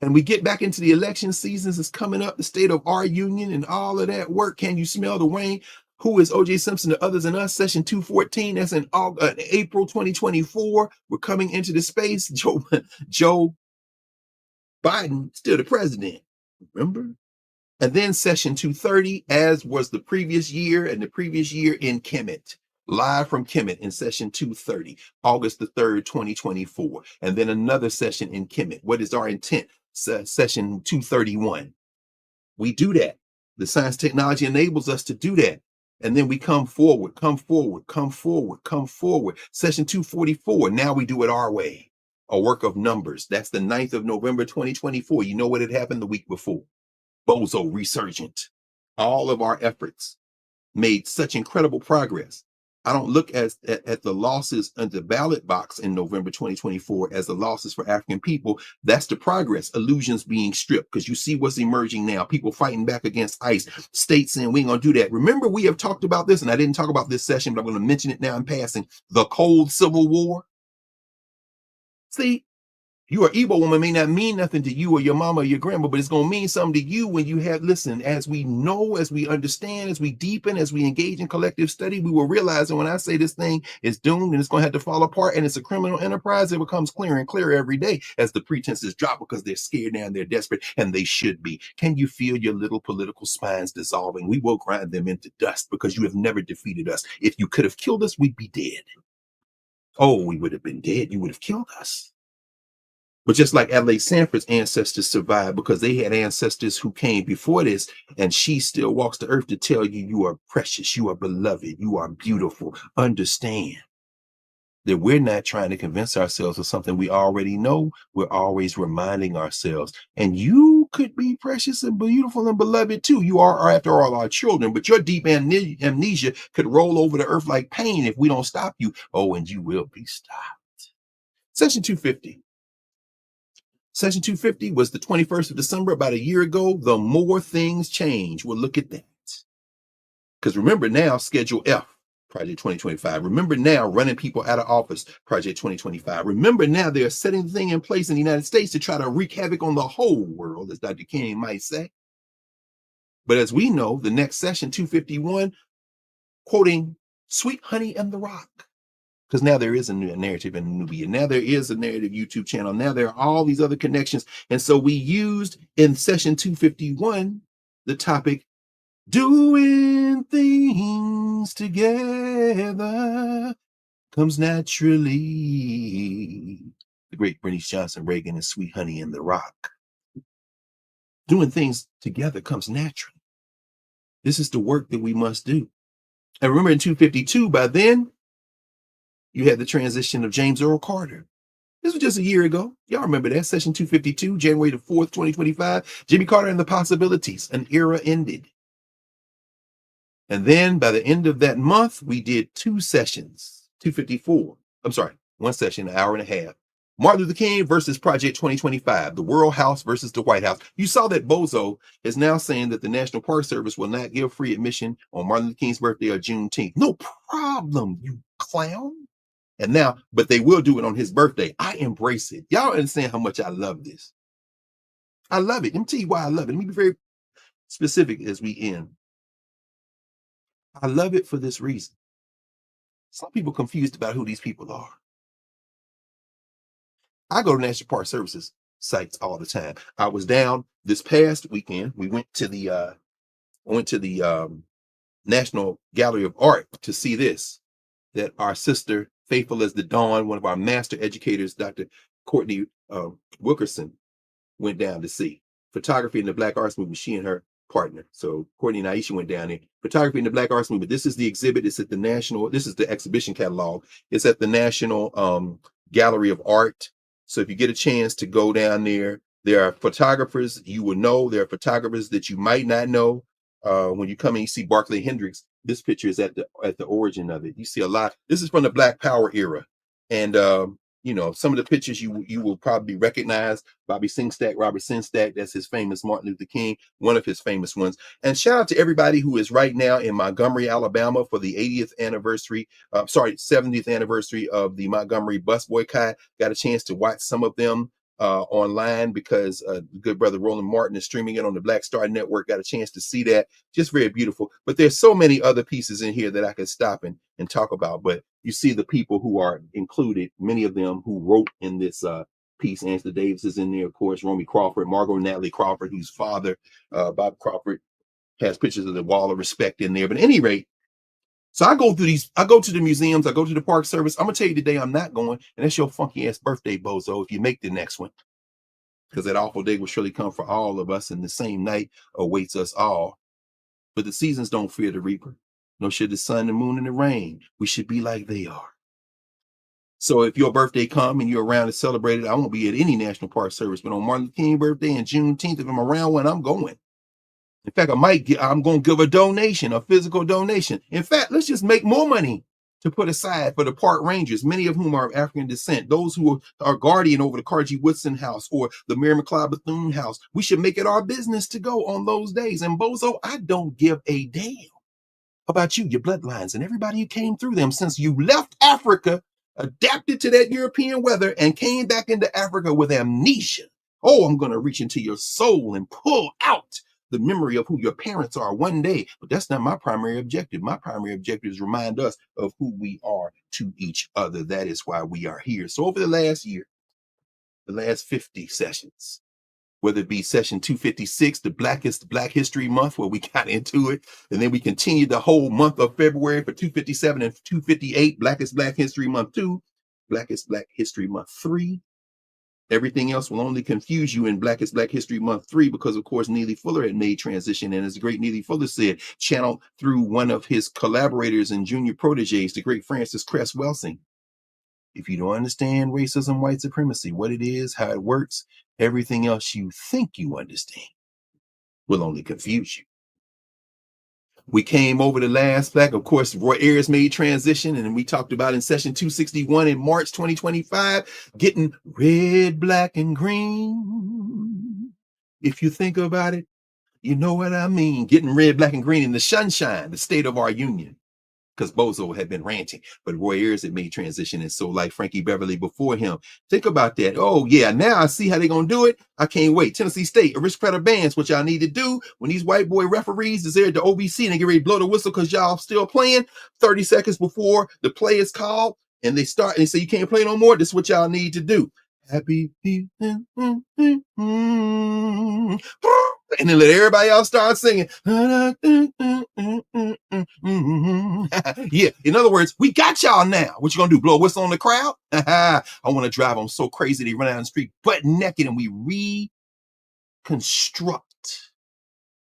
and we get back into the election seasons, it's coming up, the state of our union and all of that work. Can you smell the rain? Who is O.J. Simpson, the others and us? Session 214, that's in April 2024. We're coming into the space. Joe Biden, still the president, remember? And then session 230, as was the previous year, and the previous year in Kemet, live from Kemet in session 230, August the 3rd, 2024. And then another session in Kemet. What is our intent? Session 231. We do that. The science technology enables us to do that. And then we come forward. Session 244, now we do it our way. A work of numbers. That's the 9th of November, 2024. You know what had happened the week before? Bozo resurgent. All of our efforts made such incredible progress. I don't look at the losses on the ballot box in November 2024 as the losses for African people. That's the progress. Illusions being stripped, because you see what's emerging now. People fighting back against ICE. States saying we ain't going to do that. Remember, we have talked about this, and I didn't talk about this session, but I'm going to mention it now in passing. The cold civil war. See, you are Igbo woman may not mean nothing to you or your mama or your grandma, but it's going to mean something to you when you have, listen, as we know, as we understand, as we deepen, as we engage in collective study, we will realize that when I say this thing is doomed and it's going to have to fall apart and it's a criminal enterprise, it becomes clearer and clearer every day as the pretenses drop because they're scared now and they're desperate, and they should be. Can you feel your little political spines dissolving? We will grind them into dust because you have never defeated us. If you could have killed us, we'd be dead. Oh, we would have been dead. You would have killed us. But just like Adelaide Sanford's ancestors survived because they had ancestors who came before this, and she still walks the earth to tell you, you are precious, you are beloved, you are beautiful. Understand that we're not trying to convince ourselves of something we already know. We're always reminding ourselves. And you could be precious and beautiful and beloved too. You are, after all, our children, but your deep amnesia could roll over the earth like pain if we don't stop you. Oh, and you will be stopped. Session 250. Session 250 was the 21st of December, about a year ago. The more things change. Well, look at that. Because remember now, Schedule F, Project 2025. Remember now, running people out of office, Project 2025. Remember now, they're setting the thing in place in the United States to try to wreak havoc on the whole world, as Dr. King might say. But as we know, the next session, 251, quoting Sweet Honey and the Rock. Because now there is a narrative in Knubia. Now there is a narrative YouTube channel. Now there are all these other connections. And so we used in session 251, the topic, doing things together comes naturally. The great Bernice Johnson Reagan and Sweet Honey in the Rock. Doing things together comes naturally. This is the work that we must do. And remember in 252, by then, you had the transition of James Earl Carter. This was just a year ago. Y'all remember that, session 252, January the 4th, 2025. Jimmy Carter and the Possibilities, an era ended. And then by the end of that month, we did 2 sessions, 254. I'm sorry, 1 session, an hour and a half. Martin Luther King versus Project 2025, the World House versus the White House. You saw that Bozo is now saying that the National Park Service will not give free admission on Martin Luther King's birthday or Juneteenth. No problem, you clown. And now, but they will do it on his birthday. I embrace it. Y'all understand how much I love this. I love it. Let me tell you why I love it. Let me be very specific as we end. I love it for this reason. Some people confused about who these people are. I go to National Park Services sites all the time. I was down this past weekend. We went to the National Gallery of Art to see this, that our sister, faithful as the dawn, one of our master educators, Dr. Courtney Wilkerson, went down to see. Photography in the Black Arts Movement, she and her partner. So Courtney and Aisha went down there. Photography in the Black Arts Movement. This is the exhibit. It's at the National, this is the exhibition catalog. It's at the National Gallery of Art. So if you get a chance to go down there, there are photographers you will know. There are photographers that you might not know. When you come and you see Barclay Hendricks, this picture is at the origin of it. You see a lot. This is from the Black Power era. And you know, some of the pictures you will probably recognize. Bobby Singstack, Robert Singstack, that's his famous Martin Luther King, one of his famous ones. And shout out to everybody who is right now in Montgomery, Alabama for the 70th anniversary of the Montgomery bus boycott. Got a chance to watch some of them online because good brother Roland Martin is streaming it on the Black Star Network. Got a chance to see that. Just very beautiful. But there's so many other pieces in here that I could stop and talk about. But you see the people who are included, many of them who wrote in this piece. Angela Davis is in there, of course, Romy Crawford, Margot Natalie Crawford, whose father, Bob Crawford, has pictures of the Wall of Respect in there. But at any rate, so I go through these, I go to the museums, I go to the Park Service. I'm gonna tell you today I'm not going, and that's your funky ass birthday, bozo, if you make the next one. Because that awful day will surely come for all of us, and the same night awaits us all. But the seasons don't fear the reaper, nor should the sun, the moon, and the rain. We should be like they are. So if your birthday come and you're around to celebrate it, I won't be at any National Park Service, but on Martin Luther King birthday and Juneteenth, if I'm around when I'm going. In fact, I'm going to give a donation, a physical donation. In fact, let's just make more money to put aside for the park rangers, many of whom are of African descent, those who are guardian over the Cargie Woodson House or the Mary McLeod Bethune House. We should make it our business to go on those days. And bozo, I don't give a damn about you, your bloodlines, and everybody who came through them since you left Africa, adapted to that European weather, and came back into Africa with amnesia. Oh, I'm going to reach into your soul and pull out the memory of who your parents are one day. But that's not my primary objective. My primary objective is to remind us of who we are to each other. That is why we are here. So over the last year, the last 50 sessions, whether it be session 256, the Black History Month, where we got into it, and then we continued the whole month of February for 257 and 258, Black History Month 2, Black History Month 3. Everything else will only confuse you in Black History Month 3 because, of course, Neely Fuller had made transition. And as the great Neely Fuller said, channeled through one of his collaborators and junior proteges, the great Francis Cress Welsing. If you don't understand racism, white supremacy, what it is, how it works, everything else you think you understand will only confuse you. We came over the last Black, of course, Roy Ayers made transition, and we talked about in session 261 in March 2025, getting red, black, and green. If you think about it, you know what I mean. Getting red, black, and green in the sunshine, the state of our union. Because Bozo had been ranting, but Roy Ayers had made transition, and so like Frankie Beverly before him. Think about that. Oh yeah, now I see how they're gonna do it. I can't wait. Tennessee State, aristocratic bands, what y'all need to do when these white boy referees is there at the OBC and they get ready to blow the whistle because y'all still playing 30 seconds before the play is called, and they start and say you can't play no more. This is what y'all need to do. Happy And then let everybody else start singing. Yeah. In other words, we got y'all now. What you gonna do? Blow a whistle on the crowd? I want to drive them so crazy they run out on the street butt naked, and we reconstruct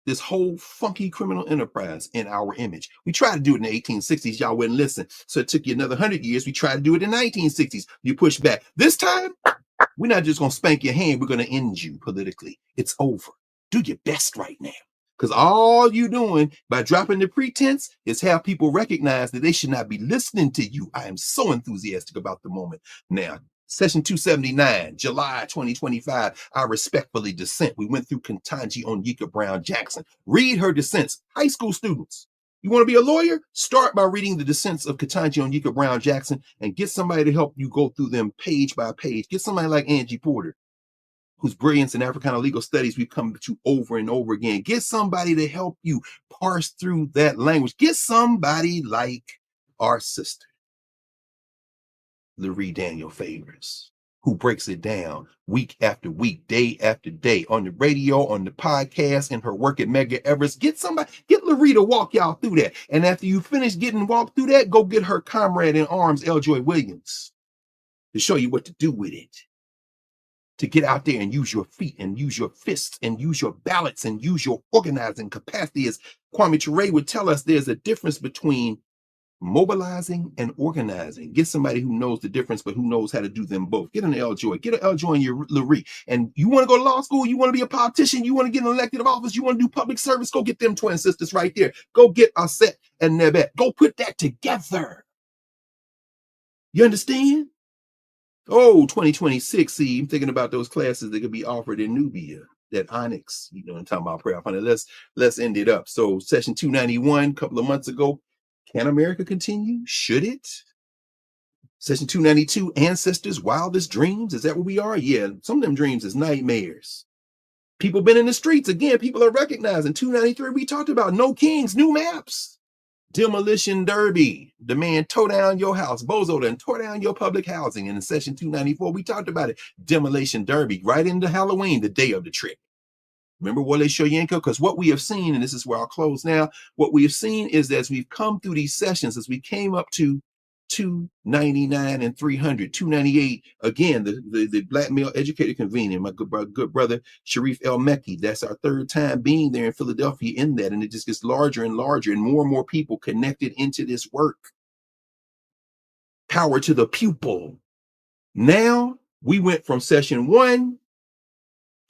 this whole funky criminal enterprise in our image. We tried to do it in the 1860s. Y'all wouldn't listen. So it took you another 100 years. We tried to do it in the 1960s. You push back. This time, we're not just going to spank your hand. We're going to end you politically. It's over. Do your best right now. Because all you doing by dropping the pretense is have people recognize that they should not be listening to you. I am so enthusiastic about the moment now. Session 279, July 2025, I respectfully dissent. We went through Ketanji Onyeka Brown Jackson. Read her dissents. High school students. You want to be a lawyer? Start by reading the dissents of Ketanji Onyeka Brown Jackson and get somebody to help you go through them page by page. Get somebody like Angie Porter, whose brilliance in Africana legal studies we've come to over and over again. Get somebody to help you parse through that language. Get somebody like our sister, Laree Daniel Favors, who breaks it down week after week, day after day, on the radio, on the podcast, in her work at Mega Everest. Get Laree to walk y'all through that. And after you finish getting walked through that, go get her comrade in arms, Eljoy Williams, to show you what to do with it. To get out there and use your feet and use your fists and use your ballots and use your organizing capacity. As Kwame Ture would tell us, there's a difference between mobilizing and organizing. Get somebody who knows the difference, but who knows how to do them both. Get an Eljoy. Get an Eljoy in your Laree. And you want to go to law school? You want to be a politician? You want to get an elected office? You want to do public service? Go get them twin sisters right there. Go get Aset and Nebet. Go put that together. You understand? Oh, 2026. See, I'm thinking about those classes that could be offered in Knubia, that Onyx, you know, I'm talking about prayer. Let's end it up. So session 291, a couple of months ago. Can America continue? Should it? Session 292, ancestors' wildest dreams. Is that what we are? Yeah, some of them dreams is nightmares. People been in the streets. Again, people are recognizing. 293, we talked about no kings, new maps. Demolition Derby. The man tore down your house. Bozo done tore down your public housing. And in session 294, we talked about it. Demolition Derby, right into Halloween, the day of the trick. Remember Wole Soyinka? Because what we have seen, and this is where I'll close now, what we have seen is that as we've come through these sessions, as we came up to 299 and 300, 298, again, the Black Male Educator Convening, my good brother, Sharif El Mekki, that's our third time being there in Philadelphia in that, and it just gets larger and larger and more people connected into this work. Power to the pupil. Now, we went from session 1,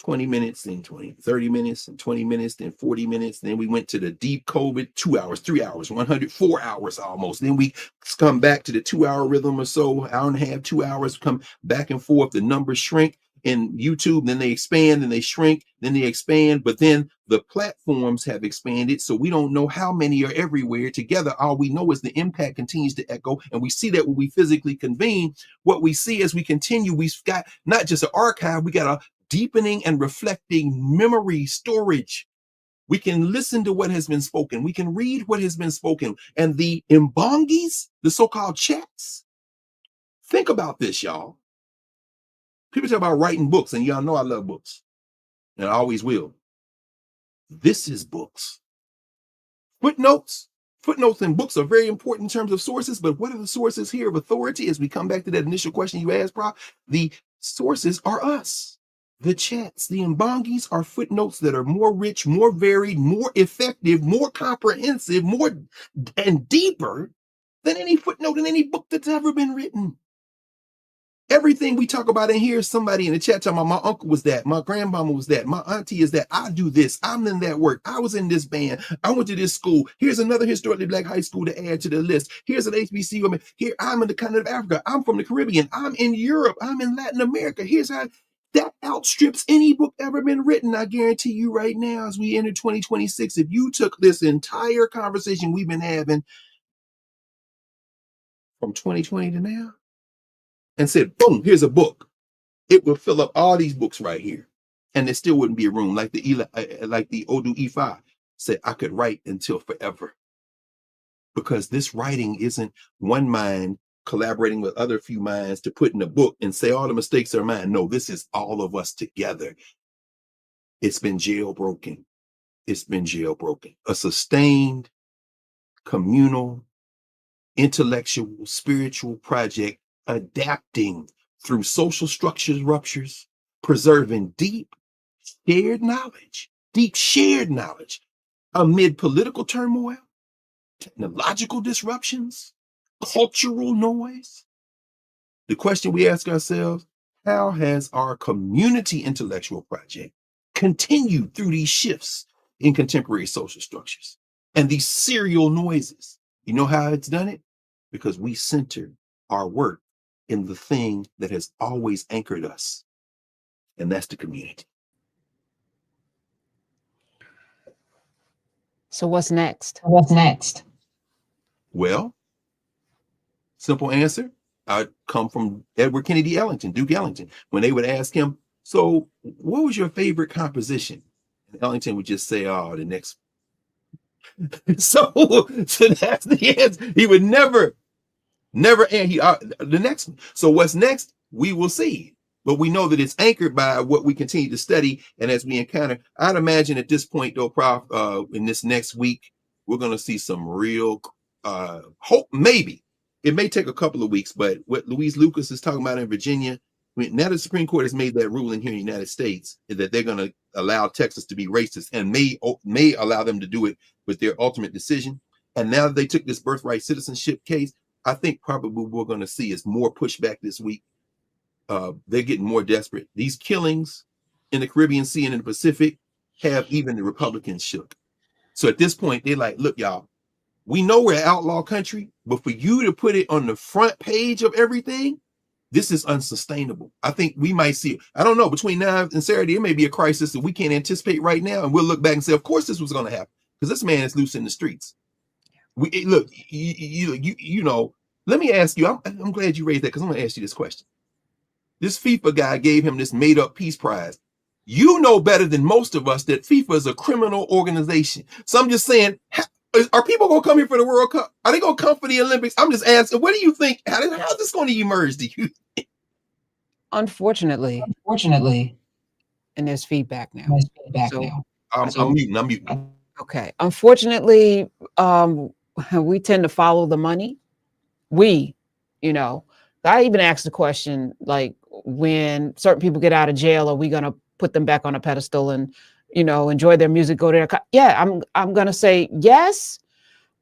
20 minutes, then 30 minutes, and 20 minutes, then 40 minutes. Then we went to the deep COVID, 2 hours, 3 hours, 104 hours almost. Then we come back to the 2-hour rhythm or so, hour and a half, 2 hours, come back and forth. The numbers shrink in YouTube, then they expand, then they shrink, then they expand. But then the platforms have expanded. So we don't know how many are everywhere together. All we know is the impact continues to echo. And we see that when we physically convene, what we see as we continue, we've got not just an archive, we got a deepening and reflecting memory storage. We can listen to what has been spoken. We can read what has been spoken. And the imbongis, the so-called chats, think about this, y'all. People talk about writing books, and y'all know I love books, and I always will. This is books. Footnotes in books are very important in terms of sources, but what are the sources here of authority? As we come back to that initial question you asked, Prof, the sources are us. The chats, the imbongis are footnotes that are more rich, more varied, more effective, more comprehensive, more and deeper than any footnote in any book that's ever been written. Everything we talk about in here, somebody in the chat talking about my uncle was that, my grandmama was that, my auntie is that, I do this, I'm in that work, I was in this band, I went to this school, here's another historically Black high school to add to the list, here's an HBCU, here I'm in the continent of Africa, I'm from the Caribbean, I'm in Europe, I'm in Latin America, here's how. That outstrips any book ever been written. I guarantee you right now, as we enter 2026, if you took this entire conversation we've been having from 2020 to now and said, boom, here's a book, it will fill up all these books right here. And there still wouldn't be a room. Like the Odu Ifa said, I could write until forever. Because this writing isn't one mind collaborating with other few minds to put in a book and say all the mistakes are mine. No, this is all of us together. It's been jailbroken. It's been jailbroken. A sustained, communal, intellectual, spiritual project adapting through social structures ruptures, preserving deep shared knowledge amid political turmoil, technological disruptions, cultural noise. The question we ask ourselves, how has our community intellectual project continued through these shifts in contemporary social structures and these serial noises? You know how it's done it? Because we center our work in the thing that has always anchored us, and that's the community. So what's next? What's next? Well, simple answer. I come from Edward Kennedy Ellington, Duke Ellington. When they would ask him, so what was your favorite composition? And Ellington would just say, oh, the next. so that's the answer. He would never, and the next one. So what's next? We will see. But we know that it's anchored by what we continue to study. And as we encounter, I'd imagine at this point, though, Prof, in this next week, we're going to see some real hope. Maybe it may take a couple of weeks, but what Louise Lucas is talking about in Virginia, now the Supreme Court has made that ruling here in the United States that they're going to allow Texas to be racist and may allow them to do it with their ultimate decision. And now that they took this birthright citizenship case, I think probably what we're going to see is more pushback this week. They're getting more desperate. These killings in the Caribbean Sea and in the Pacific have even the Republicans shook. So at this point, they're like, look, y'all, we know we're an outlaw country, but for you to put it on the front page of everything, this is unsustainable. I think we might see, I don't know, between now and Saturday, it may be a crisis that we can't anticipate right now. And we'll look back and say, of course this was going to happen because this man is loose in the streets. Look, you know, let me ask you, I'm glad you raised that because I'm going to ask you this question. This FIFA guy gave him this made up peace prize. You know better than most of us that FIFA is a criminal organization. So I'm just saying, are people going to come here for the World Cup? Are they going to come for the Olympics? I'm just asking, what do you think? How's this going to emerge? Do you think? Unfortunately. And there's feedback now. I'm muting. Okay. Unfortunately, we tend to follow the money. I even asked the question, like, when certain people get out of jail, are we going to put them back on a pedestal and, enjoy their music, go there? Yeah, I'm going to say yes,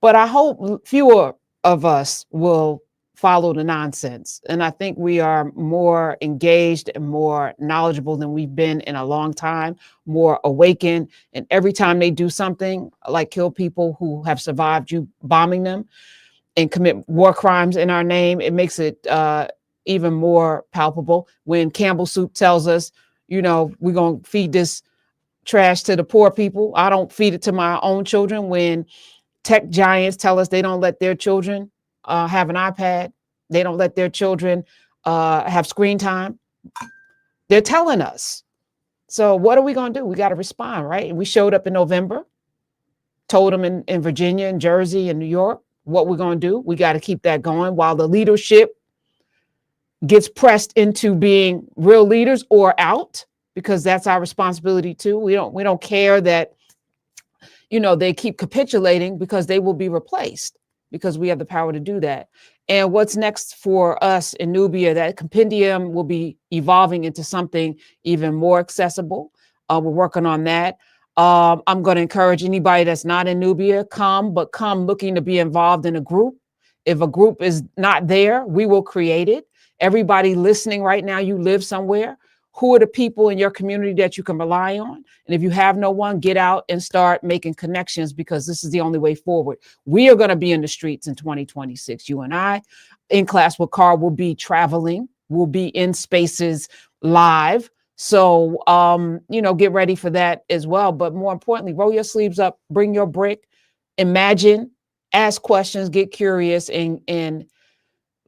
but I hope fewer of us will follow the nonsense. And I think we are more engaged and more knowledgeable than we've been in a long time, more awakened. And every time they do something like kill people who have survived you bombing them and commit war crimes in our name, it makes it even more palpable. When Campbell Soup tells us, we're going to feed this trash to the poor people, I don't feed it to my own children. When tech giants tell us they don't let their children have an iPad, they don't let their children have screen time, they're telling us. So what are we going to do? We got to respond, right? And we showed up in November, told them in Virginia and Jersey and New York what we're going to do. We got to keep that going while the leadership gets pressed into being real leaders or out, because that's our responsibility too. We don't care that, they keep capitulating, because they will be replaced, because we have the power to do that. And what's next for us in Knubia, that compendium will be evolving into something even more accessible. We're working on that. I'm going to encourage anybody that's not in Knubia, come looking to be involved in a group. If a group is not there, we will create it. Everybody listening right now, you live somewhere. Who are the people in your community that you can rely on? And if you have no one, get out and start making connections, because this is the only way forward. We are going to be in the streets in 2026. You and I, in Class With Carr, will be traveling. We'll be in spaces live. So, get ready for that as well. But more importantly, roll your sleeves up, bring your brick, imagine, ask questions, get curious, and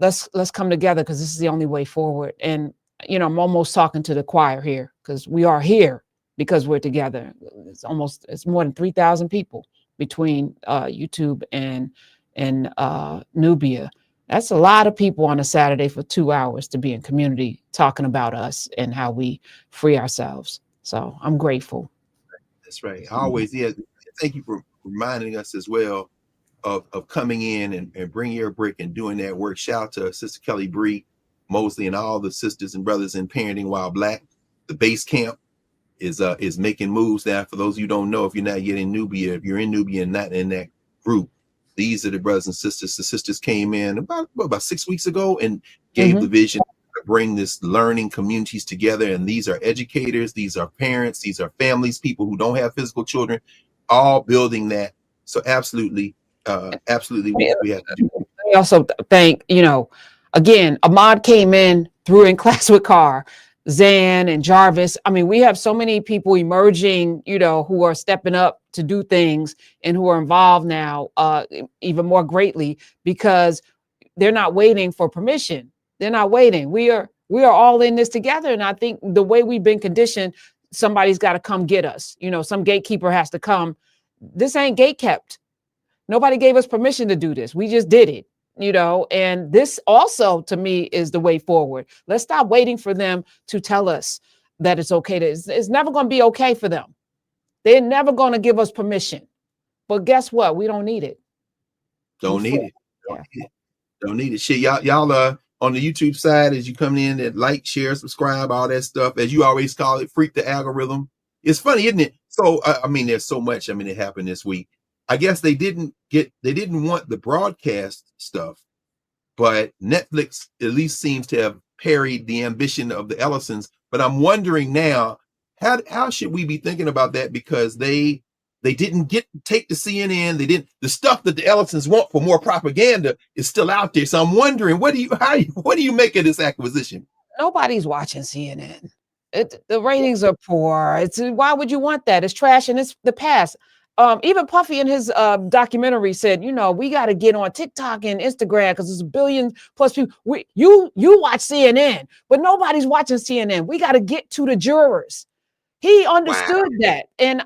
let's come together, because this is the only way forward. And I'm almost talking to the choir here, because we are here because we're together. It's more than 3,000 people between YouTube and Knubia. That's a lot of people on a Saturday for 2 hours to be in community talking about us and how we free ourselves. So I'm grateful. That's right. I always, yeah. Thank you for reminding us as well of coming in and bringing your brick and doing that work. Shout out to Sister Kelly Bree Mosley and all the sisters and brothers in Parenting While Black. The base camp is making moves now. For those of you who don't know, if you're not yet in Knubia, if you're in Knubia and not in that group, these are the brothers and sisters. The sisters came in about 6 weeks ago and gave the vision to bring this learning communities together. And these are educators, these are parents, these are families, people who don't have physical children, all building that. So absolutely, absolutely what we have to do. I also thank, again, Ahmad came in, threw in Class With Carr, Zan and Jarvis. I mean, we have so many people emerging, who are stepping up to do things and who are involved now, even more greatly, because they're not waiting for permission. They're not waiting. We are all in this together. And I think the way we've been conditioned, somebody's got to come get us. Some gatekeeper has to come. This ain't gate kept. Nobody gave us permission to do this. We just did it. And this also, to me, is the way forward. Let's stop waiting for them to tell us that it's okay. It's never going to be okay for them. They're never going to give us permission. But guess what? We don't need it. Don't need it. Don't need it. Shit, y'all on the YouTube side, as you come in, that like, share, subscribe, all that stuff, as you always call it, freak the algorithm. It's funny, isn't it? So, there's so much. It happened this week. I guess they didn't want the broadcast stuff, but Netflix at least seems to have parried the ambition of the Ellisons. But I'm wondering now, how should we be thinking about that? Because they didn't take the CNN. The stuff that the Ellisons want for more propaganda is still out there. So I'm wondering, what do you make of this acquisition? Nobody's watching CNN. The ratings are poor. Why would you want that? It's trash and it's the past. Even Puffy in his documentary said, we got to get on TikTok and Instagram because there's 1 billion plus people. You watch CNN, but nobody's watching CNN. We got to get to the jurors. He understood that. And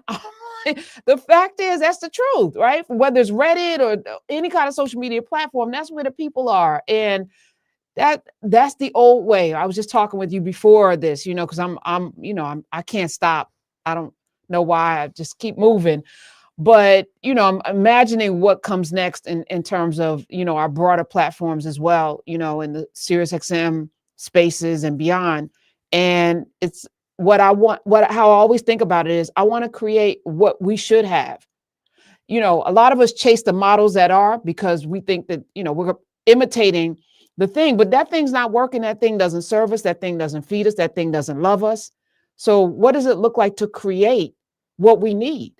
the fact is, that's the truth, right? Whether it's Reddit or any kind of social media platform, that's where the people are. And that's the old way. I was just talking with you before this, because I can't stop. I don't know why. I just keep moving. But, I'm imagining what comes next in terms of, our broader platforms as well, in the SiriusXM spaces and beyond. And it's how I always think about it is I want to create what we should have. A lot of us chase the models that are because we think that, we're imitating the thing, but that thing's not working. That thing doesn't serve us. That thing doesn't feed us. That thing doesn't love us. So what does it look like to create what we need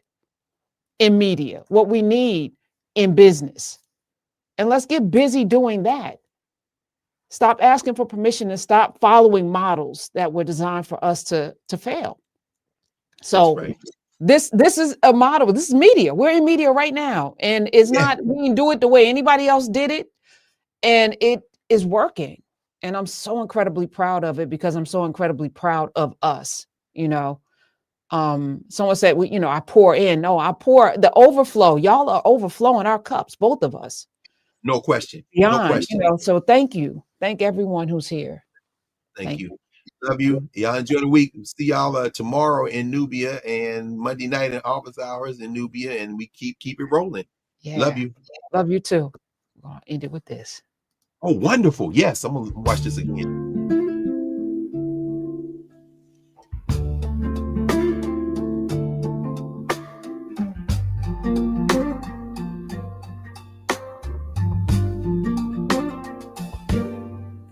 in media, what we need in business? And let's get busy doing that. Stop asking for permission and stop following models that were designed for us to fail. So right. This is a model. This is media. We're in media right now. And it's not, we can do it the way anybody else did it. And it is working. And I'm so incredibly proud of it because I'm so incredibly proud of us, Someone said, I pour in. No, I pour the overflow. Y'all are overflowing our cups, both of us. No question. Beyond, no question. So thank you. Thank everyone who's here. Thank you. Love you. Y'all enjoy the week. See y'all tomorrow in Knubia and Monday night in office hours in Knubia, and we keep it rolling. Yeah. Love you. Love you too. I'm gonna end it with this. Oh, wonderful. Yes, I'm gonna watch this again.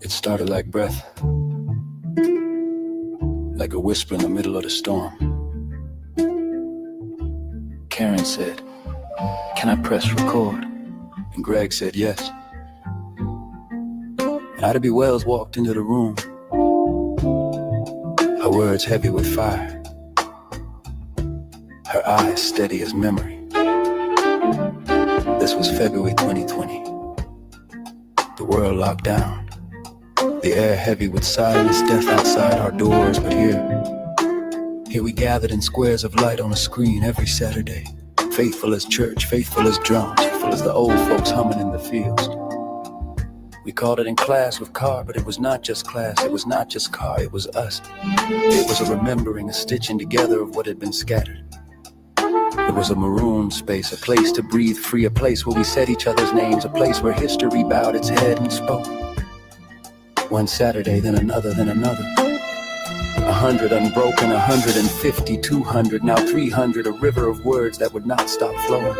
It started like breath, like a whisper in the middle of the storm. Karen said, "Can I press record?" And Greg said yes. And Ida B. Wells walked into the room, her words heavy with fire, her eyes steady as memory. This was February 2020. The world locked down. The air heavy with silence, death outside our doors, but here we gathered in squares of light on a screen every Saturday. Faithful as church, faithful as drums, faithful as the old folks humming in the fields. We called it in Class With Carr, but it was not just class, it was not just Carr, it was us. It was a remembering, a stitching together of what had been scattered. It was a maroon space, a place to breathe free, a place where we said each other's names, a place where history bowed its head and spoke. One Saturday, then another, then another. 100 unbroken, 150, 200, now 300, a river of words that would not stop flowing.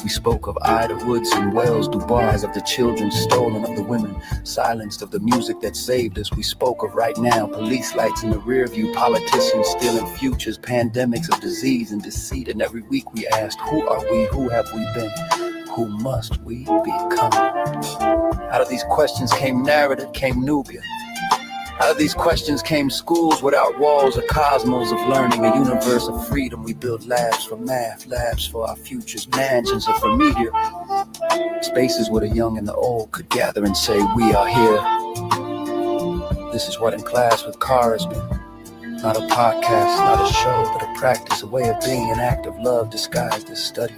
We spoke of Ida Woods and Wells Dubois, of the children stolen, of the women silenced, of the music that saved us. We spoke of right now, police lights in the rear view, politicians stealing futures, pandemics of disease and deceit. And every week we asked, who are we, who have we been, who must we become? Out of these questions came Knarrative, came Knubia. Out of these questions came schools without walls, a cosmos of learning, a universe of freedom. We built labs for math, labs for our futures, mansions of for media. Spaces where the young and the old could gather and say, we are here. This is what In Class With Carr has been. Not a podcast, not a show, but a practice, a way of being, an act of love disguised as study.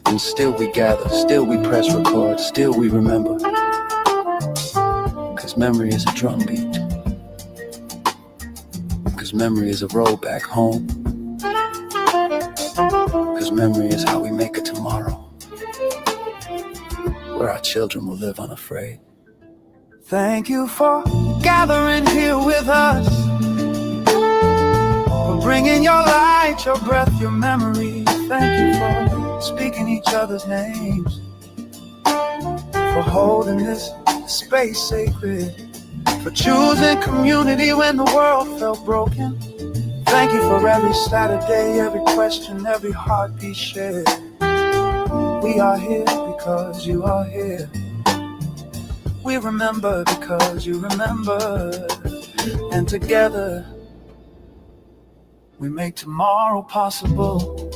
And still we gather, still we press record, still we remember. Cause memory is a drumbeat. Cause memory is a road back home. Cause memory is how we make a tomorrow where our children will live unafraid. Thank you for gathering here with us, for bringing your light, your breath, your memory. Thank you for speaking each other's names, for holding this space sacred, for choosing community when the world felt broken. Thank you for every Saturday, every question, every heartbeat shared. We are here because you are here. We remember because you remember. And together we make tomorrow possible.